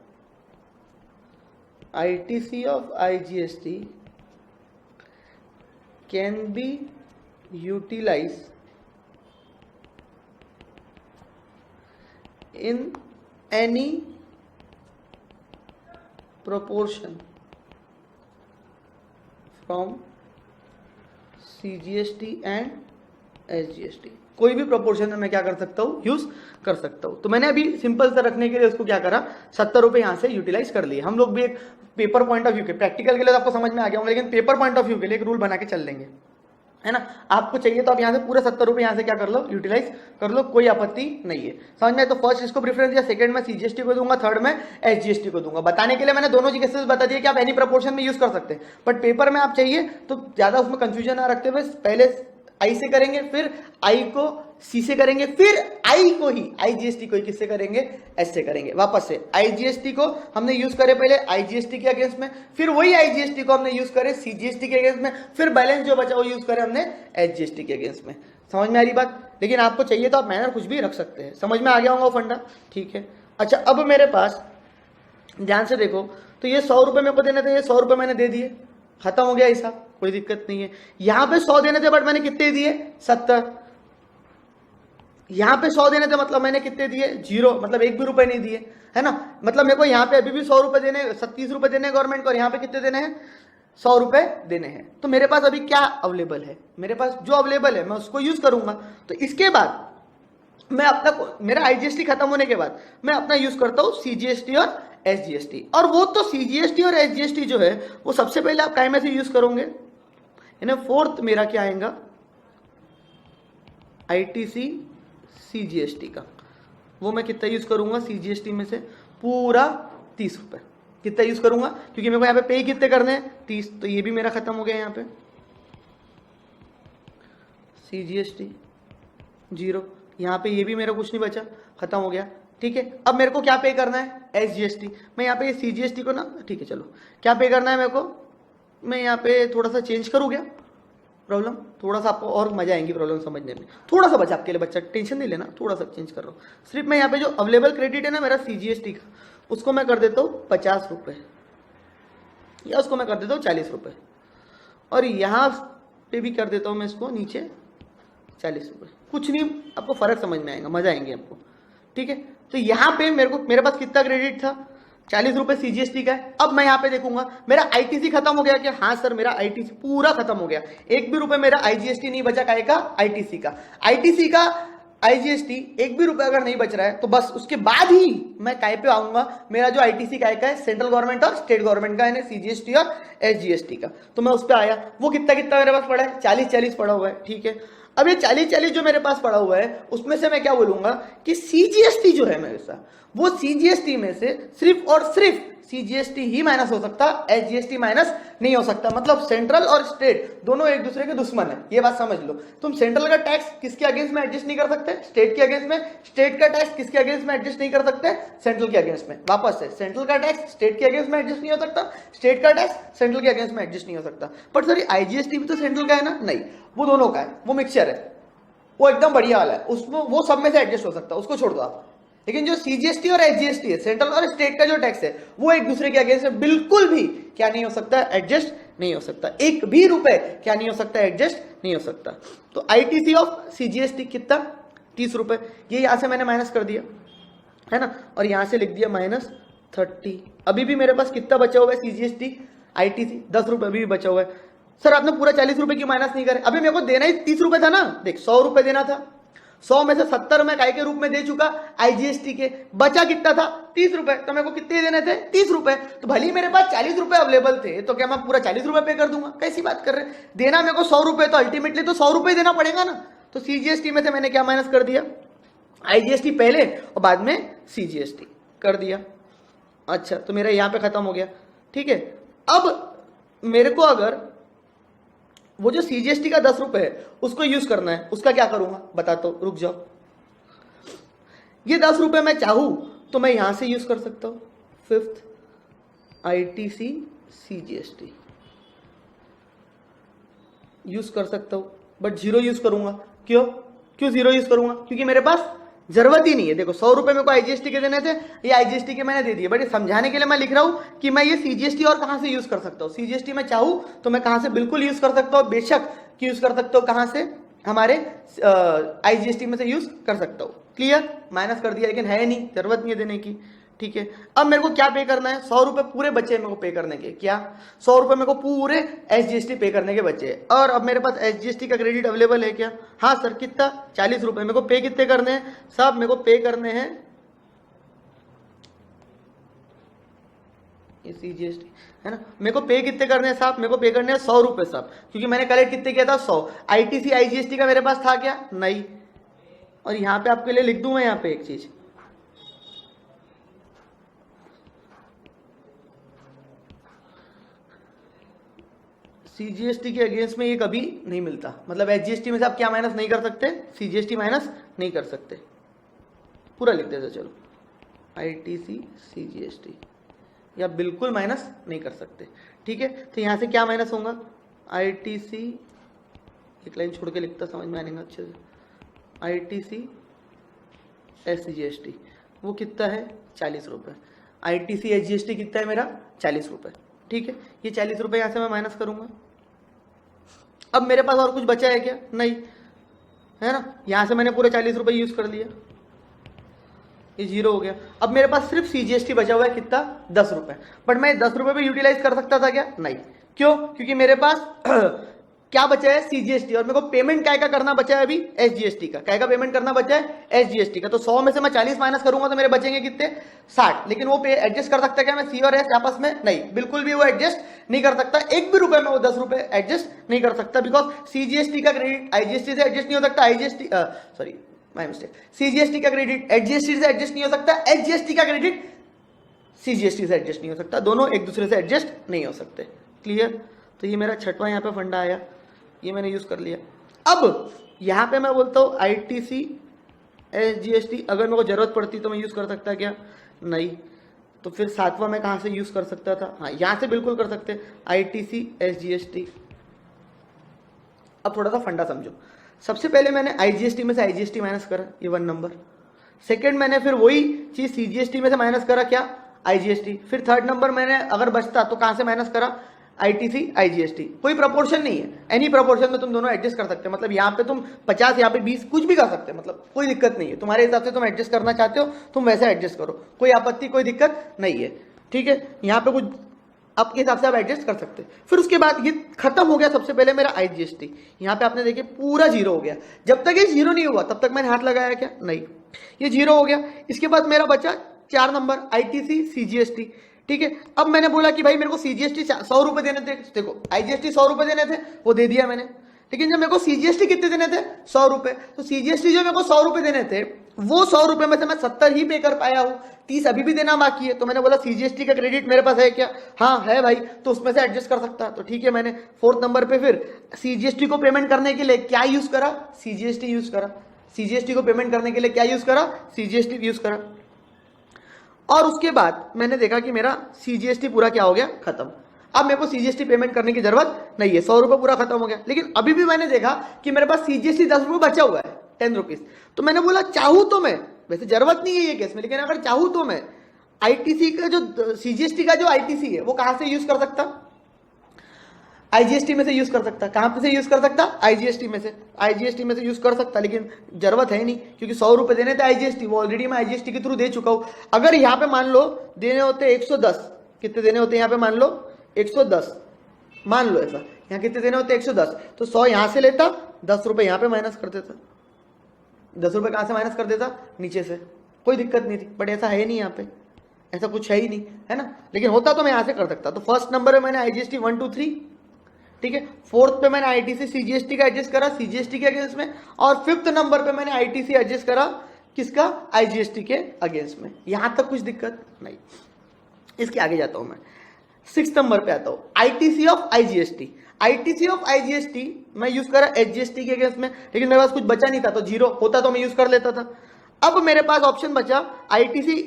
ITC of IGST can be utilized in any proportion from CGST and SGST। कोई भी प्रोपोर्शन में मैं क्या कर सकता हूँ, यूज कर सकता हूँ। तो मैंने अभी सिंपल से रखने के लिए उसको क्या करा, ₹70 यहाँ से यूटिलाइज कर लिए। हम लोग भी एक पेपर पॉइंट ऑफ व्यू के, प्रैक्टिकल के लिए तो आपको समझ में आ गया होगा, लेकिन पेपर पॉइंट ऑफ व्यू के लिए एक रूल बना के चल लेंगे, है ना। आपको चाहिए तो आप यहाँ से पूरे ₹70 यहाँ से क्या कर लो, यूटिलाइज कर लो, कोई आपत्ति नहीं है। समझ में? तो फर्स्ट इसको प्रेफरेंस दिया, सेकंड में CGST को दूंगा, थर्ड में SGST को दूंगा। बताने के लिए मैंने दोनों केसेस बता दिए कि आप एनी प्रपोर्शन में यूज कर सकते हैं, बट पेपर में आप चाहिए तो ज्यादा उसमें कंफ्यूजन ना रखते हुए पहले I से करेंगे, फिर I को C से करेंगे, फिर I को ही IGST को ही किससे करेंगे, S से करेंगे। वापस से IGST को हमने यूज करे पहले IGST के अगेंस्ट में, फिर वही IGST को हमने यूज करे CGST के अगेंस्ट में, फिर बैलेंस जो बचा वो यूज करे हमने SGST के अगेंस्ट में। समझ में आ रही बात? लेकिन आपको चाहिए तो आप मैनर कुछ भी रख सकते हैं। समझ में आ गया होगा फंडा, ठीक है। अच्छा, अब मेरे पास ध्यान से देखो, तो ये ₹100 मेरे को देने थे, ये ₹100 मैंने दे दिए, खत्म हो गया हिसाब, कोई दिक्कत नहीं है। यहां पे 100 देने थे, बट मैंने कितने दिए, 70। यहां पे 100 देने थे, मतलब मैंने कितने दिए, 0, मतलब ₹1 भी नहीं दिए, है ना। मतलब मेरे को यहाँ पे अभी भी ₹100 देने, ₹30 देने गवर्नमेंट को, और यहाँ पे कितने देने हैं, ₹100 देने हैं। तो मेरे पास अभी क्या अवेलेबल है, मेरे पास जो अवेलेबल है मैं उसको यूज करूंगा। तो इसके बाद मैं अपना, मेरा IGST खत्म होने के बाद मैं अपना यूज करता हूँ CGST और SGST। और वो तो CGST और SGST जो है वो सबसे पहले आप काय में से यूज करोगे, यानी फोर्थ मेरा क्या आएगा, ITC CGST का। वो मैं कितना यूज करूंगा, CGST में से पूरा ₹30। कितना यूज करूंगा, क्योंकि मेरे को यहाँ पे पे कितने करने हैं, 30। तो ये भी मेरा खत्म हो गया, यहाँ पे CGST 0, यहाँ पे ये भी मेरा कुछ नहीं बचा, खत्म हो गया, ठीक है। अब मेरे को क्या पे करना है, SGST। मैं यहाँ पे CGST को ना, ठीक है चलो, क्या पे करना है मेरे को, मैं यहाँ पे थोड़ा सा चेंज करूँ क्या प्रॉब्लम, थोड़ा सा आपको और मजा आएंगी प्रॉब्लम समझने में। थोड़ा सा बचा आपके लिए, बच्चा टेंशन नहीं लेना, थोड़ा सा चेंज कर रहा हूँ। सिर्फ मैं यहाँ पे जो अवेलेबल क्रेडिट है ना मेरा CGST का, उसको मैं कर देता हूँ ₹50, या उसको मैं कर देता हूँ ₹40, और यहाँ पे भी कर देता हूँ मैं इसको नीचे ₹40। कुछ नहीं, आपको फर्क समझ में आएगा, मजा आएंगे आपको, ठीक है। तो यहाँ पे मेरे पास कितना क्रेडिट था, 40 रुपए सीजीएसटी का है। अब मैं यहाँ पे देखूंगा मेरा आईटीसी खत्म हो गया क्या? हाँ सर मेरा आईटीसी पूरा खत्म हो गया, एक भी रुपए मेरा आईजीएसटी नहीं बचा, काय का? आईटीसी का। आईटीसी का आईजीएसटी एक भी रुपए अगर नहीं बच रहा है तो बस उसके बाद ही मैं काय पे आऊंगा, मेरा जो आईटीसी काय का है, सेंट्रल गवर्नमेंट और स्टेट गवर्नमेंट का है, सीजीएसटी और एसजीएसटी का। तो मैं उस पर आया, वो कितना कितना मेरे पास पड़ा है? 40-40 पड़ा हुआ है, ठीक है। अब ये 40-40 जो मेरे पास पड़ा हुआ है उसमें से मैं क्या बोलूंगा कि सीजीएसटी जो है मेरे साथ, वो सीजीएसटी में से सिर्फ और सिर्फ सीजीएसटी ही माइनस हो सकता, एसजीएसटी माइनस नहीं हो सकता। मतलब सेंट्रल और स्टेट दोनों एक दूसरे के दुश्मन है, ये बात समझ लो। तुम सेंट्रल का टैक्स किसके अगेंस्ट में एडजस्ट नहीं कर सकते? स्टेट के अगेंस्ट में। स्टेट का टैक्स किसके अगेंस्ट में एडजस्ट नहीं कर सकते? सेंट्रल के अगेंस्ट में। वापस से, सेंट्रल का टैक्स स्टेट के अगेंस्ट में एडजस्ट नहीं हो सकता, स्टेट का टैक्स सेंट्रल के अगेंस्ट में एडजस्ट नहीं हो सकता। बट सर आईजीएसटी भी तो सेंट्रल का है ना? नहीं, वो दोनों का है, वो मिक्सचर है, वो एकदम बढ़िया वाला है, उसमें वो सब में से एडजस्ट हो सकता है, उसको छोड़ दो आप। लेकिन जो सीजीएसटी और एसजीएसटी है, सेंट्रल और स्टेट का जो टैक्स है, वो एक दूसरे के अगेंस्ट में बिल्कुल भी क्या नहीं हो सकता? एडजस्ट नहीं हो सकता। एक भी रुपए क्या नहीं हो सकता? एडजस्ट नहीं हो सकता। तो आईटीसी ऑफ सीजीएसटी कितना? 30 रुपए। ये यहां से मैंने माइनस कर दिया है ना, और यहां से लिख दिया -30। अभी भी मेरे पास कितना बचा हुआ है? सीजीएसटी आईटीसी 10 रुपए अभी भी बचा हुआ है। सर आपने पूरा 40 रुपए क्यों माइनस नहीं करे? अभी मेरे को देना ही 30 रुपए था ना। देख 100 रुपए देना था, 100 में से 70 मैं काय के रूप में दे चुका आईजीएसटी के, बचा कितना था? 30 रुपए। तो मेरे को कितने देने थे? 30 रुपए। तो भले मेरे पास 40 रुपए अवेलेबल थे तो क्या मैं पूरा 40 रुपए पे कर दूंगा? कैसी बात कर रहे हैं? देना मेरे को 100 रुपए, तो अल्टीमेटली तो 100 रुपए देना पड़ेगा ना। तो सीजीएसटी में से मैंने क्या माइनस कर दिया? आईजीएसटी पहले और बाद में सीजीएसटी कर दिया। अच्छा, तो मेरा यहां पे खत्म हो गया, ठीक है। अब मेरे को अगर वो जो सीजीएसटी का 10 रुपए है उसको यूज करना है, उसका क्या करूंगा बताता हूं, रुक जाओ। ये 10 रुपए मैं चाहूं तो मैं यहां से यूज कर सकता हूं, 5th आईटीसी सीजीएसटी यूज कर सकता हूं, बट 0 यूज करूंगा। क्यों 0 यूज करूंगा? क्योंकि मेरे पास जरूरत ही नहीं है। देखो 100 रुपए मेरे को आईजीएसटी के देने थे, ये आईजीएसटी के मैंने दे दिए, बट ये समझाने के लिए मैं लिख रहा हूं कि मैं ये सीजीएसटी और कहां से यूज कर सकता हूं। सीजीएसटी में चाहूं तो मैं कहां से बिल्कुल यूज कर सकता हूं, बेशक कि यूज कर सकता हूं कहां से? हमारे आईजीएसटी में से यूज कर सकता हूं। क्लियर? माइनस कर दिया, लेकिन है नहीं, जरूरत नहीं है देने की, ठीक है। अब मेरे को क्या पे करना है? 100 रुपए पूरे बचे मेरे को पे करने के। क्या 100 रुपए मेरे को पूरे एसजीएसटी पे करने के बचे? और अब मेरे पास एसजीएसटी का क्रेडिट अवेलेबल है क्या? हाँ सर। कितना? 40 रुपए। मेरे को पे कितने करने हैं साहब? मेरे को पे करने हैं, ये सीजीएसटी है ना, मेरे को पे कितने करने हैं साहब? मेरे को पे करने हैं 100 रुपए साहब, क्योंकि मैंने कलेक्ट कितने किया था? 100। आईटीसी आईजीएसटी का मेरे पास था क्या? नहीं। और यहां पे आपके लिए लिख दूं मैं, यहां पे एक चीज, सीजीएसटी के अगेंस्ट में ये कभी नहीं मिलता। मतलब एसजीएसटी में से आप क्या माइनस नहीं कर सकते? सीजीएसटी माइनस नहीं कर सकते। पूरा लिख देते चलो, आईटीसी सीजीएसटी, या बिल्कुल माइनस नहीं कर सकते, ठीक है। तो यहां से क्या माइनस होगा? आईटीसी, एक लाइन छोड़ के लिखता, समझ में आएगा अच्छे से। आईटीसी एसजीएसटी वो कितना है? 40 रुपए। आईटीसी एसजीएसटी कितना है मेरा? 40 रुपए, ठीक है। ये 40 रुपए यहां से मैं माइनस करूंगा। अब मेरे पास और कुछ बचा है क्या? नहीं, है ना। यहां से मैंने पूरे 40 रुपए यूज कर लिया, ये 0 हो गया। अब मेरे पास सिर्फ सीजीएसटी बचा हुआ है, कितना? 10 रुपए। बट मैं 10 रुपए पे यूटिलाइज कर सकता था क्या? नहीं। क्यों? क्योंकि मेरे पास क्या बचा है? सीजीएसटी, और मेरे को पेमेंट क्या करना बचा है अभी? एसजीएसटी का। क्या पेमेंट करना बचा है? एसजीएसटी का। तो 100 में से मैं 40 माइनस करूंगा तो मेरे बचेंगे कितने? 60। लेकिन वो पे एडजस्ट कर सकता क्या मैं सी और एस आपस में? नहीं, बिल्कुल भी वो एडजस्ट नहीं कर सकता। एक भी रुपए में वो 10 रुपए एडजस्ट नहीं कर सकता, बिकॉज सीजीएसटी का क्रेडिट आईजीएसटी से एडजस्ट नहीं हो सकता। IGST sorry my mistake, CGST का क्रेडिट एचजीएसटी से एडजस्ट नहीं हो सकता, एचजीएसटी का क्रेडिट सीजीएसटी से एडजस्ट नहीं हो सकता, दोनों एक दूसरे से एडजस्ट नहीं हो सकते। क्लियर? तो ये मेरा छठवां यहाँ पे फंडा आया, ये मैंने यूज कर लिया। अब यहाँ पे मैं बोलता हूँ आईटीसी एसजीएसटी, अगर मेरे को जरूरत पड़ती तो मैं यूज कर सकता क्या? नहीं। तो फिर 7वां मैं कहाँ से यूज कर सकता था? हाँ, यहाँ से बिल्कुल कर सकते, आईटीसी एसजीएसटी। अब थोड़ा सा फंडा समझो। सबसे पहले मैंने आईजीएसटी में से आईजीएसटी माइनस करा, ये 1 नंबर। सेकंड मैंने फिर वही चीज सीजीएसटी में से माइनस करा, क्या? आईजीएसटी। फिर 3rd नंबर मैंने अगर बचता तो कहां से माइनस करा? ITC IGST. कोई प्रपोर्शन नहीं है, एनी प्रपोर्शन में तुम दोनों एडजस्ट कर सकते हो। मतलब यहाँ पे तुम 50, यहाँ पे 20, कुछ भी कर सकते हो, मतलब कोई दिक्कत नहीं है। तुम्हारे हिसाब से तुम एडजस्ट करना चाहते हो तुम वैसे एडजस्ट करो, कोई आपत्ति कोई दिक्कत नहीं है। ठीक है, यहाँ पे कुछ आपके हिसाब से आप एडजस्ट कर सकते हैं। फिर उसके बाद ये खत्म हो गया सबसे पहले मेरा IGST, यहाँ पे आपने देखिए पूरा जीरो हो गया। जब तक ये जीरो नहीं हुआ तब तक मैंने हाथ लगाया क्या, नहीं, ये जीरो हो गया। इसके बाद मेरा बचा 4 नंबर ITC CGST, ठीक है। अब मैंने बोला कि भाई मेरे को CGST 100 रुपए देने थे, देखो IGST 100 रुपए देने थे, वो दे दिया मैंने, लेकिन जब मेरे को CGST कितने देने थे, 100 रुपए, तो CGST जो मेरे को 100 रुपए देने थे, वो 100 रुपए में से मैं 70 ही पे कर पाया हूँ, 30 अभी भी देना बाकी है। तो मैंने बोला CGST का क्रेडिट मेरे पास है क्या, हाँ है भाई, तो उसमें से एडजस्ट कर सकता है। तो ठीक है, मैंने 4th नंबर पे फिर CGST को पेमेंट करने के लिए क्या यूज करा, CGST यूज करा। CGST को पेमेंट करने के लिए क्या यूज करा, CGST यूज करा। और उसके बाद मैंने देखा कि मेरा CGST पूरा क्या हो गया, खत्म। अब मेरे को CGST पेमेंट करने की जरूरत नहीं है, 100 रुपए पूरा खत्म हो गया। लेकिन अभी भी मैंने देखा कि मेरे पास CGST 10 रुपए बचा हुआ है, 10 रुपीज। तो मैंने बोला चाहूं तो मैं, वैसे जरूरत नहीं है ये केस में, लेकिन अगर चाहूं तो मैं ITC का जो CGST का जो ITC है वो कहां से यूज कर सकता, IGST में से यूज कर सकता। कहां पे से यूज कर सकता, IGST में से, IGST में से यूज कर सकता, लेकिन जरूरत है नहीं, क्योंकि 100 रुपए देने थे IGST, वो ऑलरेडी मैं IGST के थ्रू दे चुका हूं। अगर यहाँ पे मान लो देने होते 110, कितने देने होते यहाँ पे, मान लो 110, मान लो ऐसा, यहाँ कितने देने होते 110, तो 100 यहां से लेता, 10 रुपए यहाँ पे माइनस कर देता, 10 रुपए कहां से माइनस कर देता, नीचे से, कोई दिक्कत नहीं थी। बट ऐसा है नहीं, यहाँ पे ऐसा कुछ है ही नहीं, है ना। लेकिन होता तो मैं यहां से कर सकता। तो फर्स्ट नंबर में मैंने IGST 1 2 3, ठीक है। 4th पे मैंने ITC CGST का एडजस्ट करा CGST के अगेंस्ट में, और 5th नंबर पे मैंने ITC एडजस्ट करा किसका, IGST के अगेंस्ट में। यहां तक कुछ दिक्कत नहीं। इसके आगे जाता हूं मैं, 6th नंबर पे आता हूं, ITC of IGST। ITC of IGST मैं यूज करा HGST के अगेंस्ट में, लेकिन मेरे पास कुछ बचा नहीं था, तो जीरो होता तो मैं यूज कर लेता था। अब मेरे पास ऑप्शन बचा ITC,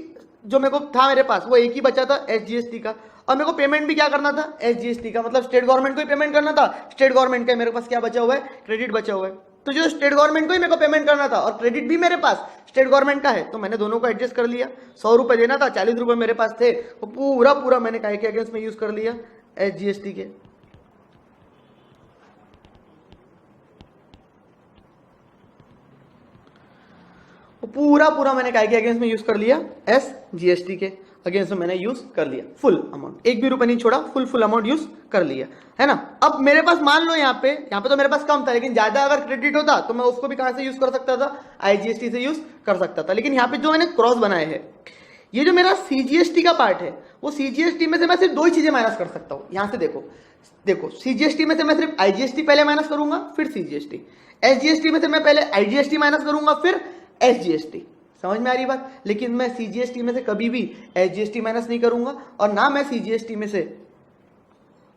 जो मेरे को था मेरे पास वो एक ही बचा था SGST का, और मेरे को पेमेंट भी क्या करना था, SGST का, मतलब स्टेट गवर्नमेंट को ही पेमेंट करना था। स्टेट गवर्नमेंट का मेरे पास क्या बचा हुआ है, क्रेडिट बचा हुआ है। तो जो स्टेट गवर्नमेंट को ही मेरे को पेमेंट करना था, और क्रेडिट भी मेरे पास स्टेट गवर्नमेंट का है, तो मैंने दोनों को एडजस्ट कर लिया। 100 रुपए देना था, 40 रुपए मेरे पास थे, वो पूरा मैंने काय के अगेंस्ट में यूज कर लिया, SGST के। पूरा मैंने काय के अगेंस्ट में यूज कर लिया, SGST के अगेंस्ट में मैंने यूज कर लिया फुल अमाउंट, एक भी रुपए नहीं छोड़ा, फुल अमाउंट यूज कर लिया, है ना। अब मेरे पास मान लो यहाँ पे तो मेरे पास कम था, लेकिन ज्यादा अगर क्रेडिट होता तो मैं उसको भी कहां से यूज कर सकता था, IGST से यूज कर सकता था। लेकिन यहाँ पे जो मैंने क्रॉस बनाए हैं, ये जो मेरा CGST का पार्ट है, वो CGST में से मैं सिर्फ 2 ही चीजें माइनस कर सकता हूँ। यहाँ से देखो CGST में से मैं सिर्फ IGST पहले माइनस करूंगा, फिर CGST। SGST में से मैं पहले IGST माइनस करूंगा, फिर SGST। समझ में आ रही बात। लेकिन मैं CGST में से कभी भी SGST माइनस नहीं करूंगा, और ना मैं CGST में से,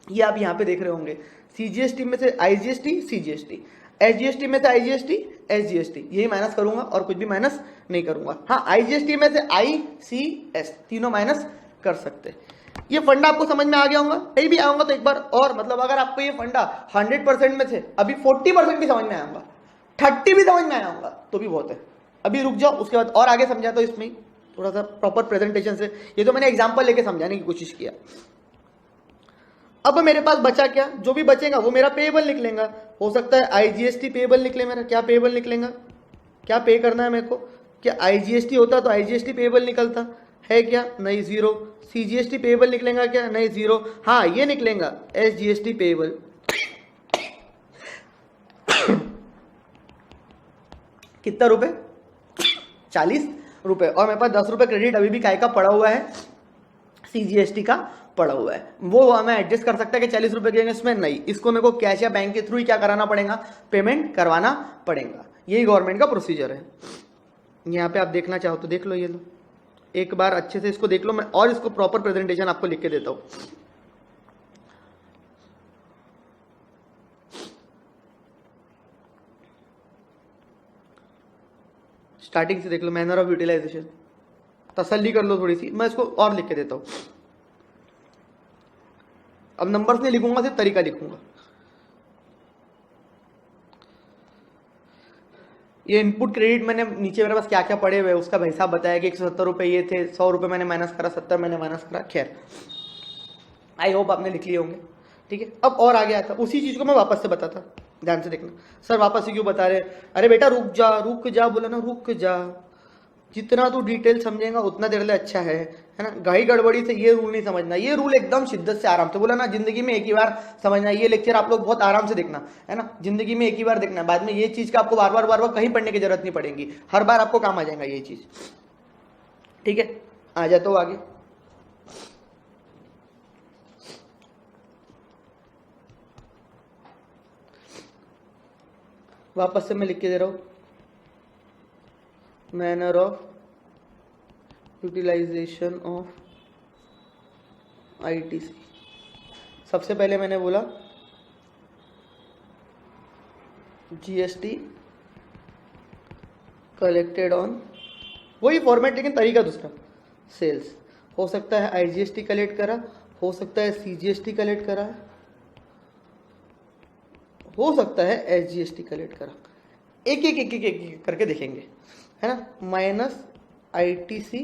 ये आप यहां पे देख रहे होंगे, CGST में से IGST CGST, SGST में से IGST SGST, यही माइनस करूंगा और कुछ भी माइनस नहीं करूंगा। हाँ, IGST में से ICS तीनों माइनस कर सकते। ये फंडा आपको समझ में आ गया होगा, कहीं भी आऊंगा तो एक बार और, मतलब अगर आपको ये फंडा 100% में से अभी 40% भी समझ में आऊंगा, 30 भी समझ में आऊंगा तो भी बहुत है। अभी रुक जाओ, उसके बाद और आगे समझाता हूं इसमें थोड़ा सा प्रॉपर प्रेजेंटेशन से। ये तो मैंने एग्जांपल लेके समझाने की कोशिश किया। अब मेरे पास बचा क्या, जो भी बचेगा वो मेरा पेएबल निकलेगा। हो सकता है IGST पेएबल निकले मेरा, क्या पेएबल निकलेगा, क्या पे करना है मेरे को, क्या IGST होता तो IGST पेएबल निकलता है क्या, नहीं, जीरो। CGST पेएबल निकलेगा क्या, नहीं, जीरो। हाँ, ये निकलेगा SGST पेएबल। कितना रुपए, 40 रुपए, और मेरे पास 10 रुपए क्रेडिट अभी भी काय का पड़ा हुआ है, CGST का पड़ा हुआ है। वो हमें एडजस्ट कर सकता है कि 40 रुपए के इसमें, नहीं, इसको मेरे को कैश या बैंक के थ्रू ही क्या कराना पड़ेगा, पेमेंट करवाना पड़ेगा। यही गवर्नमेंट का प्रोसीजर है। यहाँ पे आप देखना चाहो तो देख लो, ये लो एक बार अच्छे से इसको देख लो। मैं और इसको प्रॉपर प्रेजेंटेशन आपको लिख के देता हूँ। स्टार्टिंग से देख लो, मैनर ऑफ यूटिलाइजेशन, तसल्ली कर लो थोड़ी सी। मैं इसको और लिख के देता हूं। अब नंबर्स नहीं लिखूंगा, सिर्फ तरीका लिखूंगा। ये इनपुट क्रेडिट मैंने नीचे मेरे पास क्या क्या पड़े हुए उसका हिसाब बताया कि 170 रुपए ये थे, 100 रुपए मैंने माइनस करा, 70 मैंने माइनस करा। खैर, आई होप आपने लिख लिए होंगे, ठीक है। अब और आगे आता, उसी चीज को मैं वापस से बताता, ध्यान से देखना। सर वापस से क्यों बता रहे, अरे बेटा रुक जा बोला ना, रुक जा, जितना तू डिटेल समझेगा उतना तेरे लिए अच्छा है ना। गाई गड़बड़ी से ये रूल नहीं समझना, ये रूल एकदम शिद्दत से आराम से बोला ना, जिंदगी में एक ही बार समझना। ये लेक्चर आप लोग बहुत आराम से देखना है ना, जिंदगी में एक ही बार देखना, बाद में ये चीज का आपको बार बार कहीं पढ़ने की जरूरत नहीं पड़ेगी, हर बार आपको काम आ जाएगा ये चीज। ठीक है, आ जाता हूं आगे। वापस से मैं लिख के दे रहा हूं, manner of utilisation of ITC. सबसे पहले मैंने बोला जीएसटी कलेक्टेड ऑन, वही फॉर्मेट लेकिन तरीका दूसरा। सेल्स हो सकता है आईजीएसटी कलेक्ट करा, हो सकता है सीजीएसटी कलेक्ट करा, हो सकता है एसजीएसटी कलेक्ट करा। एक एक एक एक एक करके देखेंगे, है ना। माइनस आईटीसी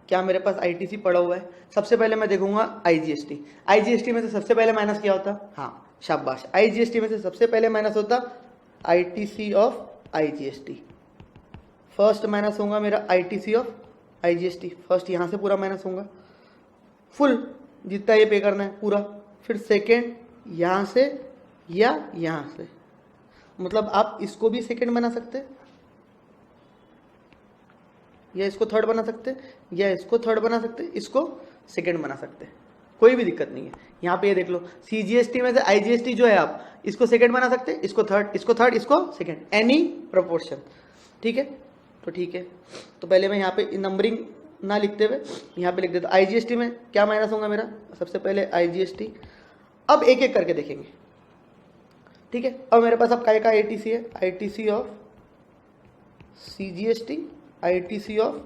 क्या मेरे पास आईटीसी पड़ा हुआ है। सबसे पहले मैं देखूंगा आईजीएसटी। आईजीएसटी में से सबसे पहले माइनस क्या होता, हाँ शाबाश, आईजीएसटी में से सबसे पहले माइनस होता ITC of IGST. First minus होगा मेरा आईटीसी ऑफ आईजीएसटी, फर्स्ट यहां से पूरा माइनस होगा फुल, जितना ये पे करना है पूरा। फिर सेकेंड यहां से या यहां से, मतलब आप इसको भी सेकेंड बना सकते या इसको थर्ड बना सकते या इसको थर्ड बना सकते, इसको सेकेंड बना सकते, कोई भी दिक्कत नहीं है। यहाँ पे ये देख लो, सीजीएसटी में से आईजीएसटी जो है आप इसको सेकेंड बना सकते, इसको थर्ड, इसको थर्ड, इसको सेकेंड, एनी प्रोपोर्शन। ठीक है, तो ठीक है, तो पहले मैं यहाँ पे नंबरिंग ना लिखते हुए यहाँ पे लिख देता। आईजीएसटी में क्या माइनस होगा मेरा, सबसे पहले आईजीएसटी। अब एक एक करके देखेंगे, ठीक है। अब मेरे पास अब काय का आईटीसी है, ITC of CGST, ITC of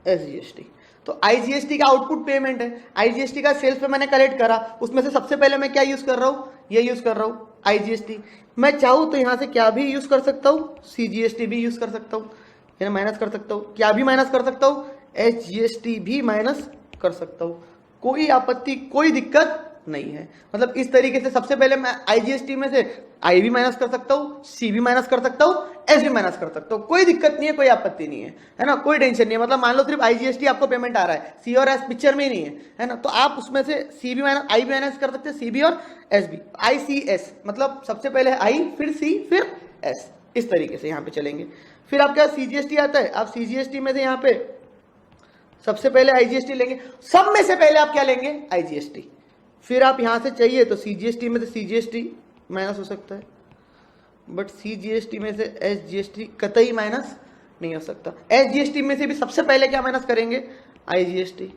SGST. तो आईजीएसटी का आउटपुट पेमेंट है, आईजीएसटी का सेल्स पे मैंने कलेक्ट करा, उसमें से सबसे पहले मैं क्या यूज कर रहा हूं, ये यूज कर रहा हूं आईजीएसटी। मैं चाहूं तो यहां से क्या भी यूज कर सकता हूं, सीजीएसटी भी यूज कर सकता हूं, यानी माइनस कर सकता हूं, क्या भी माइनस कर सकता हूं, एसजीएसटी भी माइनस कर सकता हूं, कोई आपत्ति कोई दिक्कत नहीं है। मतलब इस तरीके से सबसे पहले मैं आईजीएसटी में से आई भी माइनस कर सकता हूं, सी भी माइनस कर सकता हूं, एस भी माइनस कर सकता हूं, कोई दिक्कत नहीं है, कोई आपत्ति नहीं है ना, कोई टेंशन नहीं है। मतलब मान लो सिर्फ आईजीएसटी आपको पेमेंट आ रहा है, सी और एस पिक्चर में ही नहीं है ना, तो आप उसमें से सी भी माइनस आई भी माइनस कर सकते हैं, सी भी और एस भी, आई सी एस, मतलब सबसे पहले आई फिर सी फिर एस, इस तरीके से यहाँ पे चलेंगे। फिर आपके पास सीजीएसटी आता है, आप सीजीएसटी में से यहाँ पे सबसे पहले आईजीएसटी लेंगे, सब में से पहले आप क्या लेंगे, आईजीएसटी। फिर आप यहां से चाहिए तो सीजीएसटी में से सीजीएसटी माइनस हो सकता है, बट सीजीएसटी में से एसजीएसटी कतई माइनस नहीं हो सकता। एसजीएसटी में से भी सबसे पहले क्या माइनस करेंगे, आईजीएसटी,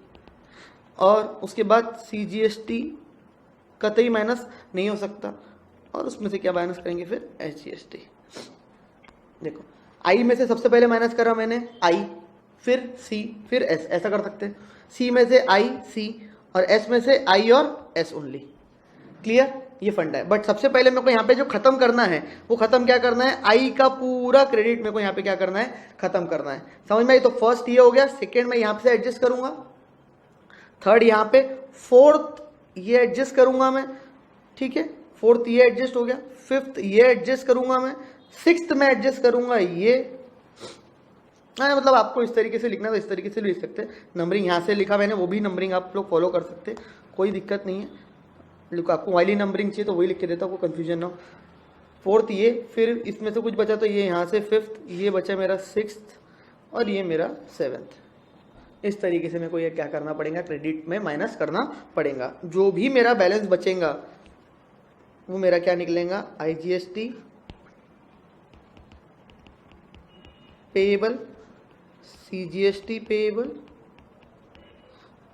और उसके बाद सीजीएसटी कतई माइनस नहीं हो सकता, और उसमें से क्या माइनस करेंगे फिर एसजीएसटी। देखो आई में से सबसे पहले माइनस करा मैंने आई, फिर सी फिर एस, ऐसा कर सकते हैं। सी में से आई सी, और एस में से आई और एस ओनली। क्लियर, ये फंडा है। बट सबसे पहले मेरे को यहाँ पे जो खत्म करना है वो खत्म क्या करना है, आई का पूरा क्रेडिट मेरे को यहाँ पे क्या करना है, खत्म करना है। समझ में आई। तो फर्स्ट ये हो गया, सेकेंड में यहाँ से एडजस्ट करूंगा, थर्ड यहाँ पे, फोर्थ ये एडजस्ट करूंगा मैं, ठीक है, फोर्थ ये एडजस्ट हो गया, फिफ्थ ये एडजस्ट करूंगा मैं, सिक्स्थ में एडजस्ट करूंगा ये। हाँ, मतलब आपको इस तरीके से लिखना है तो इस तरीके से लिख सकते हैं। नंबरिंग यहाँ से लिखा मैंने, वो भी नंबरिंग आप लोग फॉलो कर सकते हैं, कोई दिक्कत नहीं है। लिखो आपको वाली नंबरिंग चाहिए तो वही लिख के देता हूँ, कोई कन्फ्यूजन ना हो। फोर्थ ये, फिर इसमें से कुछ बचा तो ये यहाँ से फिफ्थ, ये बचा मेरा सिक्स्थ, और ये मेरा सेवेंथ। इस तरीके से मेरे को ये क्या करना पड़ेगा, क्रेडिट में माइनस करना पड़ेगा। जो भी मेरा बैलेंस बचेगा वो मेरा क्या निकलेगा, आईजीएसटी पेएबल, सीजीएसटी पेएबल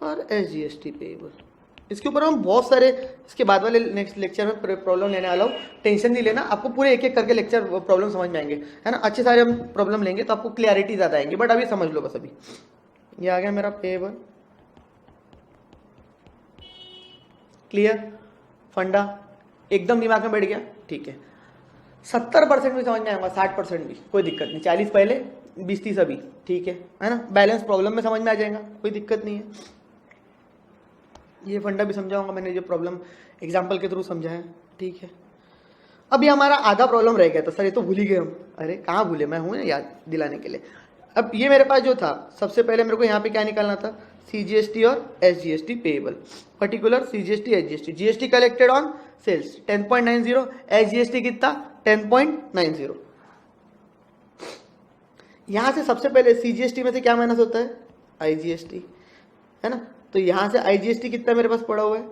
और एसजीएसटी पेएबल। इसके ऊपर हम बहुत सारे इसके बाद वाले नेक्स्ट लेक्चर में प्रॉब्लम लेने वाला हूँ, टेंशन नहीं लेना। आपको पूरे एक एक करके लेक्चर प्रॉब्लम समझ में आएंगे, है ना। अच्छे सारे हम प्रॉब्लम लेंगे तो आपको क्लियरिटी ज़्यादा आएंगी, बट अभी समझ लो बस। अभी ये आ गया मेरा पेएबल, क्लियर, फंडा एकदम दिमाग में बैठ गया, ठीक है। 70% भी समझ में आएगा, 60% भी कोई दिक्कत नहीं, 40 पहले 20-30 अभी, ठीक है ना। बैलेंस प्रॉब्लम में समझ में आ जाएगा, कोई दिक्कत नहीं है। ये फंडा भी समझाऊंगा मैंने, जो प्रॉब्लम एग्जाम्पल के थ्रू समझा है, ठीक है। अब ये हमारा आधा प्रॉब्लम रह गया था। सर ये तो भूल ही गए हम। अरे कहाँ भूले, मैं हूँ ना याद दिलाने के लिए। अब ये मेरे पास जो था, सबसे पहले मेरे को यहाँ पे क्या निकालना था, CGST और SGST payable, particular CGST SGST। GST collected on sales 10.90, SGST कितना 10.90। यहां से सबसे पहले CGST में से क्या माइनस होता है, IGST, है ना। तो यहां से IGST कितना मेरे पास पड़ा हुआ है,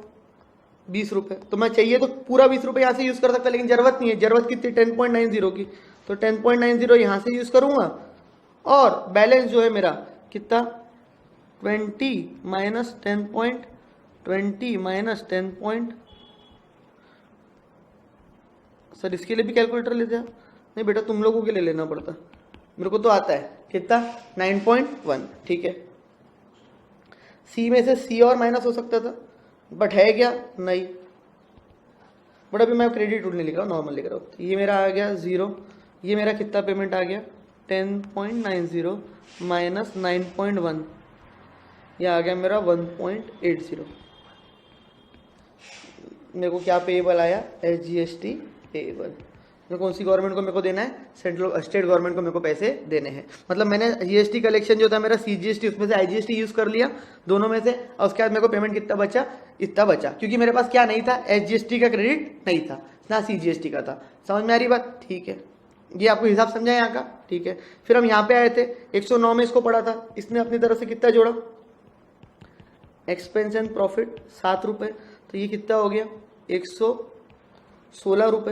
20 रुपए। तो मैं चाहिए तो पूरा 20 रुपए यहां से यूज कर सकता, लेकिन जरूरत नहीं है। जरूरत कितनी 10.90 की, तो 10.90 यहां से यूज करूंगा। और बैलेंस जो है मेरा कितना 20 माइनस 10. सर इसके लिए भी कैलकुलेटर लेते हैं? नहीं बेटा, तुम लोगों के लिए लेना पड़ता, मेरे को तो आता है कितना 9.1। ठीक है, सी में से सी और माइनस हो सकता था, बट है क्या, नहीं। बट अभी मैं क्रेडिट रूल नहीं लिख रहा हूँ, नॉर्मल लिख रहा हूँ। ये मेरा आ गया 0, ये मेरा कितना पेमेंट आ गया 10.90 माइनस 9.1, ये आ गया मेरा 1.80। मेरे को क्या पेएबल आया, SGST पेएबल। मैं कौन सी गवर्नमेंट को मेरे को देना है, सेंट्रल स्टेट गवर्नमेंट को मेरे को पैसे देने हैं। मतलब मैंने GST कलेक्शन जो था मेरा CGST, उसमें से IGST यूज कर लिया दोनों में से, और उसके बाद मेरे को पेमेंट कितना बचा, इतना बचा, क्योंकि मेरे पास क्या नहीं था, SGST का क्रेडिट नहीं था ना CGST का था। समझ में आ रही बात? ठीक है, ये आपको हिसाब समझा यहाँ का। ठीक है, फिर हम यहाँ पे आए थे, 109 में इसको पढ़ा था, इसने अपनी तरफ से कितना जोड़ा, एक्सपेंस एंड प्रॉफिट 7 रुपए, तो ये कितना हो गया 116 रुपए।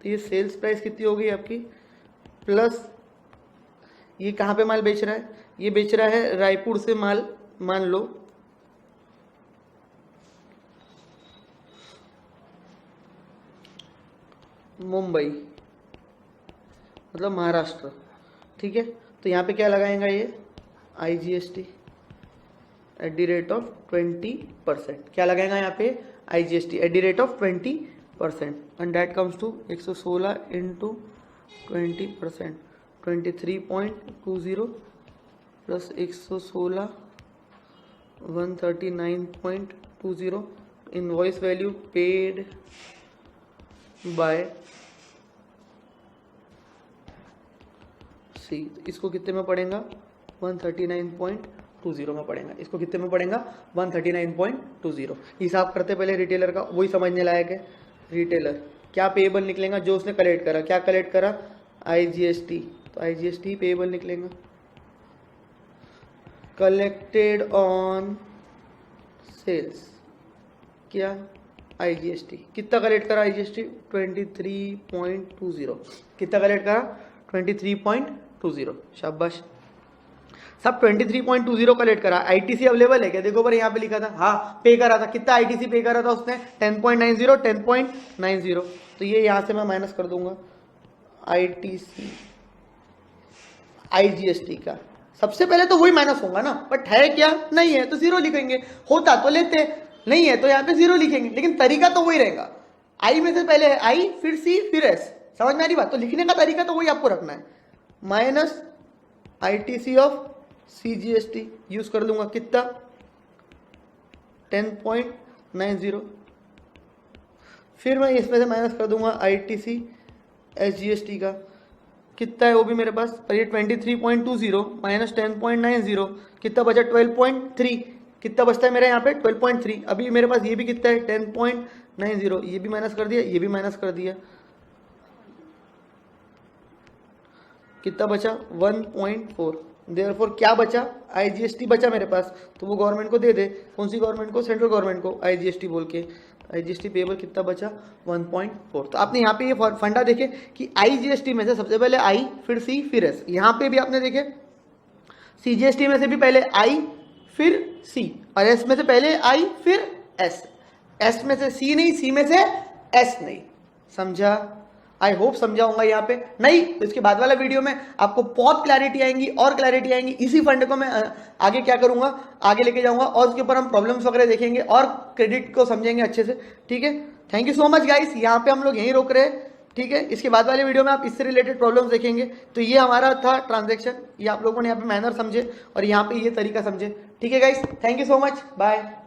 तो ये सेल्स प्राइस कितनी हो गई आपकी, प्लस ये कहाँ पे माल बेच रहा है, ये बेच रहा है रायपुर से माल, मान लो मुंबई, मतलब महाराष्ट्र। ठीक है, तो यहाँ पे क्या लगाएगा ये IGST at the rate of 20%। क्या लगाएगा यहाँ पे IGST at the rate of 20%, and that comes to 116 into 20%, 23.20 plus 116 139.20 invoice value paid by C. इसको कितने में पड़ेगा 139.20 में पड़ेगा। इसको कितने में पड़ेगा 139.20। हिसाब करते पहले रिटेलर का, वही समझने लायक है। रिटेलर क्या पेएबल निकलेगा, जो उसने कलेक्ट करा, क्या कलेक्ट करा IGST, तो IGST पेएबल निकलेगा। कलेक्टेड ऑन सेल्स क्या IGST, कितना कलेक्ट करा IGST 23.20, कितना कलेक्ट करा 23.20। शाबाश, सब 23.20 कलेक्ट करा। ITC अवेलेबल है क्या, देखो पर यहाँ पे लिखा था, हाँ पे करा था। कितना ITC पे करा था उसने 10.90। तो ये यहाँ से मैं माइनस कर दूंगा ITC IGST का। सबसे पहले तो वही माइनस होगा ना, बट है क्या, नहीं है तो 0 लिखेंगे। होता तो लेते, नहीं है तो यहाँ पे 0 लिखेंगे, लेकिन तरीका तो वही रहेगा। I में से पहले है I, फिर C, फिर S। समझ में आ रही बात? तो लिखने का तरीका तो वही आपको रखना है। Minus ITC of CGST use कर लूंगा, कितना 10.90। फिर मैं इसमें से माइनस कर दूंगा ITC SGST का, कितना है वो भी मेरे पास, पर ये 23.20 माइनस 10.90 कितना बचा 12.3। कितना बचता है मेरा यहाँ पे 12.3। अभी मेरे पास ये भी कितना है 10.90, ये भी माइनस कर दिया, ये भी माइनस कर दिया, कितना बचा 1.4। देयरफॉर क्या बचा, IGST बचा मेरे पास, तो वो गवर्नमेंट को दे दे। कौन सी गवर्नमेंट को, सेंट्रल गवर्नमेंट को IGST बोल के। IGST पेएबल कितना बचा 1.4। तो आपने यहाँ पे ये फंडा देखे कि IGST में से सबसे पहले I, फिर C, फिर S। यहाँ पे भी आपने देखे CGST में से भी पहले I, फिर C, और S में से पहले I, फिर S। S में से C नहीं, C में से S नहीं। समझा? आई होप समझाऊंगा यहाँ पे। नहीं तो इसके बाद वाला वीडियो में आपको बहुत क्लैरिटी आएंगी और क्लैरिटी आएंगी। इसी फंड को मैं आगे क्या करूंगा, आगे लेके जाऊंगा, और उसके ऊपर हम प्रॉब्लम्स वगैरह देखेंगे और क्रेडिट को समझेंगे अच्छे से। ठीक है, thank you so much guys. यहाँ पे हम लोग यहीं रोक रहे हैं। ठीक है, इसके बाद वाले वीडियो में आप इससे रिलेटेड प्रॉब्लम्स देखेंगे। तो ये हमारा था ट्रांजेक्शन, ये आप लोगों ने यहाँ पे मैनर समझे और यहाँ पे ये तरीका समझे। ठीक है guys, thank you so much, bye.